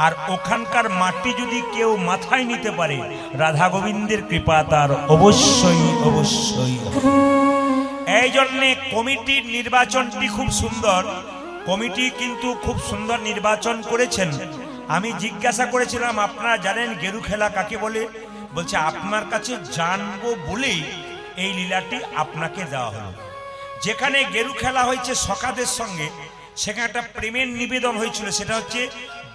আর ওখানকার মাটি যদি কেউ মাথায় নিতে পারে, রাধা গোবিন্দের কৃপা তার অবশ্যই অবশ্যই। এই জন্যে কমিটির নির্বাচনটি খুব সুন্দর, কমিটি কিন্তু খুব সুন্দর নির্বাচন করেছেন। আমি জিজ্ঞাসা করেছিলাম আপনারা জানেন গেরু খেলা কাকে বলে? বলছে আপনার কাছে জানবো বলেই এই লীলাটি আপনাকে দেওয়া হলো। যেখানে গেরু খেলা হয়েছে সখাদের সঙ্গে, সেখানে একটা প্রেমের নিবেদন হয়েছিল, সেটা হচ্ছে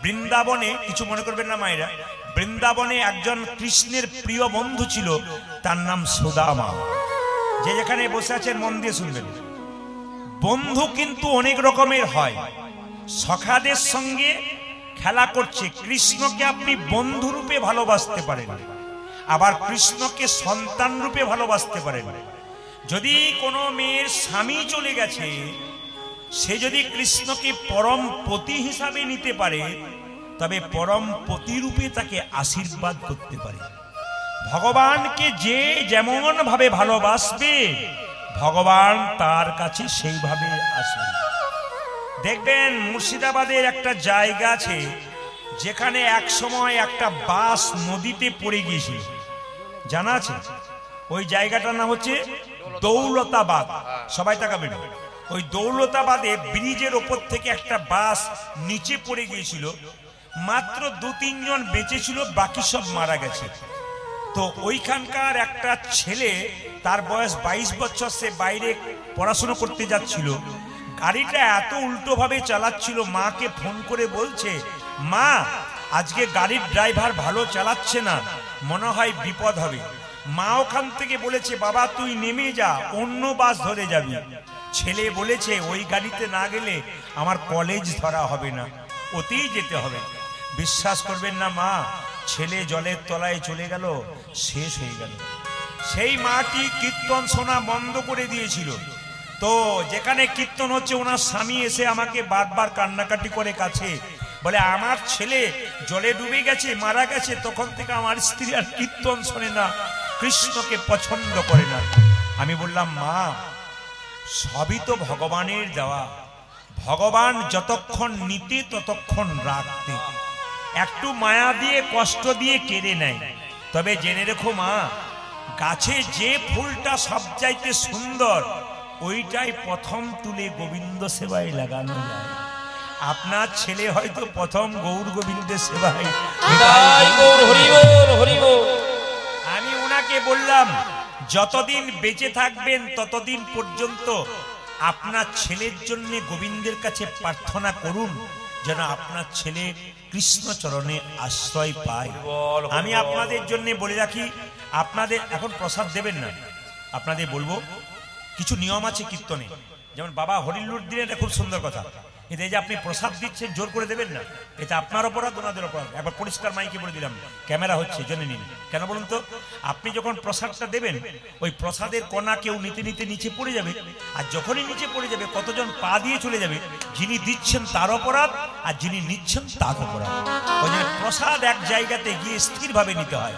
বৃন্দাবনে, কিছু মনে করবেন না মায়েরা, বৃন্দাবনে একজন কৃষ্ণের প্রিয় বন্ধু ছিল, তার নাম সুদামা। যে যেখানে বসে আছেন মন দিয়ে শুনবেন, বন্ধু কিন্তু অনেক রকমের হয়। সখাদের সঙ্গে খেলা করছে, কৃষ্ণকে আপনি বন্ধু রূপে ভালোবাসতে পারেন, আবার কৃষ্ণকে সন্তান রূপে ভালোবাসতে পারেন। যদি কোনো মেয়ের স্বামী চলে গেছে, সে যদি কৃষ্ণকে পরম পতি হিসাবে নিতে পারে তবে পরম পতি রূপে তাকে আশীর্বাদ করতে পারে। ভগবানকে যে যেমন ভাবে ভালোবাসবে ভগবান তার কাছে সেইভাবে আসবে। দেখবেন মুর্শিদাবাদের একটা জায়গা আছে যেখানে এক সময় একটা বাস নদীতে পড়ে গিয়েছিল, জানা আছে? ওই জায়গাটার নাম হচ্ছে দৌলতাবাদ। সবাই তাকাবেন, ওই দৌলতাবাদে ব্রিজের ওপর থেকে একটা বাস নিচে পড়ে গিয়েছিল, মাত্র 2-3 জন বেঁচে ছিল, বাকি সব মারা গেছে। তো ওইখানকার একটা ছেলে, তার বয়স 22 বছর, সে বাইরে পড়াশোনা করতে যাচ্ছিল, গাড়িটা এত উল্টো ভাবে চালাচ্ছিল, মাকে ফোন করে বলছে, মা আজকে গাড়ির ড্রাইভার ভালো চালাচ্ছে না, মনে হয় বিপদ হবে। মা ওখান থেকে বলেছে, বাবা তুই নেমে যা, অন্য বাস ধরে যাবি। ছেলে বলেছে, ওই গাড়িতে না গেলে আমার কলেজ ধরা হবে না, ওতেই যেতে হবে। বিশ্বাস করবেন না মা, ছেলে জলের তলায় চলে গেল, শেষ হয়ে গেল। সেই মাটি কীর্তন শোনা বন্ধ করে দিয়েছিল। তো যেখানে কীর্তন হচ্ছে, ওনার স্বামী এসে আমাকে বারবার কান্নাকাটি করে কাছে, বলে আমার ছেলে জলে ডুবে গেছে, মারা গেছে, তখন থেকে আমার স্ত্রী আর কীর্তন শোনে না, কৃষ্ণকে পছন্দ করে না। আমি বললাম, মা সবই তো ভগবানের দেওয়া, ভগবান যতক্ষণ নিতে ততক্ষণ রাখতে, একটু মায়া দিয়ে কষ্ট দিয়ে কেড়ে নেয়। তবে জেনে রেখো মা, গাছে যে ফুলটা সবচাইতে সুন্দর ওইটাই প্রথম তুলে গোবিন্দ সেবায় লাগানো যায়। আপনার ছেলে হয়তো প্রথম গৌর গোবিন্দের সেবায়। নিতাই গৌর, হরি বল, হরি বল। আমি ওনাকে বললাম, যতদিন বেঁচে থাকবেন ততদিন পর্যন্ত আপনার ছেলের জন্য গোবিন্দের কাছে প্রার্থনা করুন, যেন আপনার ছেলে কৃষ্ণ চরণে আশ্রয় পায়। আমি আপনাদের জন্য বলে রাখি, আপনাদের এখন প্রসাদ দেবেন না, আপনাদের বলবো কিছু নিয়ম আছে কীর্তনে। যেমন বাবা হরিলুর দিনে, এটা খুব সুন্দর কথা, কিন্তু এই যে আপনি প্রসাদ দিচ্ছেন জোর করে দেবেন না, এটা আপনার অপরাধ, ওনাদের অপরাধ। একবার পরিষ্কার মাইকে বলে দিলাম, ক্যামেরা হচ্ছে জেনে নিন। কেন বলুন তো? আপনি যখন প্রসাদটা দেবেন, ওই প্রসাদের কণা কেউ নিতে নিতে নিচে পড়ে যাবে, আর যখনই নিচে পড়ে যাবে কতজন পা দিয়ে চলে যাবে, যিনি দিচ্ছেন তার অপরাধ আর যিনি নিচ্ছেন তার অপরাধ। ওই জন্য প্রসাদ এক জায়গাতে গিয়ে স্থিরভাবে নিতে হয়।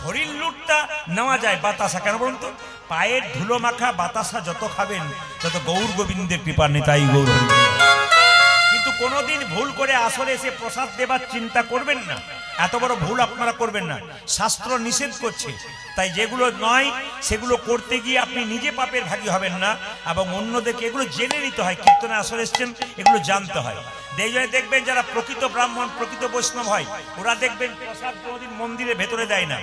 হরিণ লুটটা নেওয়া যায় বাতাসা, কেন বলুন তো? পায়ের ধুলো মাখা বাতাসা যত খাবেন তত গৌর গোবিন্দের কৃপা, নিতাই গৌর হরি। কিন্তু কোনোদিন ভুল করে আসলে এসে প্রসাদ দেবার চিন্তা করবেন না, এত বড় ভুল আপনারা করবেন না, শাস্ত্র নিষেধ করছে। তাই যেগুলো নয় সেগুলো করতে গিয়ে আপনি নিজে পাপের ভাগী হবেন না, এবং অন্যদেরকে এগুলো জেনে নিতে হয়। কীর্তনে আসলে এসছেন, এগুলো জানতে হয়। দেখবেন যারা প্রকৃত ব্রাহ্মণ প্রকৃত বৈষ্ণব হয় ওরা দেখবেন প্রসাদ কোনোদিন মন্দিরের ভেতরে দেয় না,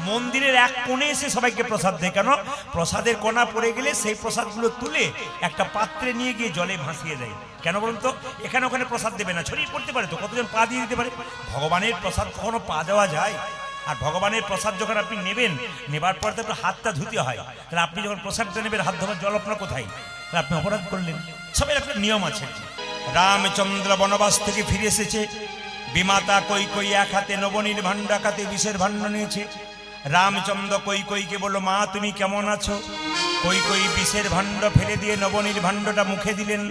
মন্দিরের এক কোণে এসে সবাইকে প্রসাদ দেয়। কেন? প্রসাদের কণা পড়ে গেলে সেই প্রসাদগুলো তুলে একটা পাত্রে নিয়ে গিয়ে জলে ভাসিয়ে দেয়। কেন বলুন তো? এখানে ওখানে প্রসাদ দেবে না, ছড়িয়ে পড়তে পারে তো, কতজন পা দিয়ে দিতে পারে। ভগবানের প্রসাদ কখনো পা দেওয়া যায়? আর ভগবানের প্রসাদ যখন আপনি নেবেন, নেবার পর তো আপনার হাতটা ধুতে হয়, তাহলে আপনি যখন প্রসাদটা নেবেন হাত ধোয়ার জল আপনার কোথায়? তাহলে আপনি অপরাধ করলেন। সবাই একটা নিয়ম আছে। রামচন্দ্র বনবাস থেকে ফিরে এসেছে, বিমাতা কৈকেয়ী এক হাতে নবনীর ভাণ্ড, এক হাতে বিষের ভাণ্ড নিয়েছে। রামচন্দ্র কৈকেয়ীকে বলল, মা তুমি কেমন আছো? কৈকেয়ী বিষের ভাণ্ড ফেলে দিয়ে নবনীর ভাণ্ডটা মুখে দিলেন।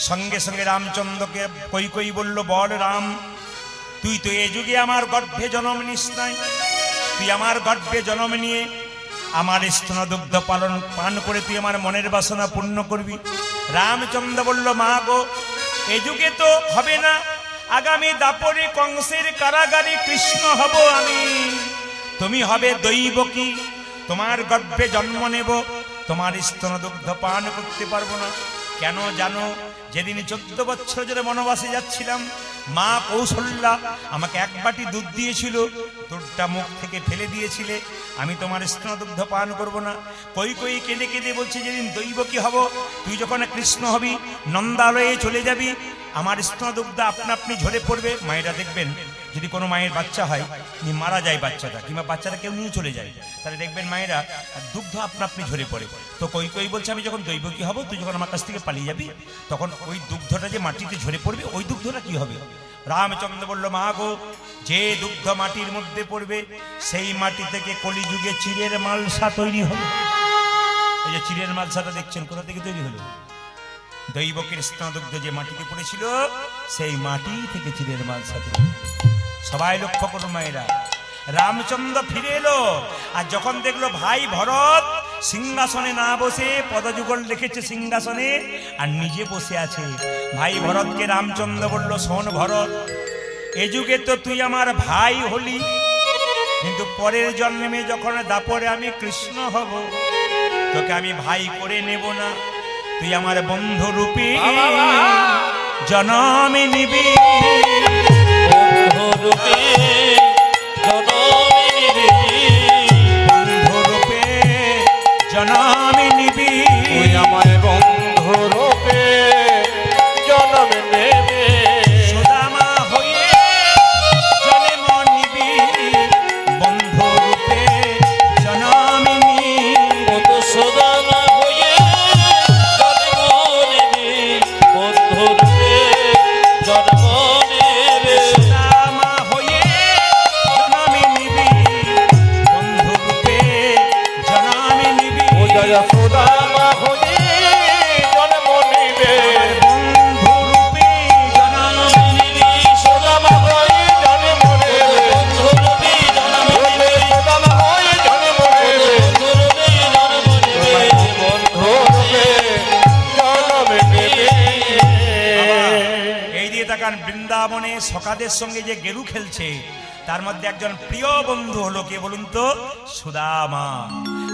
সঙ্গে সঙ্গে রামচন্দ্রকে কৈকেয়ী বলল, বল রাম, তুই তো এ যুগে আমার গর্ভে জন্ম নিস নাই, তুই আমার গর্ভে জন্ম নিয়ে আমার স্তন দুগ্ধ পান করে তুই আমার মনের বাসনা পূর্ণ করবি। রামচন্দ্র বলল, মা গো, এ যুগে তো হবে না, আগামী দাপরে কংসের কারাগারে কৃষ্ণ হব আমি, তুমি হবে দৈবকী, তোমার গর্ভে জন্ম নেব, তোমার স্তন দুগ্ধ পান করতে পারবো না। কেন জানো? যেদিন 14 বছর ধরে বনবাসে যাচ্ছিলাম, মা কৌশল্যা আমাকে এক বাটি দুধ দিয়েছিল, দুধটা মুখ থেকে ফেলে দিয়েছিলে, আমি তোমার স্তন দুগ্ধ পান করবো না। কৈকেয়ী কেঁদে কেঁদে বলছে, যেদিন দৈবকী হব, তুই যখন কৃষ্ণ হবি, নন্দালয়ে চলে যাবি, আমার স্তন দুগ্ধ আপনা আপনি ঝরে পড়বে। মায়েরা দেখবেন যদি কোনো মায়ের বাচ্চা হয়, মারা যায় বাচ্চাটা, কিংবা বাচ্চাটা কেউ নিয়ে চলে যায়, তাহলে দেখবেন মায়েরা দুগ্ধ আপনা আপনি ঝরে পড়ে। তো কৈকেয়ী বলছে, আমি যখন দৈবকী হব, তুই যখন আমার কাছ থেকে পালিয়ে যাবি, তখন ওই দুগ্ধটা যে মাটিতে ঝরে পড়বে, ওই দুগ্ধটা কি হবে? রামচন্দ্র বলল, মা গো, যে দুগ্ধ মাটির মধ্যে পড়বে, সেই মাটি থেকে কলিযুগে চিরের মালসা তৈরি হবে। এই যে চিরের মালসাটা দেখছেন, কোথা থেকে তৈরি হলো? দৈবকের স্তনদুগ্ধ যে মাটিতে পড়েছিল, সেই মাটি থেকে চিরের মালসা তৈরি। সবাই লক্ষ্য করুন মায়েরা। রামচন্দ্র ফিরে এলো, আর যখন দেখলো ভাই ভরত সিংহাসনে না বসে, পদযুগল রেখেছে সিংহাসনে, আর নিজে বসে আছে, ভাই ভরতকে রামচন্দ্র বলল, শোন ভরত, এ যুগে তো তুই আমার ভাই হলি, কিন্তু পরের জন্মে যখন দাপরে আমি কৃষ্ণ হব, তোকে আমি ভাই করে নেব না, তুই আমার বন্ধু রূপে জন্মে নিবি। বন্ধুরূপে জনমে নিবি, বন্ধুরূপে জন্মে নিবি, তুই আমায় বন্ধু রূপে জন্ম নেবে, সুদামা হয়ে জন্ম নিবি, বন্ধুরূপে জন্মে নিবি। মধুসূদনা হয়ে জন্ম নেবে, বন্ধুরূপে জন্ম নেবে। সুদামা হয়ে জন্মে নিবি, বন্ধুরূপে জন্মে নিবি। ও জয় সুদামা হয়ে জন্ম নিবে, বন্ধুরূপে জন্মে নিবি, সুদামা হয়ে জন্ম নেবে, বন্ধুরূপে জন্ম ও জয় সুদামা হয়ে জন্ম নেবে, বন্ধুরূপে জন্ম নেবে, বন্ধু রূপে জন্ম নেবে। এই দিয়ে তাকান, বৃন্দাবনে সখাদের সঙ্গে যে গেরু খেলছে, তার মধ্যে একজন প্রিয় বন্ধু হলো, কে বলুন তো? সুদামা।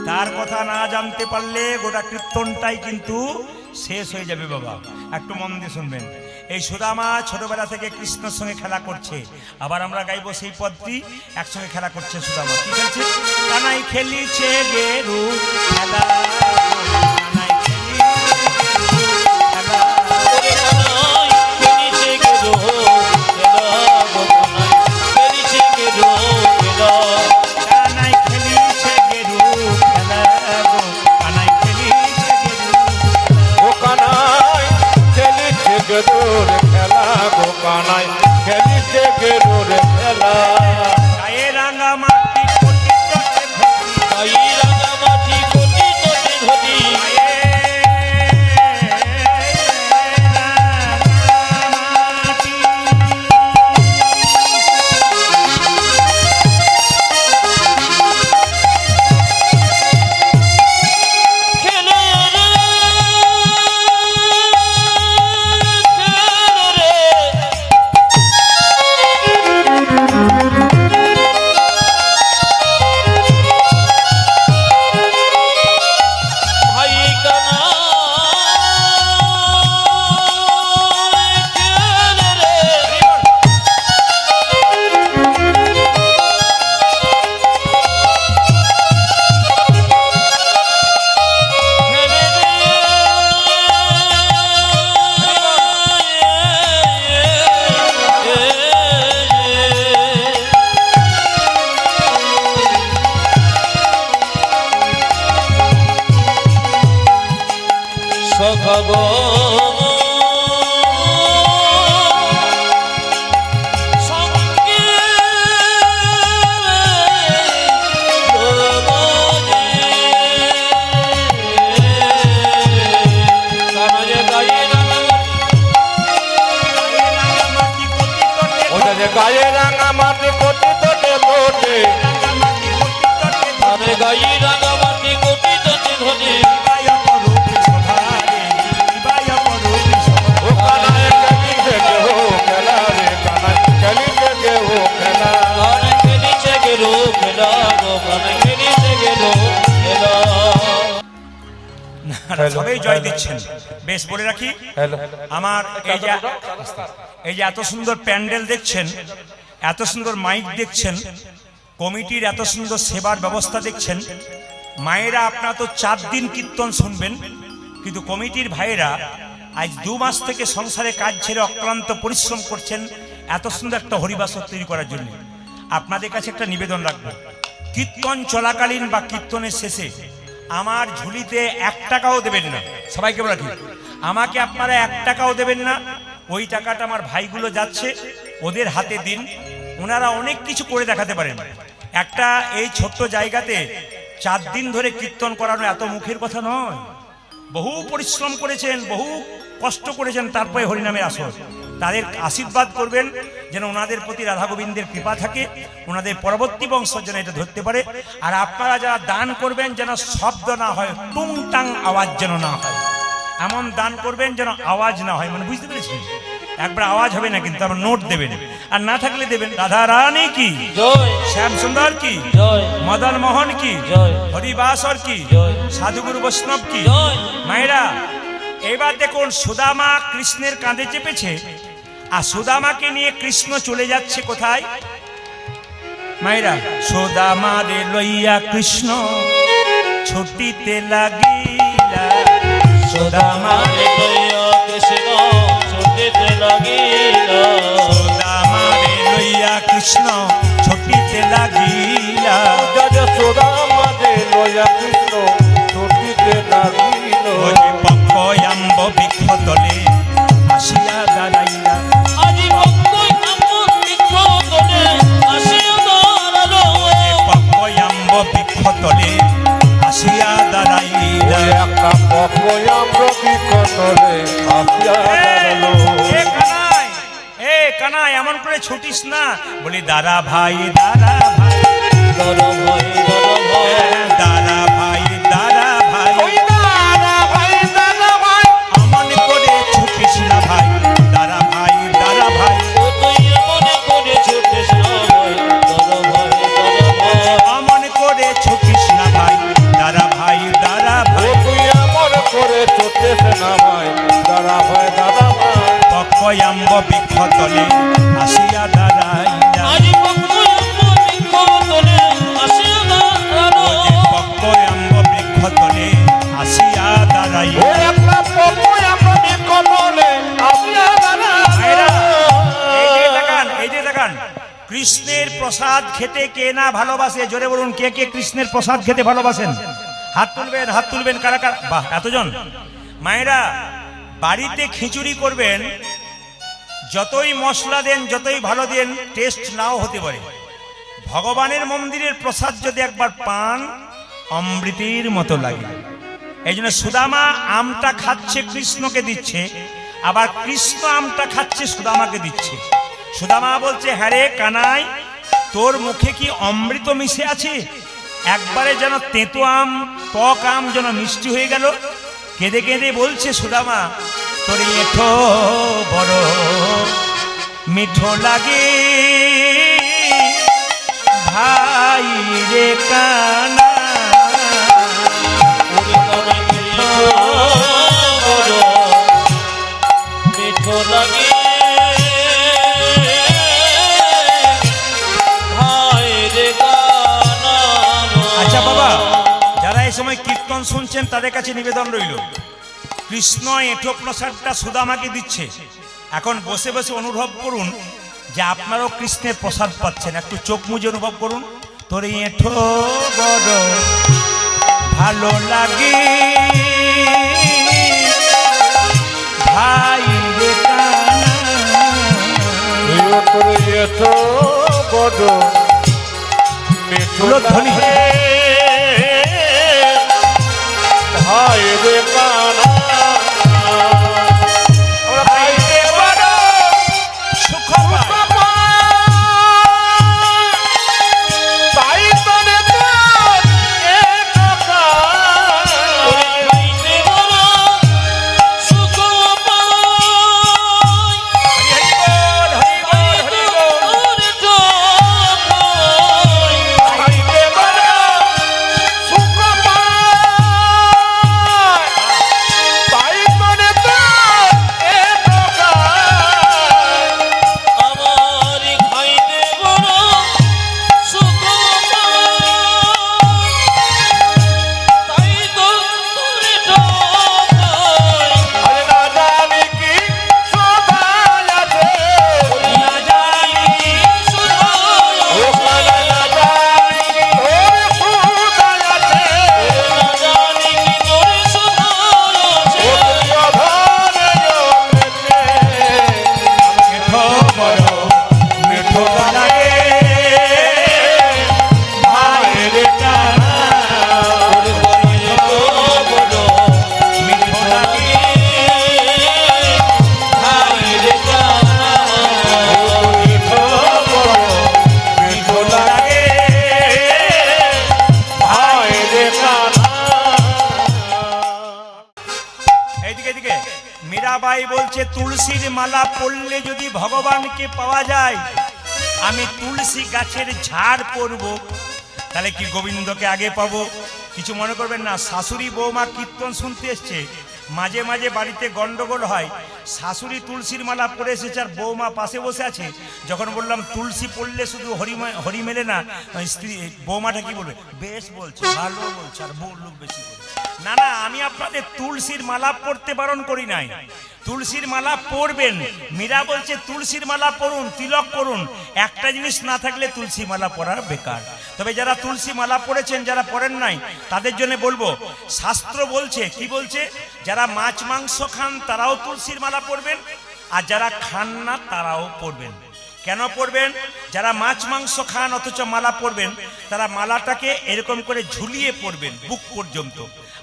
তার কথা না জানতে পারলে গোটা কীর্তনটাই কিন্তু শেষ হয়ে যাবে বাবা। একটু মন দিয়ে শুনবেন। এই সুদামা ছোটবেলা থেকে কৃষ্ণের সঙ্গে খেলা করছে, আবার আমরা গাইবো সেই পদটি, একসঙ্গে খেলা করছে সুদামা। কি খেলছে? কানাই খেলিছে গেরু খেলা, কানাই খেলিছে খেলা। ওরে কানাই খেলিছে গেরু খেলা, গো কানাই খেলিছে গেরু খেলা। কানাই খেলিছে গেরু খেলা গো, কানাই খেলিছে গেরু ও কানাই খেলিছে গেরুর খেলা, গো কানাই খেলিছে গেরুর খেলা, গায়ে রাঙা মাটি কোটি কোটি ঘটি, গায়ে রাঙা মাটি কোটি কোটি ঘটি, গায়ে সখা গো সঙ্গে কানারে গায়ে রাঙামাটি কোটি তটে ওটা যে গায়ে রাঙা মাটি কোটি তোটে তোটে রাঙামাটি কোটি তটে কানারে গায়ে রাঙামাটি কোটি তটে ধনে শিবায় অপরূপ শোভারে, শিবায় অপরূপ ও কানায় কালি থেকে হো খেলা রে কানায় কালি থেকে হো খেলা কানে খেলিছে গেল খেলা গো কানে খেলিছে গেল খেলা শোভা। সবাই জয় দিচ্ছেন। বেশ, বলে রাখি, হ্যালো আমার এই যে এত সুন্দর প্যান্ডেল দেখছেন, এত সুন্দর মাইক দেখছেন, কমিটির এত সুন্দর সেবার ব্যবস্থা দেখছেন, মায়েরা আপনারা তো 4 দিন কীর্তন শুনবেন, কিন্তু কমিটির ভাইয়েরা আজ 2 মাস থেকে সংসারে কাজ ছেড়ে অক্লান্ত পরিশ্রম করছেন এত সুন্দর একটা হরিবাসর তৈরি করার জন্য। আপনাদের কাছে একটা নিবেদন রাখবো, কীর্তন চলাকালীন বা কীর্তনের শেষে আমার ঝুলিতে 1 টাকাও দেবেন না। সবাইকে রাখি, আমাকে আপনারা 1 টাকাও দেবেন না। ওই টাকাটা আমার ভাইগুলো যাচ্ছে, ওদের হাতে দিন। ওনারা অনেক কিছু করে দেখাতে পারেন। একটা এই ছোট্ট জায়গাতে 4 দিন ধরে কীর্তন করানো এত মুখের কথা নয়। বহু পরিশ্রম করেছেন, বহু কষ্ট করেছেন, তারপরে হরিনামের আসর। তাদের আশীর্বাদ করবেন যেন ওনাদের প্রতি রাধা গোবিন্দের কৃপা থাকে, ওনাদের পরবর্তী বংশ যেন এটা ধরতে পারে। আর আপনারা যারা দান করবেন যেন শব্দ না হয়, টুংটাং আওয়াজ যেন না হয়, এমন দান করবেন যেন আওয়াজ না হয়। মানে বুঝতে পেরেছেন? একবার আওয়াজ হবে না, কিন্তু আমার নোট দেবেন, আর না থাকলে দেবেন রাধা রানী কি জয় শ্যাম সুন্দর কি জয় মদন মোহন কি জয় হরিবাসর কি জয় সাধুগুরু বৈষ্ণব কি। জয় মায়েরা, এবার দেখুন, সুদামা কৃষ্ণের কাঁধে চেপেছে, আর সুদামাকে নিয়ে কৃষ্ণ চলে যাচ্ছে কোথায়? মায়েরা, সুদামা রে লইয়া কৃষ্ণ ছুটিতে লাগিলা, সুদামা মারে লইয়া কৃষ্ণ ছুটিতে লাগিলা সুদামা রে লইয়া কৃষ্ণ ছুটিতে লাগিলা। যা সোদা মাঝে লয়া কৃষ্ণ ছুটিতে লাগিল ওরে পক্কয়াম্ব বৃক্ষতলে আসিয়া দাঁড়াইলা, আজি ভক্তই আমার নিকটে আসিয়া দাঁড়ালো পক্কয়াম্ব বৃক্ষতলে আসিয়া দাঁড়াইলা। ওই একটা পকয়াম রবি কতলে আসিয়া দাঁড়ালো এ কানাই, এমন করে ছুটিস না। বলি দাঁড়া ভাই, দাঁড়া ভাই, দর ভয় দাঁড়া ভাই, দাঁড়া ভাই, ওই দাদা ভাই অমন করে ছুটিস না ভাই, দাঁড়া ভাই, দাঁড়া ভাই, ও তুই মনে করে ছুটিস না ভয় দর ভয় অমন করে ছুটিস না ভাই, দাঁড়া ভাই, দাঁড়া ও ভাই। তুই আমার করে ছুটেছে না ভাই দাদা ভাই পক্কয়াম্ব বৃক্ষতলে আসিয়া দাঁড়াইলা, আজি ভক্তই আমার নিকটে আসিয়া দাঁড়ালো পক্কয়াম্ব বৃক্ষতলে আসিয়া দাঁড়াইলা। ওই একটা পকয়াম রবি কতলে আসিয়া ভাইরা, দাঁড়ালো এই যে দেখান, কৃষ্ণের প্রসাদ খেতে কে না ভালোবাসে? জোরে বলুন, কে কে কৃষ্ণের প্রসাদ খেতে ভালোবাসেন? হাত তুলবেন, হাত তুলবেন। কারা কারা? বাহ, এতজন। মায়েরা, বাড়িতে খিচুড়ি করবেন, যতই মশলা দেন, যতই ভালো দেন, টেস্ট নাও হতে পারে। ভগবানের মন্দিরের প্রসাদ যদি একবার পান, অমৃতের মতো লাগে। এই জন্য সুদামা আমটা খাচ্ছে, কৃষ্ণকে দিচ্ছে, আবার কৃষ্ণ আমটা খাচ্ছে, সুদামাকে দিচ্ছে। সুদামা বলছে, হ্যাঁ রে কানাই, তোর মুখে কি অমৃত মিশে আছে? একবারে যেন তেঁতো আম, টক আম যেন মিষ্টি হয়ে গেল। কেঁদে কেঁদে বলছে সুদামা, তোর এঠো বড় মিঠো লাগে ভাই রে কানা। মিঠো লাগে ভাই রে গানা। আচ্ছা বাবা, যারা এই সময় কীর্তন শুনছেন তাদের কাছে নিবেদন রইল, কৃষ্ণ এঁঠো প্রসাদটা সুদামাকে দিচ্ছে। এখন বসে বসে অনুভব করুন যে আপনারাও কৃষ্ণের প্রসাদ পাচ্ছেন। একটু চোখ মুজে অনুভব করুন, তোর এঁঠো বড় ভালো লাগে বড় মিঠু উলধ্বনি। লাগে ভাই রে কানা ভাই রে বড় সুখ সুখ পায় তাই তরে তোর একা খাইতে বড় সুখ পাই হরি বল, হরি বল, হরি বল। খাইতে বড় সুখ পায় তাই তরে তোর একা আমার খাইতে বড় সুখ তাই তো তোরে ঠকাই আরে না জানি কি সদায় আছে না জানি সুধায় ও কানা না জানি কি তোর সুদায় আছে না জানি কি তোরে সুধায় ও প্রধান জগতে মিঠো বড় মিঠো লাগে ভাইয়ের টানা। মিঠো লাগে মিঠো বড় মিঠো লাগে ভাই রে কানা এইদিকে এদিকে মীরাবাই বলছে তুলসীর মালা পরলে যদি ভগবানকে পাওয়া যায় আমি তুলসী গাছের ঝাড় পরব, তাহলে কি গোবিন্দকে আগে পাবো? কিছু মনে করবেন না, শাশুড়ি বৌমা কীর্তন শুনতে এসছে, মাঝে মাঝে বাড়িতে গন্ডগোল হয়। শাশুড়ি তুলসীর মালা পরে এসেছে আর বৌমা পাশে বসে আছে। যখন বললাম তুলসী পড়লে শুধু হরি মেলে না, স্ত্রী বৌমাটা কি বলবে, বেশ বলছে, ভালো বলছে, আর বউ লোক বেশি করে। না না, আমি আপনাদের তুলসীর মালা পড়তে বারণ করি নাই, তুলসীর মালা পরবেন। মীরা বলছে তুলসীর মালা পরুন, তিলক করুন, একটা জিনিস না থাকলে তুলসী মালা পরা বেকার। তবে যারা তুলসী মালা পড়েছেন, যারা পড়েন নাই, তাদের জন্য বলবো, শাস্ত্র বলছে, কি বলছে, যারা মাছ মাংস খান তারাও তুলসীর মালা পরবেন, আর যারা খান না তারাও পরবেন। কেন পরবেন? যারা মাছ মাংস খান অথচ মালা পরবেন, তারা মালাটাকে এরকম করে ঝুলিয়ে পরবেন বুক পর্যন্ত,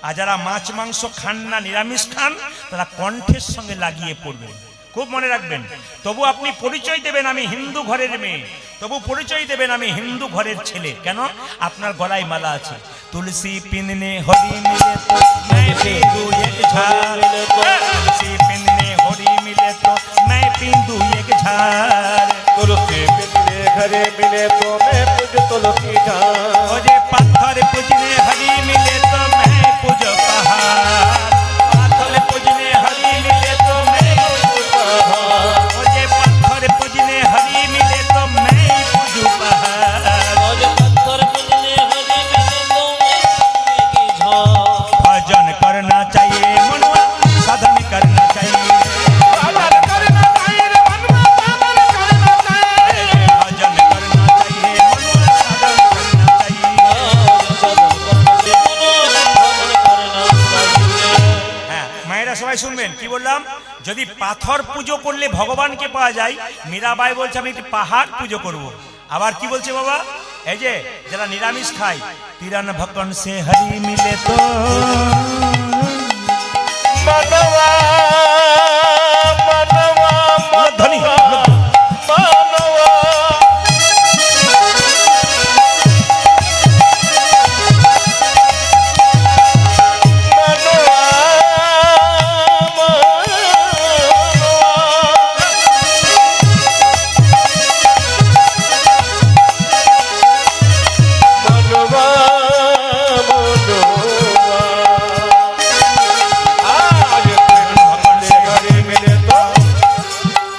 আর যারা মাছ মাংস খান না, নিরামিষ খান, তারা কণ্ঠের সঙ্গে লাগিয়ে পড়বেন। খুব মনে রাখবেন। তবু আপনি পরিচয় দেবেন আমি হিন্দু ঘরের মেয়ে, তবু পরিচয় দেবেন আমি হিন্দু ঘরের ছেলে। কেন? আপনার গলায় মালা আছে, তুলসী পিননে হরি মিলে তো मैं पींदू एक झाड़, तुलसी पिनने हरी मिले तो मैं पींदू एक झाड़। तुलसी मिलने घरे मिले तो मैं तुझ तुलसी जान मुझे पत्थर पूजने हरी मिले तो मैं पूज पहाड़, पत्थर पूजने हरी मिले तो मैं पूज पहाड़, मुझे पत्थर पूजने हरी मिले तो मैं पूज पहाड़। भजन करना चाहिए मनुआ, साधन करना चाहिए, साधन करना चाहिए रे मनवा साधन करना चाहिए भजन करना चाहिए मनुआ, साधन करना चाहिए। হ্যাঁ, মায়েরা সবাই শুনবেন কি বললাম। যদি পাথর পুজো করলে ভগবানকে পাওয়া যায়, মীরাবাই বলছে আমি একটি পাহাড় পুজো করব। আবার কি বলছে বাবা, এই যে যারা নিরামিষ খায়, তিরান ভকন সে হরি মিলে তো मनवा मनवा ধ্বনি मनवा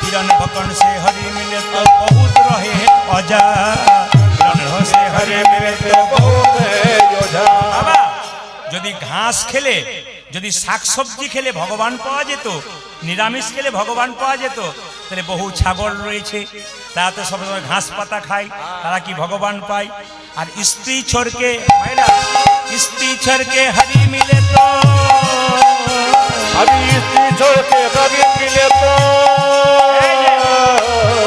तिरन भकन से हरि मिले तो बहुत रहे अजा, तिरन से हरि मिले तो बहुत বাবা, যদি ঘাস খেলে, যদি শাকসবজি খেলে ভগবান পাওয়া যেত, নিরামিষ খেলে ভগবান পাওয়া যেত, তাহলে বহু ছাগল রয়েছে, তারা তো সবসময় ঘাস পাতা খায়, তারা কি ভগবান পায়? আর স্ত্রী ছড়কে মায়েরা, স্ত্রী ছড়কে হরি মিলে তো अभी स्त्री छोड़ के कभी मिले तो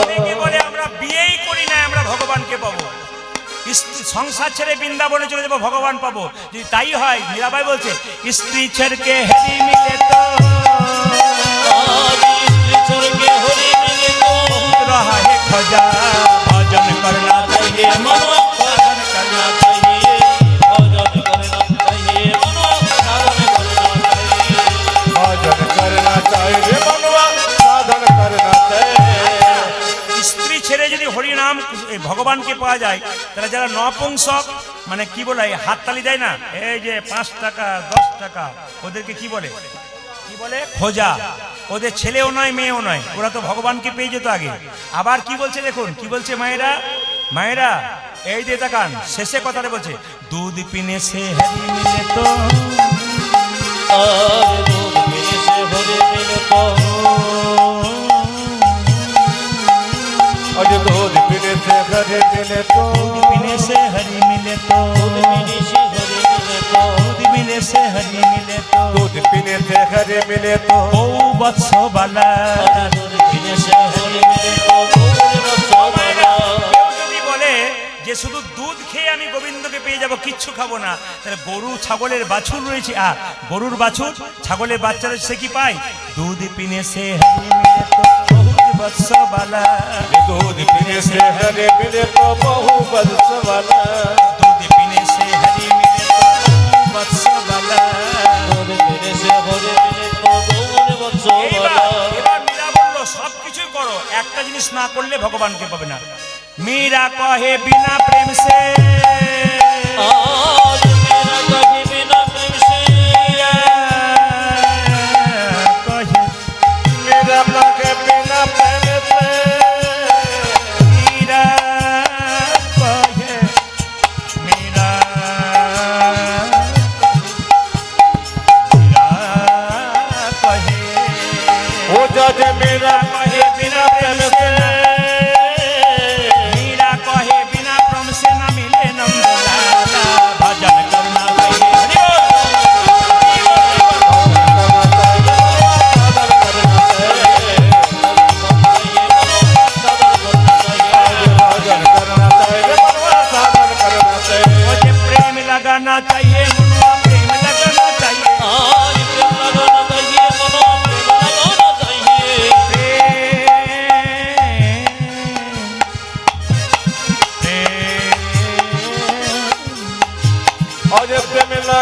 অনেকে বলে আমরা বিয়েই করি না, আমরা ভগবানকে সংসার ছেড়ে বৃন্দাবনে চলে যাবো, ভগবান পাবো। যদি তাই হয়, মীরাবাই বলছে স্ত্রী ছেড়কে হেরি মিলে তো স্ত্রী হরি মিলে তো रहा है खजा, भजन करना चाहिए মনো সাধন করনা চাহিয়ে, ভজন করনা চাহিয়ে, মনো সাধন করনা চাহিয়ে। भजन करना चाहिए मनवा साधन करना चाहिए। স্ত্রী ছেড়ে যদি হরিনাম ভগবানকে পাওয়া যায়, তাহলে যারা নপুংসক মানে কি বলে হাততালি দেয় না, এই যে 5 টাকা 10 টাকা, ওদেরকে কি বলে খোঁজা। ওদের ছেলেও নয় মেয়েও নয়, ওরা তো ভগবানকে পেয়ে যেত আগে। আবার কি বলছে দেখুন, কি বলছে মায়েরা, মায়েরা এই যে তাকান, শেষে কথাটা বলছে দুধ পিনে সে হরি মিলে তো আর দুধ মিলে সে হরি মিলে তো आज दूध पीने से घरे मिले तो दूध पीने से हरी मिले तो দুধ মিলে সে হরি মিলে তো दूध मिले से हरी मिले तो दूध पीने से घरे मिले तो ओ वत्स बाला। আর দুধ মিলে সে হরি মিলে তো গৌর বৎসবালা। কেউ যদি বলে যে শুধু দুধ খেয়ে আমি গোবিন্দকে পেয়ে যাব, কিচ্ছু খাবো না, তাহলে গরু ছাগলের বাছুর রয়েছে, গরুর বাছুর ছাগলের বাচ্চারা সে কি পায়? দুধ পিনে সে হরি মিলে তো বহুত বৎস বালা। दूध पीने से घरे मिले तो बहु बरस वाला। दूध पीने से हरी मिले तो बहु वत्स बाला। দুধ মিলে সে হরি মিলে তো গৌর বৎসবালা। এবার মীরা বলল সবকিছুই করো, একটা জিনিস না করলে ভগবানকে পাবে না। মীরা কহে বিনা প্রেম সে आज मेरा कभी बिना प्रेम से कहे मेरा लगे बिना प्रेम से मीरा कहे मीरा कहे हो जाए मेरा कहे बिना प्रेम से मीरा कहे बिना प्रेम से न मिले नंदलाला। भजन करना चाहिए, हरि भजन करना चाहिए मनवा साधन करना चाहिए। मुझे प्रेम लगाना चाहिए, मनुआ प्रेम लगाना चाहिए। आज प्रेम लगाना चाहिए मनो प्रेम लगाना चाहिए। आज प्रेम लगना आज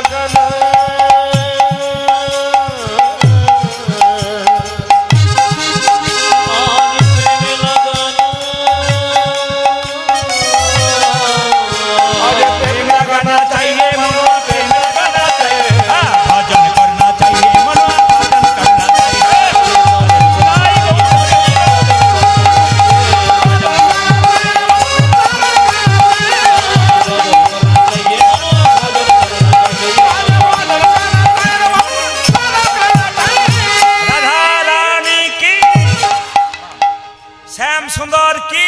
प्रेम लगाना आज प्रेम लगाना चाहिए मनवा प्रेम लगाना चाहिए। भजन करना चाहिए, मनुआ भजन करना चाहिए। রাধা রানী কি, শ্যাম সুন্দর কি,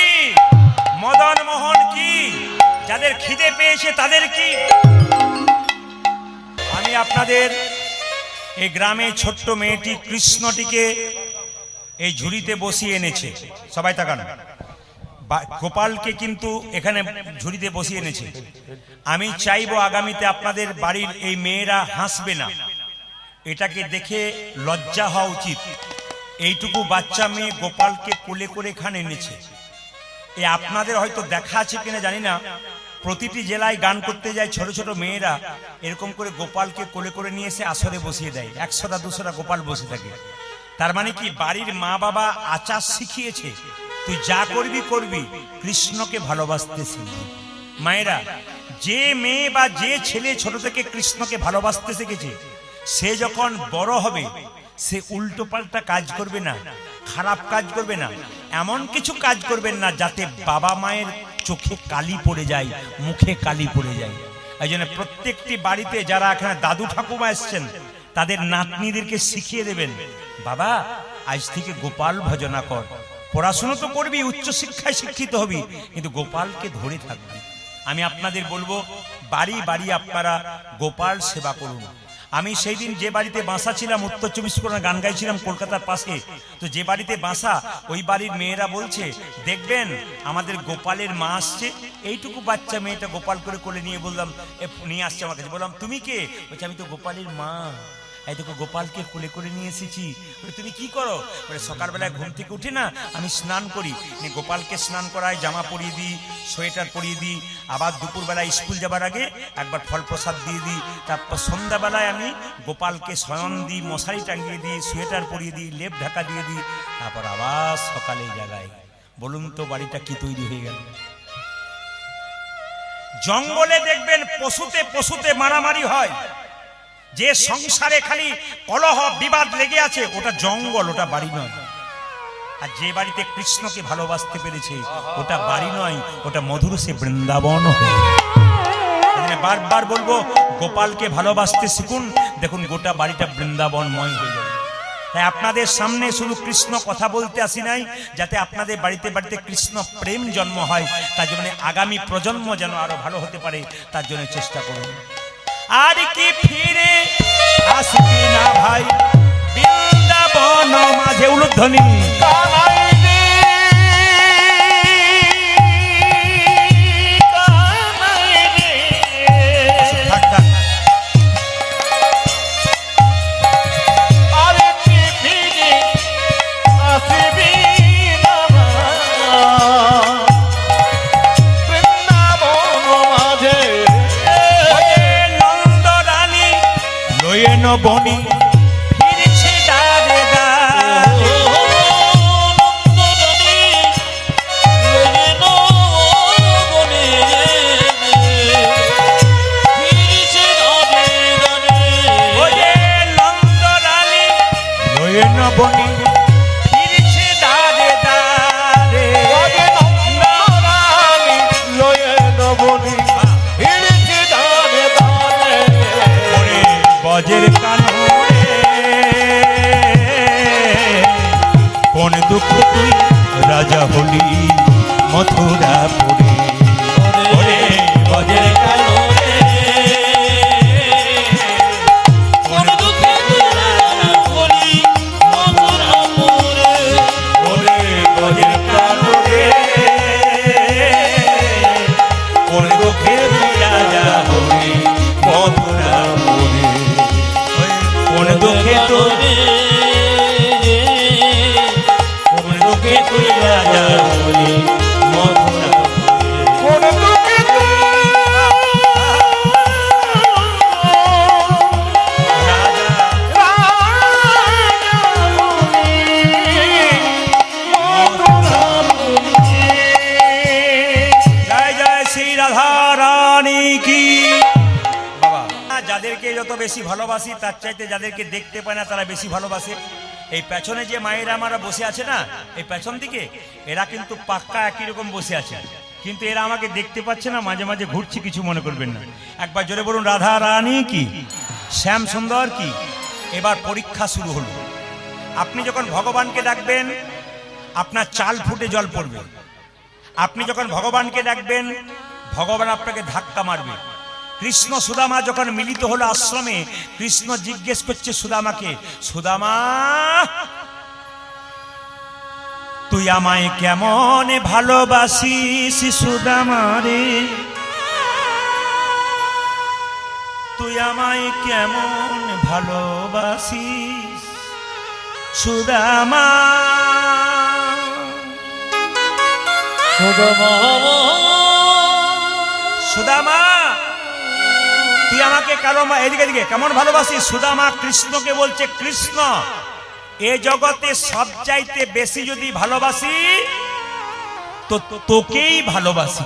মদন মোহন কি, যাদের খিদে পেয়েছে তাদের কি। আমি আপনাদের এই গ্রামে ছোট্ট মেয়েটি কৃষ্ণটিকে এই ঝুড়িতে বসিয়ে এনেছে, সবাই তাকান। গোপালকে কিন্তু এখানে ঝুড়িতে বসিয়ে এনেছে। আমি চাইবো আগামীতে আপনাদের বাড়ির এই মেয়েরা হাসবে না, এটাকে দেখে লজ্জা হওয়া উচিত। এইটুকু বাচ্চা মেয়ে গোপালকে কোলে করে এখানে এনেছে। এ আপনাদের হয়তো দেখা আছে কিনা জানি না, প্রতিটি জেলায় গান করতে যায় ছোট ছোট মেয়েরা এরকম করে গোপালকে কোলে করে নিয়ে এসে আসরে বসিয়ে দেয়, 100টা 200টা গোপাল বসে থাকে। তার মানে কি বাড়ির মা বাবা আচার শিখিয়েছে, তুই যা করবি করবি, কৃষ্ণকে ভালোবাসতে শিখবি। মায়েরা, যে মেয়ে বা যে ছেলে ছোট থেকে কৃষ্ণকে ভালোবাসতে শিখেছে, সে যখন বড় হবে সে উল্টো পাল্টা কাজ করবে না, খারাপ কাজ করবে না, এমন কিছু কাজ করবেন না যাতে বাবা মায়ের চোখে কালি পড়ে যায়, মুখে কালি পড়ে যায়। এই জন্য প্রত্যেকটি বাড়িতে যারা এখানে দাদু ঠাকুমা এসছেন তাদের নাতনিদেরকে শিখিয়ে দেবেন, বাবা আজ থেকে গোপাল ভজনা কর, পড়াশুনো তো করবি, উচ্চশিক্ষায় শিক্ষিত হবি, কিন্তু গোপালকে ধরে থাকবি। আমি আপনাদের বলবো বাড়ি বাড়ি আপনারা গোপাল সেবা করুন। আমি সেই দিন যে বাড়িতে বাসা ছিলাম, উত্তর 24 পরগনা, গান গাইছিলাম কলকাতার পাশে, তো যে বাড়িতে বাসা ওই বাড়ির মেয়েরা বলছে, দেখবেন আমাদের গোপালের মা আসছে। এইটুকু বাচ্চা মেয়েটা গোপাল করে কোলে নিয়ে বললাম, নিয়ে আসছে আমার কাছে। বললাম তুমি কে? বলছে আমি তো গোপালের মা, এই দেখো গোপালকে কোলে করে নিয়ে এসেছি। বলে তুমি কি করো? বলে সকালবেলায় ঘুম থেকে উঠে না আমি স্নান করি, গোপালকে স্নান করাই, জামা পরিয়ে দিই, সোয়েটার পরিয়ে দিই, আবার দুপুরবেলায় স্কুল যাবার আগে একবার ফল প্রসাদ দিয়ে দিই, তারপর সন্ধ্যাবেলায় আমি গোপালকে শয়ন দিই, মশারি টাঙিয়ে দিই, সোয়েটার পরিয়ে দিই, লেপ ঢাকা দিয়ে দিই, তারপর আবার সকালে জাগাই। বলুন তো বাড়িটা কি তৈরি হয়ে গেল? জঙ্গলে দেখবেন পশুতে পশুতে মারামারি হয়, যে সংসারে খালি কলহ বিবাদ লেগে আছে ওটা জঙ্গল, ওটা বাড়ি নয়। আর যে বাড়িতে কৃষ্ণকে ভালোবাসতে পেরেছে ওটা বাড়ি নয়, ওটা মধুর সে বৃন্দাবন। বারবার বলবো গোপালকে ভালোবাসতে শিখুন, দেখুন গোটা বাড়িটা বৃন্দাবনময় হয়ে যাবে। তাই আপনাদের সামনে শুধু কৃষ্ণ কথা বলতে আসি নাই, যাতে আপনাদের বাড়িতে বাড়িতে কৃষ্ণ প্রেম জন্ম হয়, তার জন্য আগামী প্রজন্ম যেন আরো ভালো হতে পারে, তার জন্য চেষ্টা করুন। আর কি ফিরে আসবি না ভাই বৃন্দাবন মাঝে? উলুধ্বনি বনি ফিরছে দাঁড়ে বনি ফিরছে দাঁড়ে দাঁড়ে বনি ফিরছে দাঁড়ে দাঁড়ে বজের কোন দুঃখ তুই রাজা হলি মথুরা পুরে, ওরে বজের কালো রে কোন দুঃখ তুই রাজা হলি মথুরা পুরে, ওরে বজের কালো রে কোন দুঃখে তুই রাজা হলি মথুরা পুরে, কোন দুঃখে তুই তুই রাজা হলি মথুরা কোন দুঃখে জয় জয় শ্রী রাধা রানী কি। বাবা যাদেরকে যত বেশি ভালোবাসি তার চাইতে যাদেরকে দেখতে পায় না তারা বেশি ভালোবাসে। এই পেছনে যে মায়েরা আমরা বসে আছে না, এই পেছন দিকে এরা কিন্তু পাক্কা একই রকম বসে আছে, কিন্তু এরা আমাকে দেখতে পাচ্ছে না, মাঝে মাঝে ঘুরছি, কিছু মনে করবেন না। একবার জোরে বলুন রাধা রানী কি, শ্যাম সুন্দর কি। এবার পরীক্ষা শুরু হলো। আপনি যখন ভগবানকে ডাকবেন আপনার চাল ফুটে জল পড়বে। আপনি যখন ভগবানকে ডাকবেন ভগবান আপনাকে ধাক্কা মারবে। কৃষ্ণ সুদামা যখন মিলিত হলো আশ্রমে, কৃষ্ণ জিজ্ঞেস করছে সুদামাকে, সুদামা তুই আমায় কেমন ভালোবাসিস সুদামা রে, তুই আমায় কেমন ভালোবাসিস সুদামা, সুদামা তুই আমাকে এদিকে এদিকে কেমন ভালোবাসিস? সুদামা কৃষ্ণকে বলছে, কৃষ্ণ এ জগতে সব চাইতে বেশি যদি ভালোবাসি তো তোকেই ভালোবাসি।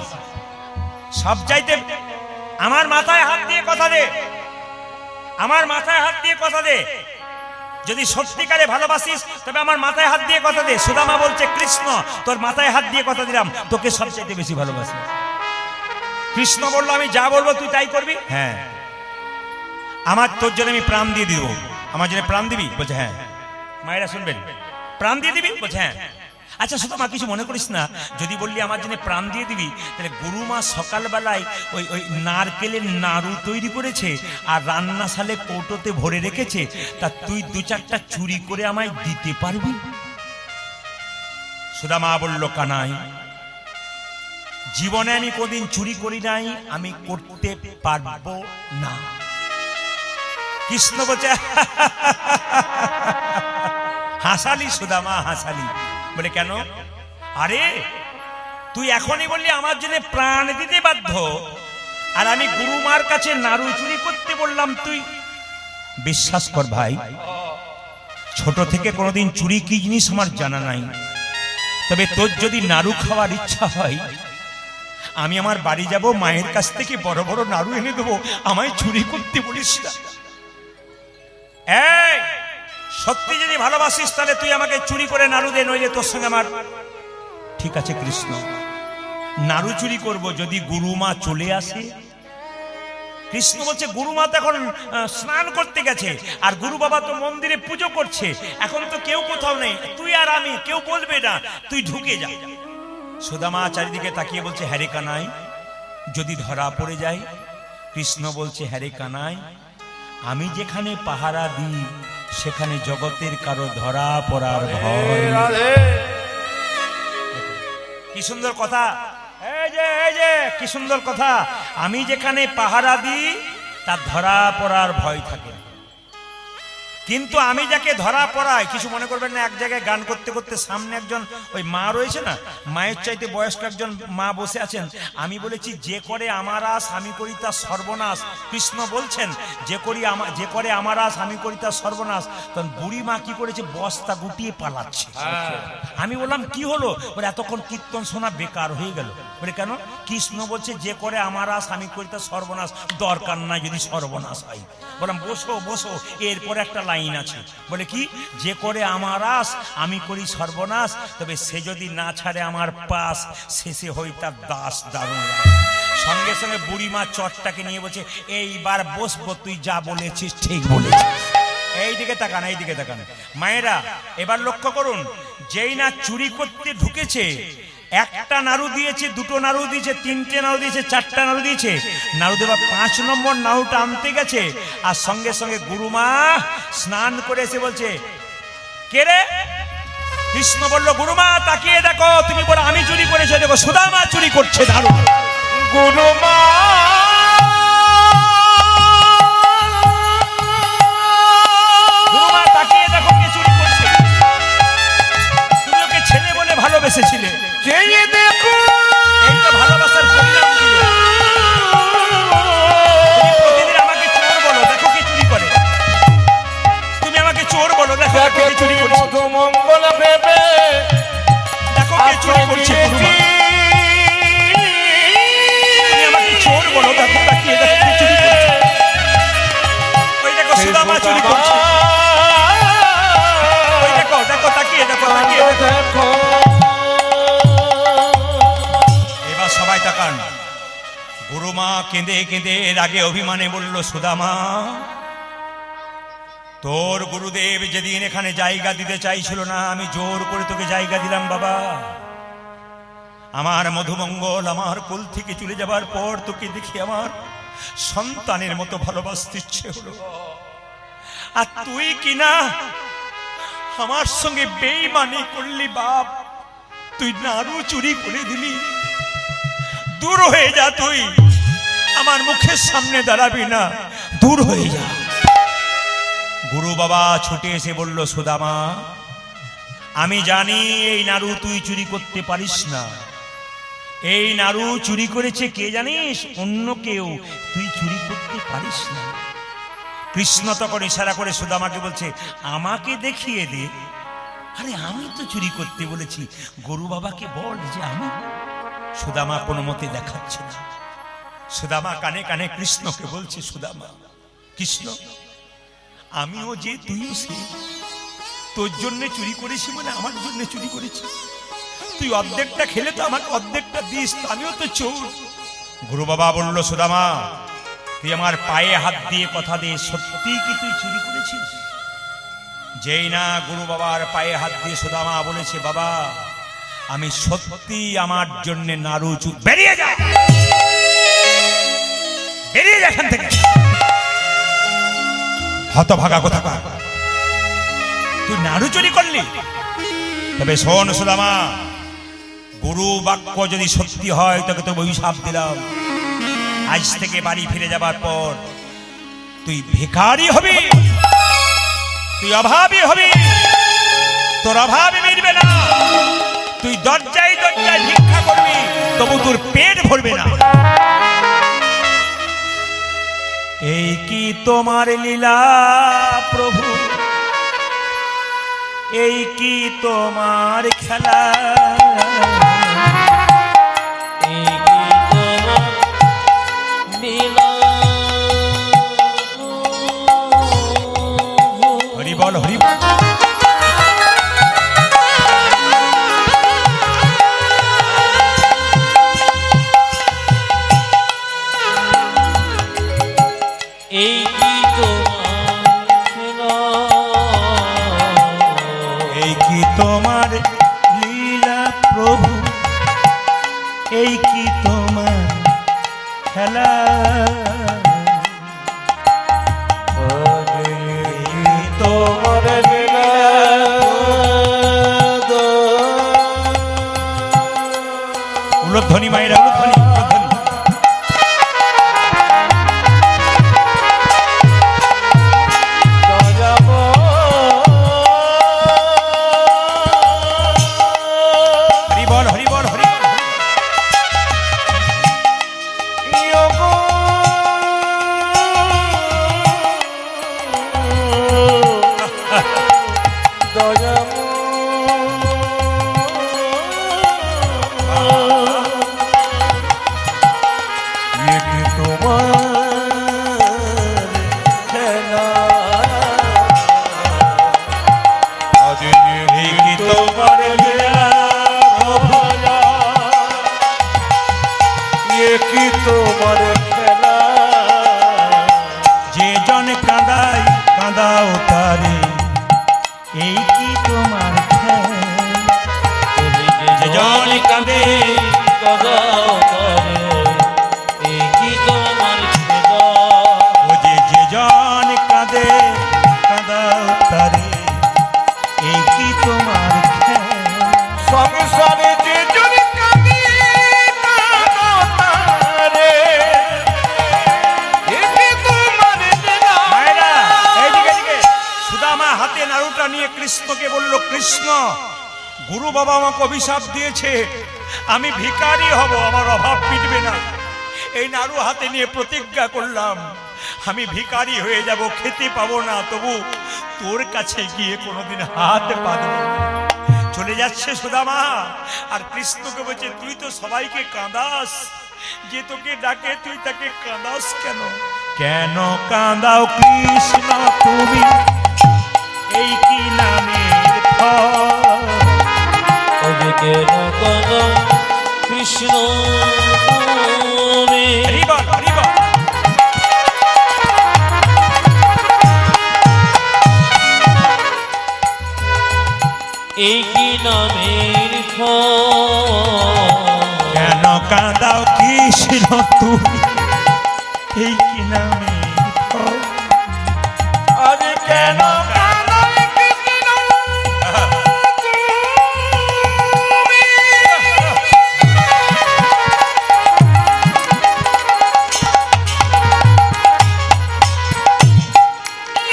সব চাইতে আমার মাথায় হাত দিয়ে কথা দে, আমার মাথায় হাত দিয়ে কথা দে, যদি সত্যিকারে ভালোবাসিস তবে আমার মাথায় হাত দিয়ে কথা দে। সুদামা বলছে, কৃষ্ণ তোর মাথায় হাত দিয়ে কথা দিলাম, তোকে সব চাইতে বেশি ভালোবাসি। কৃষ্ণ বললো, আমি যা বলবো তুই তাই করবি? হ্যাঁ। আমার তোর জন্য আমি প্রাণ দিয়ে দিব। আমার জন্য প্রাণ দিবি? বলছে হ্যাঁ। মায়েরা শুনবেন, প্রাণ দিয়ে দিবি? বলছে হ্যাঁ। আচ্ছা সুদামা, কিছু মনে করিস না, যদি বললি আমার জন্য প্রাণ দিয়ে দিবি, তাহলে গুরুমা সকালবেলায় ওই নারকেলের নাড়ু তৈরি করেছে আর রান্নাশালে কৌটোতে ভরে রেখেছে, তা তুই 2-4টা চুরি করে আমায় দিতে পারবি? সুদামা বলল, কানাই, জীবনে আমি কোনদিন চুরি করি নাই, আমি করতে পারবো না। কৃষ্ণ বলছে, হাসালি সুদামা, হাসালি। বলে কেন? আরে তুই এখনই বললি আমার জন্য প্রাণ দিতে বাধ্য, আর আমি গুরুমার কাছে নাড়ু চুরি করতে বললাম। তুই বিশ্বাস কর ভাই, ছোট থেকে কোনোদিন চুরি কি জিনিস আমার জানা নাই, তবে তোর যদি নাড়ু খাওয়ার ইচ্ছা হয়, আমি আমার বাড়ি যাব, মায়ের কাছ থেকে বড় বড় নাড়ু এনে দেবো, আমায় চুরি করতে বলিস না। এই সত্যি যদি ভালোবাসিস তাহলে তুই আমাকে চুরি করে নাড়ু দে, নইলে তোর সঙ্গে আমার। ঠিক আছে কৃষ্ণ, নাড়ু চুরি করব যদি গুরুমা চলে আসে। কৃষ্ণ বলছে, গুরুমা তো এখন স্নান করতে গেছে, আর গুরু বাবা তো মন্দিরে পুজো করছে, এখন তো কেউ কোথাও নেই, তুই আর আমি, কেউ বলবে না, তুই ঢুকে যা। সুদামা চারিদিকে তাকিয়ে বলছে, হ্যারে কানাই, যদি ধরা পড়ে যায়? কৃষ্ণ বলছে, হ্যারে কানাই, আমি যেখানে পাহারা দিই সেখানে জগতের কারো ধরা পড়ার ভয়। কি সুন্দর কথা, এই যে কি সুন্দর কথা। আমি যেখানে পাহারা দিই তার ধরা পড়ার ভয় থাকে, কিন্তু আমি যাকে ধরা পড়াই, কিছু মনে করবেন না, এক জায়গায় গান করতে করতে সামনে একজন ওই মা রয়েছে না, মায়ের চাইতে বয়স্ক একজন মা বসে আছেন। আমি বলেছি, যে করে আমার আস আমি করি তার সর্বনাশ। কৃষ্ণ বলছেন, যে করে আমার আস আমি করি তার সর্বনাশ। তখন বুড়ি মা কি করেছে, বস্তা গুটিয়ে পালাচ্ছে। আমি বললাম, কি হলো? বলে, এতক্ষণ কীর্তন শোনা বেকার হয়ে গেল। বলে কেন? কৃষ্ণ বলছে, যে করে আমার আস আমি করি তার সর্বনাশ, দরকার নাই যদি সর্বনাশ হয়। বললাম, বসো বসো, এরপরে একটা লাইন আছে। বলে কি? যে করে আমার আস আমি করি সর্বনাশ, তবে সে যদি না ছাড়ে আমার পাশ, শেষে হই তার দাস দারুণ। সঙ্গে সঙ্গে বুড়িমা চটটাকে নিয়ে বলছে, এইবার বসবো, তুই যা বলেছিস ঠিক বলেছিস। এইদিকে তাকান, এইদিকে তাকান মায়েরা, এবার লক্ষ্য করুন, যেই না চুরি করতে ঢুকেছে, একটা নাড়ু দিয়েছে, 2টো নাড়ু দিয়েছে, 3টে নাড়ু দিয়েছে, 4টা নাড়ু দিয়েছে, নাড়ু দেওয়া 5 নম্বর নাড়ুটা আনতে গেছে, আর সঙ্গে সঙ্গে গুরুমা স্নান করে এসে বলছে, কে রে? কৃষ্ণ বলল, গুরুমা তাকিয়ে দেখো। তুমি বলো আমি চুরি করেছি, দেখো সুদামা চুরি করছে নাড়ু। গুরুমা গুরুমা তাকিয়ে দেখো কে চুরি করছে। তুমি ওকে ছেলে বলে ভালোবেসেছিলে, চেয়ে দেখো, এই তো ভালোবাসার পরিণাম ছিল। তুমি প্রতিদিন আমাকে চোর বলো, দেখো কে চুরি করে। তুমি আমাকে চোর বলো, দেখো কে চুরি করছে। মধুমঙ্গল ভেবে দেখো কে চুরি করছে। গুরুমা, তুমি আমাকে চোর বলো, দেখো তাকিয়ে দেখো কে চুরি করছে। ওই দেখো সুদামা চুরি করছে। ওই দেখো, দেখো তাকিয়ে দেখো, তাকিয়ে দেখো। এবার সবাই তাকান। গুরুমা কেঁদে কেঁদে রাগে অভিমানে বলল, সুদামা, তোর গুরুদেব যেদিন এখানে জায়গা দিতে চাইছিল না, আমি জোর করে তোকে জায়গা দিলাম বাবা। আমার মধুমঙ্গল আমার কোল থেকে চলে যাবার পর তোকে দেখি আমার সন্তানের মতো ভালোবাসতে ইচ্ছে হলো, আর তুই কিনা আমার সঙ্গে বেঈমানি করলি বাপ। তুই নাড়ু চুরি করে দিলি। দূর হয়ে যা, তুই আমার মুখের সামনে দাঁড়াবি না, দূর হয়ে যা। গুরু বাবা ছুটে এসে বলল, সুদামা, আমি জানি এই নাড়ু তুই চুরি করতে পারিস না। এই নাড়ু চুরি করেছে কে জানিস? অন্য কেউ, তুই চুরি করতে পারিস না। কৃষ্ণ তখন ইশারা করে সুদামাকে বলছে, আমাকে দেখিয়ে দে। আরে আমি তো চুরি করতে বলেছি, গুরু বাবাকে বল যে আমি। সুদামা কোনো মতে দেখাচ্ছে না। সুদামা কানে কানে কৃষ্ণকে বলছে, সুদামা, কৃষ্ণ, আমিও যে তুইও সে, তোর জন্য চুরি করেছি মানে আমার জন্য চুরি করেছি। তুই অর্ধেকটা খেলে তো আমাকে অর্ধেকটা দিস, আমিও তো চোর। গুরু বাবা বলল, সুদামা, তুই আমার পায়ে হাত দিয়ে কথা দে, সত্যি কি তুই চুরি করেছিস? যেই না গুরু বাবার পায়ে হাত দিয়ে সুদামা বলেছে, বাবা আমি সত্যি আমার জন্য নাড়ু বেরিয়ে যা, বেরিয়ে যা এখান থেকে, হতভাগা কোথাকার। তুই নাড়ু চুরি করলি? তবে শোন সুদামা, গুরু বাক্য যদি সত্যি হয় তোকে তো অভিশাপ দিলাম, আজ থেকে বাড়ি ফিরে যাবার পর তুই ভিখারি হবি, তুই অভাবী হবি, তোর অভাবে মিটবে না, তুই দরজায় দরজায় ভিক্ষা করবি, তবু তোর পেট ভরবে না। এই কি তোমার লীলা প্রভু, এই কি তোমার খেলা, এই কি তোমার লীলা। হরি বল হরি বল। এই কি তোমার খেলা, এই কি তোমার লীলা প্রভু, এই কি তোমার খেলা, তোমার লীলা উলধ্বনি মায়েরা, উলধ্বনি উলধ্বনি। হরি বল হরি বল হরি বল। তোমার খেলা, যে জন কাঁদাই কাঁদাও তারে, এই কি তোমার খেলা, যে জন কাঁদে কাঁদাও তারে, এই কি তোমার খেলা। ও যে জন কাঁদে কাঁদাও তারে, এই কি তোমার খেলা। সংসারে যে জন কাঁদে কাঁদো তারে, এ কি তোমার লীলা। মায়েরা এইদিকে এইদিকে। সুদামা হাতে নাড়ুটা নিয়ে কৃষ্ণকে বলল, কৃষ্ণ, গুরু বাবা আমাকে অভিশাপ দিয়েছে, আমি ভিখারি হব, আমার অভাব মিটবে না। এই নাড়ু হাতে নিয়ে প্রতিজ্ঞা করলাম, আমি ভিখারি হয়ে যাব, খেতে পাবো না, তবু তোর কাছে গিয়ে কোনোদিন হাত পাতব না। চলে যাচ্ছে সুদামা, আর কৃষ্ণকে বলছে, তুই তো সবাইকে কাঁদাস, যে তোকে ডাকে তুই তাকে কাঁদাস কেন? কেন কাঁদাও কৃষ্ণ তুমি, এই কি নামের ফল? ওরে কেন কাঁদো কৃষ্ণ তুমি, হরি বল হরি বল। এই কি নামের ফল। কেন কাঁদাও কৃষ্ণ তুমি, এই কি নামের ফল? আজ কেন কাঁদো কৃষ্ণ তুমি,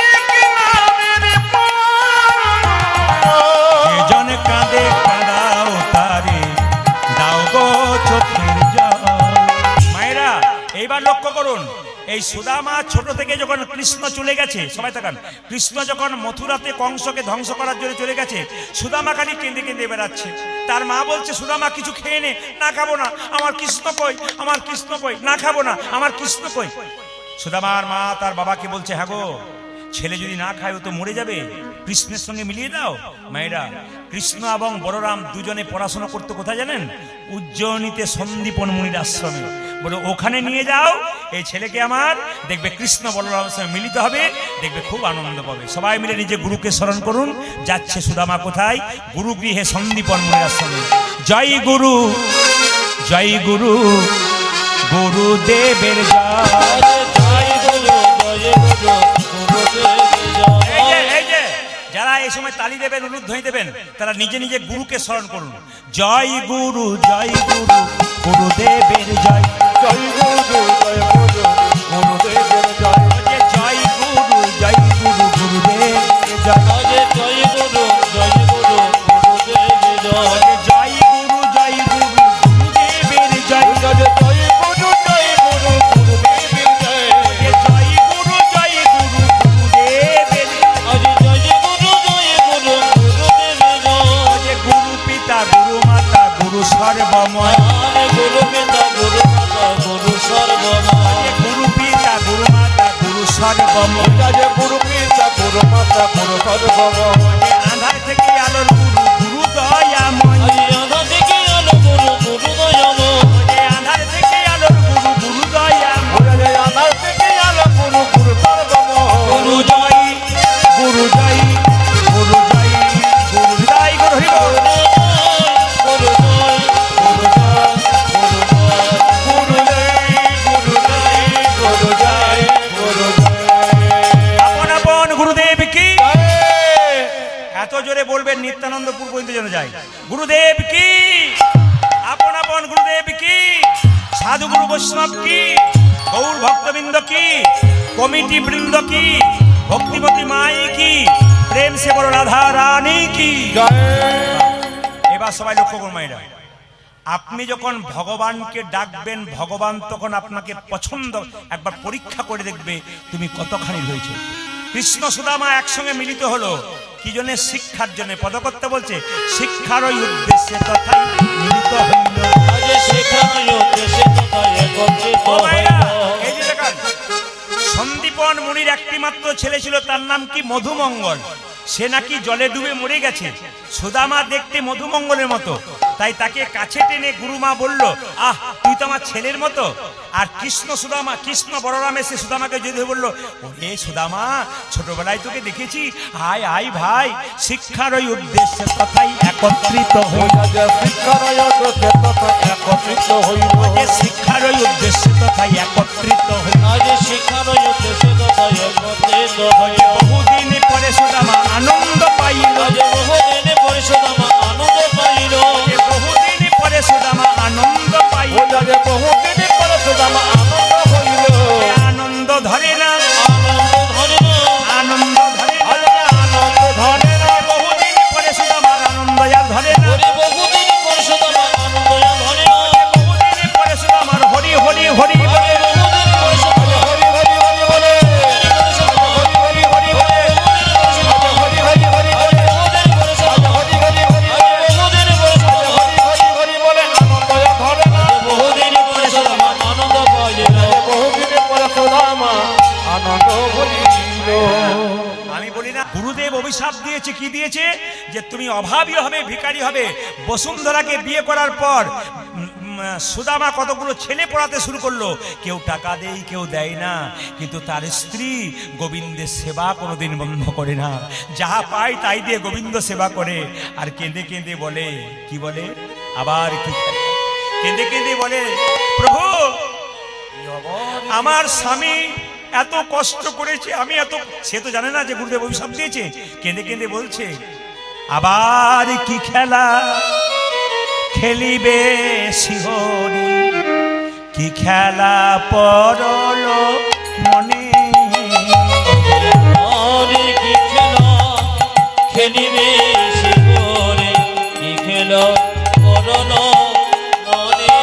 এ কি নামের ফল। যে জন কাঁদে কাঁদাও তারে, দাও গো চোখের জল। মায়েরা এইবার লক্ষ্য করুন, এই সুদামা ছোট থেকে যখন কৃষ্ণ চলে গেছে, সবাই তাকান, কৃষ্ণ যখন মথুরাতে কংসকে ধ্বংস করার জন্য চলে গেছে, সুদামা খালি কেঁদে কেঁদে বেড়াচ্ছে। তার মা বলছে, সুদামা কিছু খেয়ে নে। না খাবো না, আমার কৃষ্ণ কই, আমার কৃষ্ণ কই, না খাবো না, আমার কৃষ্ণ কই। সুদামার মা তার বাবাকে বলছে, হ্যাঁ গো, ছেলে যদি না খায় ও তো মরে যাবে, কৃষ্ণের সঙ্গে মিলিয়ে দাও। মায়েরা, কৃষ্ণ এবং বলরাম দুজনে পড়াশোনা করতে কোথায় জানেন? উজ্জয়িনীতে সন্দীপন মুনির আশ্রমে। বলে ওখানে নিয়ে যাও, এই ছেলেকে আমার, দেখবে কৃষ্ণ বলরামের সঙ্গে মিলিত হবে, দেখবে খুব আনন্দ পাবে। সবাই মিলে নিজে গুরুকে স্মরণ করুন। যাচ্ছে সুদামা কোথায়? গুরুগৃহে সন্দীপন মুনির আশ্রমে। জয় গুরু জয় গুরু গুরুদেবের জয়। জয় গুরু জয় গুরু গুরুদেব এই যে যারা এই সময় তালি দেবেন উলুধ্বনি দেবেন তারা নিজে নিজে গুরুকে স্মরণ করুন। জয় গুরু গুরুদেবের জয়। জয় গুরু গুরুদেবের জয়। জয় গুরু গুরুদেবের জয়। জয় জয় গুরু জয় গুরু গুরুদেব জয়। জয় গুরু গুরুদেবের জয়। জয় গুরু গুরুদেবের জয়। জয় গুরু গুরুদেবের আজ জয় গুরু গুরুদেব জয়। গুরু পিতা গুরু মাতা গুরু সর্বময়। গুরু পিতা গুরু মাতা গুরু সর্বময়। গুরু পিতা গুরু মাতা গুরু সর্বময়। জয় গুরু পিতা গুরু মাতা গুরু সর্বময়। আধার থেকে আলোর গুরু গুরু দয়াময়। আধা থেকে আলো গুরু গুরু দয়াময়। আধার থেকে আলোর গুরু গুরু দয়াময়। জয় আনার থেকে আলো গুরু গুরু সর্বময়। গুরু জয় গুরু জয় গুরু জয় গুরু জয় গুরু হরি বল। গুরু জয় গুরু জয় গুরু জয়। গুরু জয় গুরু জয় গুরু জয় গুরু জয়। আপন আপন গুরুদেব কি জয়। এত জোরে বলবেন নিত্যানন্দপুর পর্যন্ত যেন যায়। গুরুদেব কি আপন আপন গুরুদেব কি সাধু গুরু বৈষ্ণব কি গৌর ভক্তবৃন্দ কি কমিটি বৃন্দ কি ভক্তিমতী মাই কি প্রেম সে বড় রাধা রানী কি। জয়। এবার সবাই লক্ষ্য করুন মায়েরা, আপনি যখন ভগবানকে ডাকবেন ভগবান তখন আপনাকে পছন্দ একবার পরীক্ষা করে দেখবে তুমি কতখানি হয়েছে। কৃষ্ণ সুদামা একসঙ্গে মিলিত হলো কি জন্য? শিক্ষার জন্য। পদকর্তা বলছে শিক্ষার ওই উদ্দেশ্যে তথাই মিলিত হইল। আজ সেখানে উদ্দেশ্যে তথা একত্রিত ও মায়েরা, হইল। এই যে দেখেন সন্দীপন মুনির একটি মাত্র ছেলে ছিল, তার নাম কি মধুমঙ্গল। সে নাকি জলে ডুবে মরে গেছে। সুদামা দেখতে মধুমঙ্গলের মতো, তাই তাকে কাছে টেনে গুরুমা বলল, আহ তুই তো আমার ছেলের মতো। আর কৃষ্ণ বলরাম এসে সুদামাকে যদি বলল, ওরে সুদামা ছোটবেলায় তোকে দেখেছি, আয় আয় ভাই। শিক্ষার ওই উদ্দেশ্যে কথাই একত্রিত হইল। একত্রিত হইল। শিক্ষার ওই উদ্দেশ্যে কথাই একত্রিত হইল। আজ শিক্ষার উদ্দেশ্যে তথা একত্রিত হইল। বহুদিন পরে সুদামা আনন্দ পাইল। আজ বহুদিন পরে সুদামা আনন্দ পাইল। বহুদিন পরে সুদামা আনন্দ পাইল। বহুদিন পরে সুদামা আনন্দ হইল। আনন্দ ধরে না আনন্দ ধরে না। আনন্দ ধরে না। আনন্দ ধরে না। বহুদিন পরে সুদামার আনন্দ আর ধরে না। ওরে বহুদিন পরে সুদামা আনন্দ আর ধরে না। বহুদিন পরে সুদামার হরি হরি হরি বলে। ওরে বহুদিন পরে সুদামা হরি হরি হরি বলে। পরে সুদামা হরি হরি হরি বলে। হরি হরি হরি বলে। বহুদিন পরে সুদামা হরি হরি হরি বলে। বহুদিন পরে সুদামা হরি হরি হরি বলে। আনন্দ ধরে না। বহুদিন পরে সুদামা আনন্দ পাইল। বহুদিন পরে সুদামা আনন্দ হইল। আমি বলি না গুরুদেব অভিশাপ দিয়েছে, কি দিয়েছে? যে তুমি অভাবী হবে, ভিখারি হবে। বসুন্ধরাকে বিয়ে করার পর সুদামা কতগুলো ছেলে পড়াতে শুরু করলো। কেউ টাকা দেয়, কেউ দেয় না, কিন্তু তার স্ত্রী গোবিন্দের সেবা কোনোদিন বন্ধ করে না। যাহা পায় তাই দিয়ে গোবিন্দ সেবা করে। আর কেঁদে কেঁদে বলে, কি বলে আবার কি কেঁদে কেঁদে বলে, প্রভু আমার স্বামী এত কষ্ট করেছে, আমি এত। সে তো জানে না যে গুরুদেব অভিশাপ দিয়েছে। কেঁদে কেঁদে বলছে, আবার কি খেলা খেলিবে শিহরি, কি খেলা পড়ল মনে। আরে কি খেলা খেলিবে শিহরে, কি খেলা করল মনে।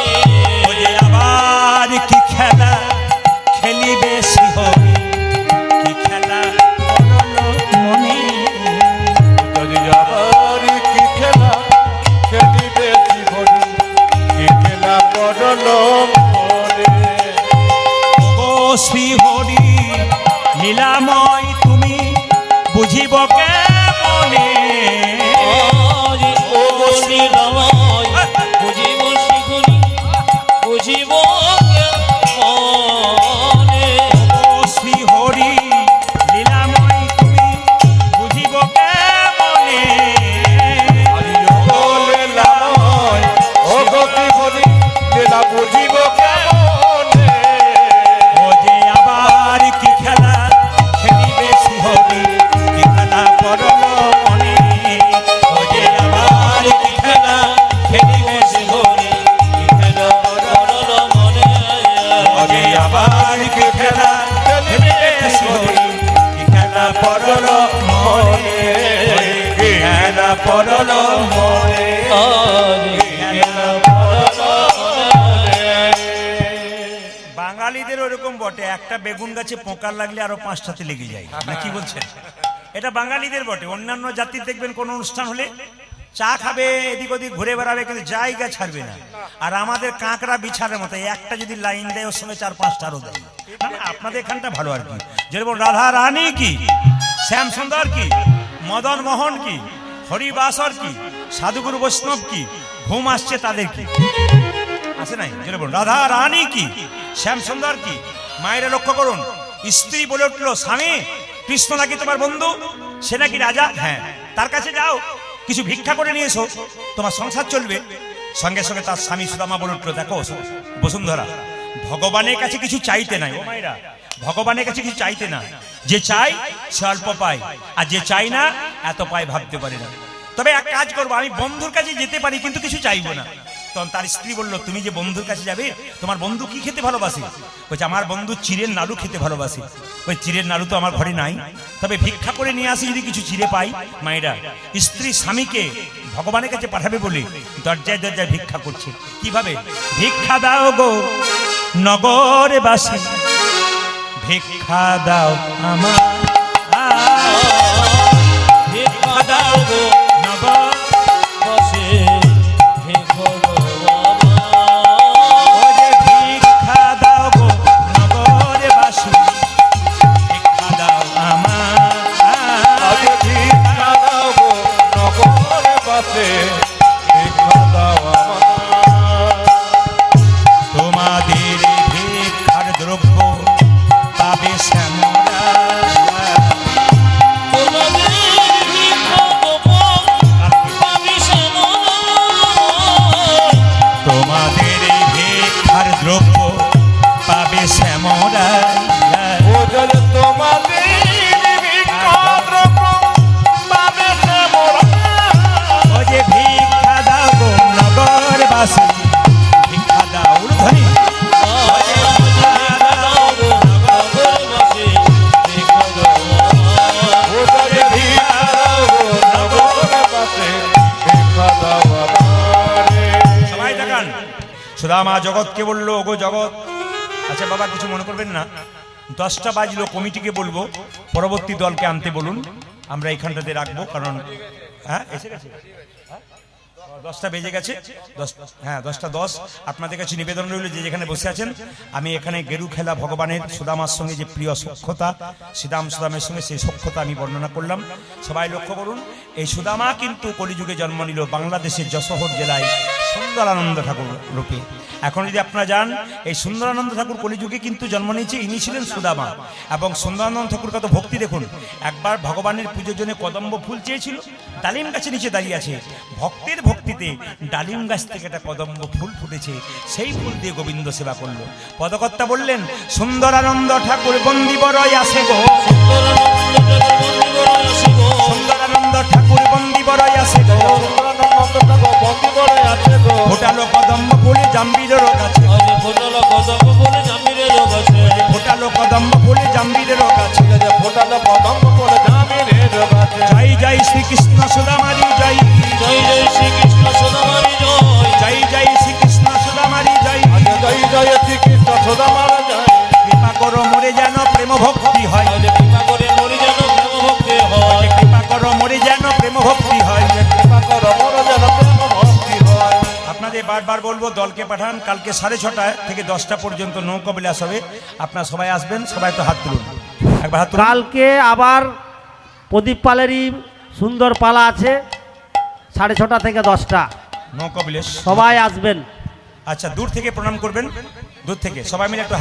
ওরে আবার কি খেলা খেলিবে শিহরি, কি খেলা পড়ল মনে। যদি আবার কি খেলা খেলিবে জীবনে, কি খেলা পড়ল মনে। ও শ্রীহরি লীলাময় তুমি বুঝিব কেমনে। পড়লো মরে আজ ঘেনা পড়লো মরে। বাঙালিদের ওরকম বটে, একটা বেগুন গাছে পোকা লাগলে আরো 5টাতে লেগে যায়, না কি বলছেন? এটা বাঙালিদের বটে। অন্যান্য জাতির দেখবেন কোন অনুষ্ঠান হলে চা খাবে, এদিক ওদিক ঘুরে বেড়াবে, কিন্তু জায়গা ছাড়বে না। আর আমাদের কাঁকড়া বিছারের মতো, একটা যদি লাইন দেয় ওর সঙ্গে 4-5টা আরো দেয়। না, না, আপনাদের এখানটা ভালো আর কি। যেরকম রাধা রানী কি, শ্যাম সুন্দর কি, মদন মোহন কি, হরিবাসর কি, সাধুগুরু বৈষ্ণব কি, ঘুম আসছে তাদের কি আছে নাই? যেরকম রাধা রানী কি, শ্যাম সুন্দর কি। মায়েরা লক্ষ্য করুন, স্ত্রী বলে উঠলো, স্বামী কৃষ্ণ নাকি তোমার বন্ধু, সে নাকি রাজা, হ্যাঁ তার কাছে যাও, কিছু ভিক্ষা করে নিয়ে এসো, তোমার সংসার চলবে। সঙ্গে সঙ্গে তার স্বামী সুদামা বলে উঠলো, দেখো বসুন্ধরা, ভগবানের কাছে কিছু চাইতে নাই। ও মায়েরা, ভগবানের কাছে কিছু চাইতে না, যে চাই সে অল্প পায়, আর যে চাই না এত পায় ভাবতে পারে না। তবে এক কাজ করবো, আমি বন্ধুর কাছে যেতে পারি কিন্তু কিছু চাইবো না। তখন তার স্ত্রী বললো, তুমি যে বন্ধুর কাছে যাবে, তোমার বন্ধু কি খেতে ভালোবাসে? বলছে, আমার বন্ধু চিড়ের নাড়ু খেতে ভালোবাসে। ওই চিড়ের নাড়ু তো আমার ঘরে নাই, তবে ভিক্ষা করে নিয়ে আসি, যদি কিছু চিড়ে পাই। মায়েরা, স্ত্রী স্বামীকে ভগবানের কাছে পাঠাবে বলে দরজায় দরজায় ভিক্ষা করছে। কিভাবে? ভিক্ষা দাও গো নগরবাসী, ভিক্ষা দাও আমার, ভিক্ষা দাও গো নগর বসে হে ভগবান। ও যে ভিক্ষা দাও গো নগরবাসী, ভিক্ষা দাও আমার, আজ ভিক্ষা দাও গো নগরে বাসে, ভিক্ষা দাও আমার। তোমাদের ভিক্ষার দ্রব্য পাবে শ্যামলা, তোমাদের ভিক্ষা দেবো পাবি শ্যামলা। তোমাদের ভিক্ষার দ্রব্য পাবে শ্যামলা। ও যদি তোমাদের ভিক্ষা দ্রব্য পাবে শ্যামলা। ও যে ভিক্ষা দাও গো নগরবাসী, ভিক্ষা দাও ধ্বনি, ও যদি ভিক্ষা দাও গো নগরে বাসে, ভিক্ষা দাও আমারে। সবাই দেখান। সুদামা জগৎকে বললো, ওগো জগৎ, আচ্ছা বাবা কিছু মনে করবেন না, 10টা বাজলো, কমিটিকে বলবো পরবর্তী দলকে আনতে বলুন, আমরা এখানটাতে রাখবো, কারণ হ্যাঁ এসে গেছে, 10টা বেজে গেছে, 10টা 10। আপনাদের কাছে নিবেদন রইল, যে যেখানে বসে আছেন, আমি এখানে গেরু খেলা ভগবানের সুদামার সঙ্গে যে প্রিয় সখ্যতা, সুদামের সঙ্গে সেই সখ্যতা আমি বর্ণনা করলাম। সবাই লক্ষ্য করুন, এই সুদামা কিন্তু কলিযুগে জন্ম নিল বাংলাদেশের যশোহর জেলায় সুন্দরানন্দ ঠাকুর রূপে। এখন যদি আপনারা যান, এই সুন্দরানন্দ ঠাকুর কলিযুগে কিন্তু জন্ম নিয়েছে, ইনি ছিলেন সুদামা। এবং সুন্দরানন্দ ঠাকুর কত ভক্তি দেখুন, একবার ভগবানের পুজোর জন্য কদম্ব ফুল চেয়েছিল, ডালিম গাছের নিচে দাঁড়িয়ে আছে, ভক্তের ভক্তিতে ডালিম গাছ থেকে একটা কদম্ব ফুল ফুটেছে, সেই ফুল দিয়ে গোবিন্দ সেবা করলো। পদকর্তা বললেন, সুন্দরানন্দ ঠাকুর বন্দি বড়ই আসে গো, সুন্দরানন্দ ঠাকুর বন্দি বড়ই আসে গো, সুন্দরানন্দ ঠাকুর বন্দি করে আছে গো। ফোটালো কদম্ব ফুলে জাম্বিরের কাছে, ফোটালো কদম বলে জামিরে যোগ আছে। ফোটালো কদম্ব ফুলে জাম্বিরের কাছে। যে ফোটালো কদম্ব বলে জামিনের গাছে। জয় জয় শ্রীকৃষ্ণ সুদামারি জয়, জয় জয় শ্রীকৃষ্ণ সুদামারি জয়। জয় জয় শ্রীকৃষ্ণ সুদামারি জয়। আজ জয় জয় শ্রীকৃষ্ণ সুদামার জয়। কৃপা করো মোরে যেন প্রেম ভক্তি হয়, আজ কৃপা করে মরি যেন প্রেম ভক্তি হয়। কৃপা করো মোরে যেন প্রেম ভক্তি হয়। কৃপা করো মোর যেন প্রেম ভক্তি হয়। আপনাদের বারবার বলবো, দলকে পাঠান, কালকে 6:30 থেকে 10টা পর্যন্ত নৌকা বিলাস হবে। আপনারা সবাই আসবেন, সবাই একটু হাত তুলুন, একবার হাত তুলুন। কালকে আবার প্রদীপ পালেরই সুন্দর পালা আছে, 6:30 থেকে 10টা, নৌকা বিলাস সবাই আসবেন। আচ্ছা, দূর থেকে প্রণাম করবেন, দূর থেকে সবাই মিলে একটু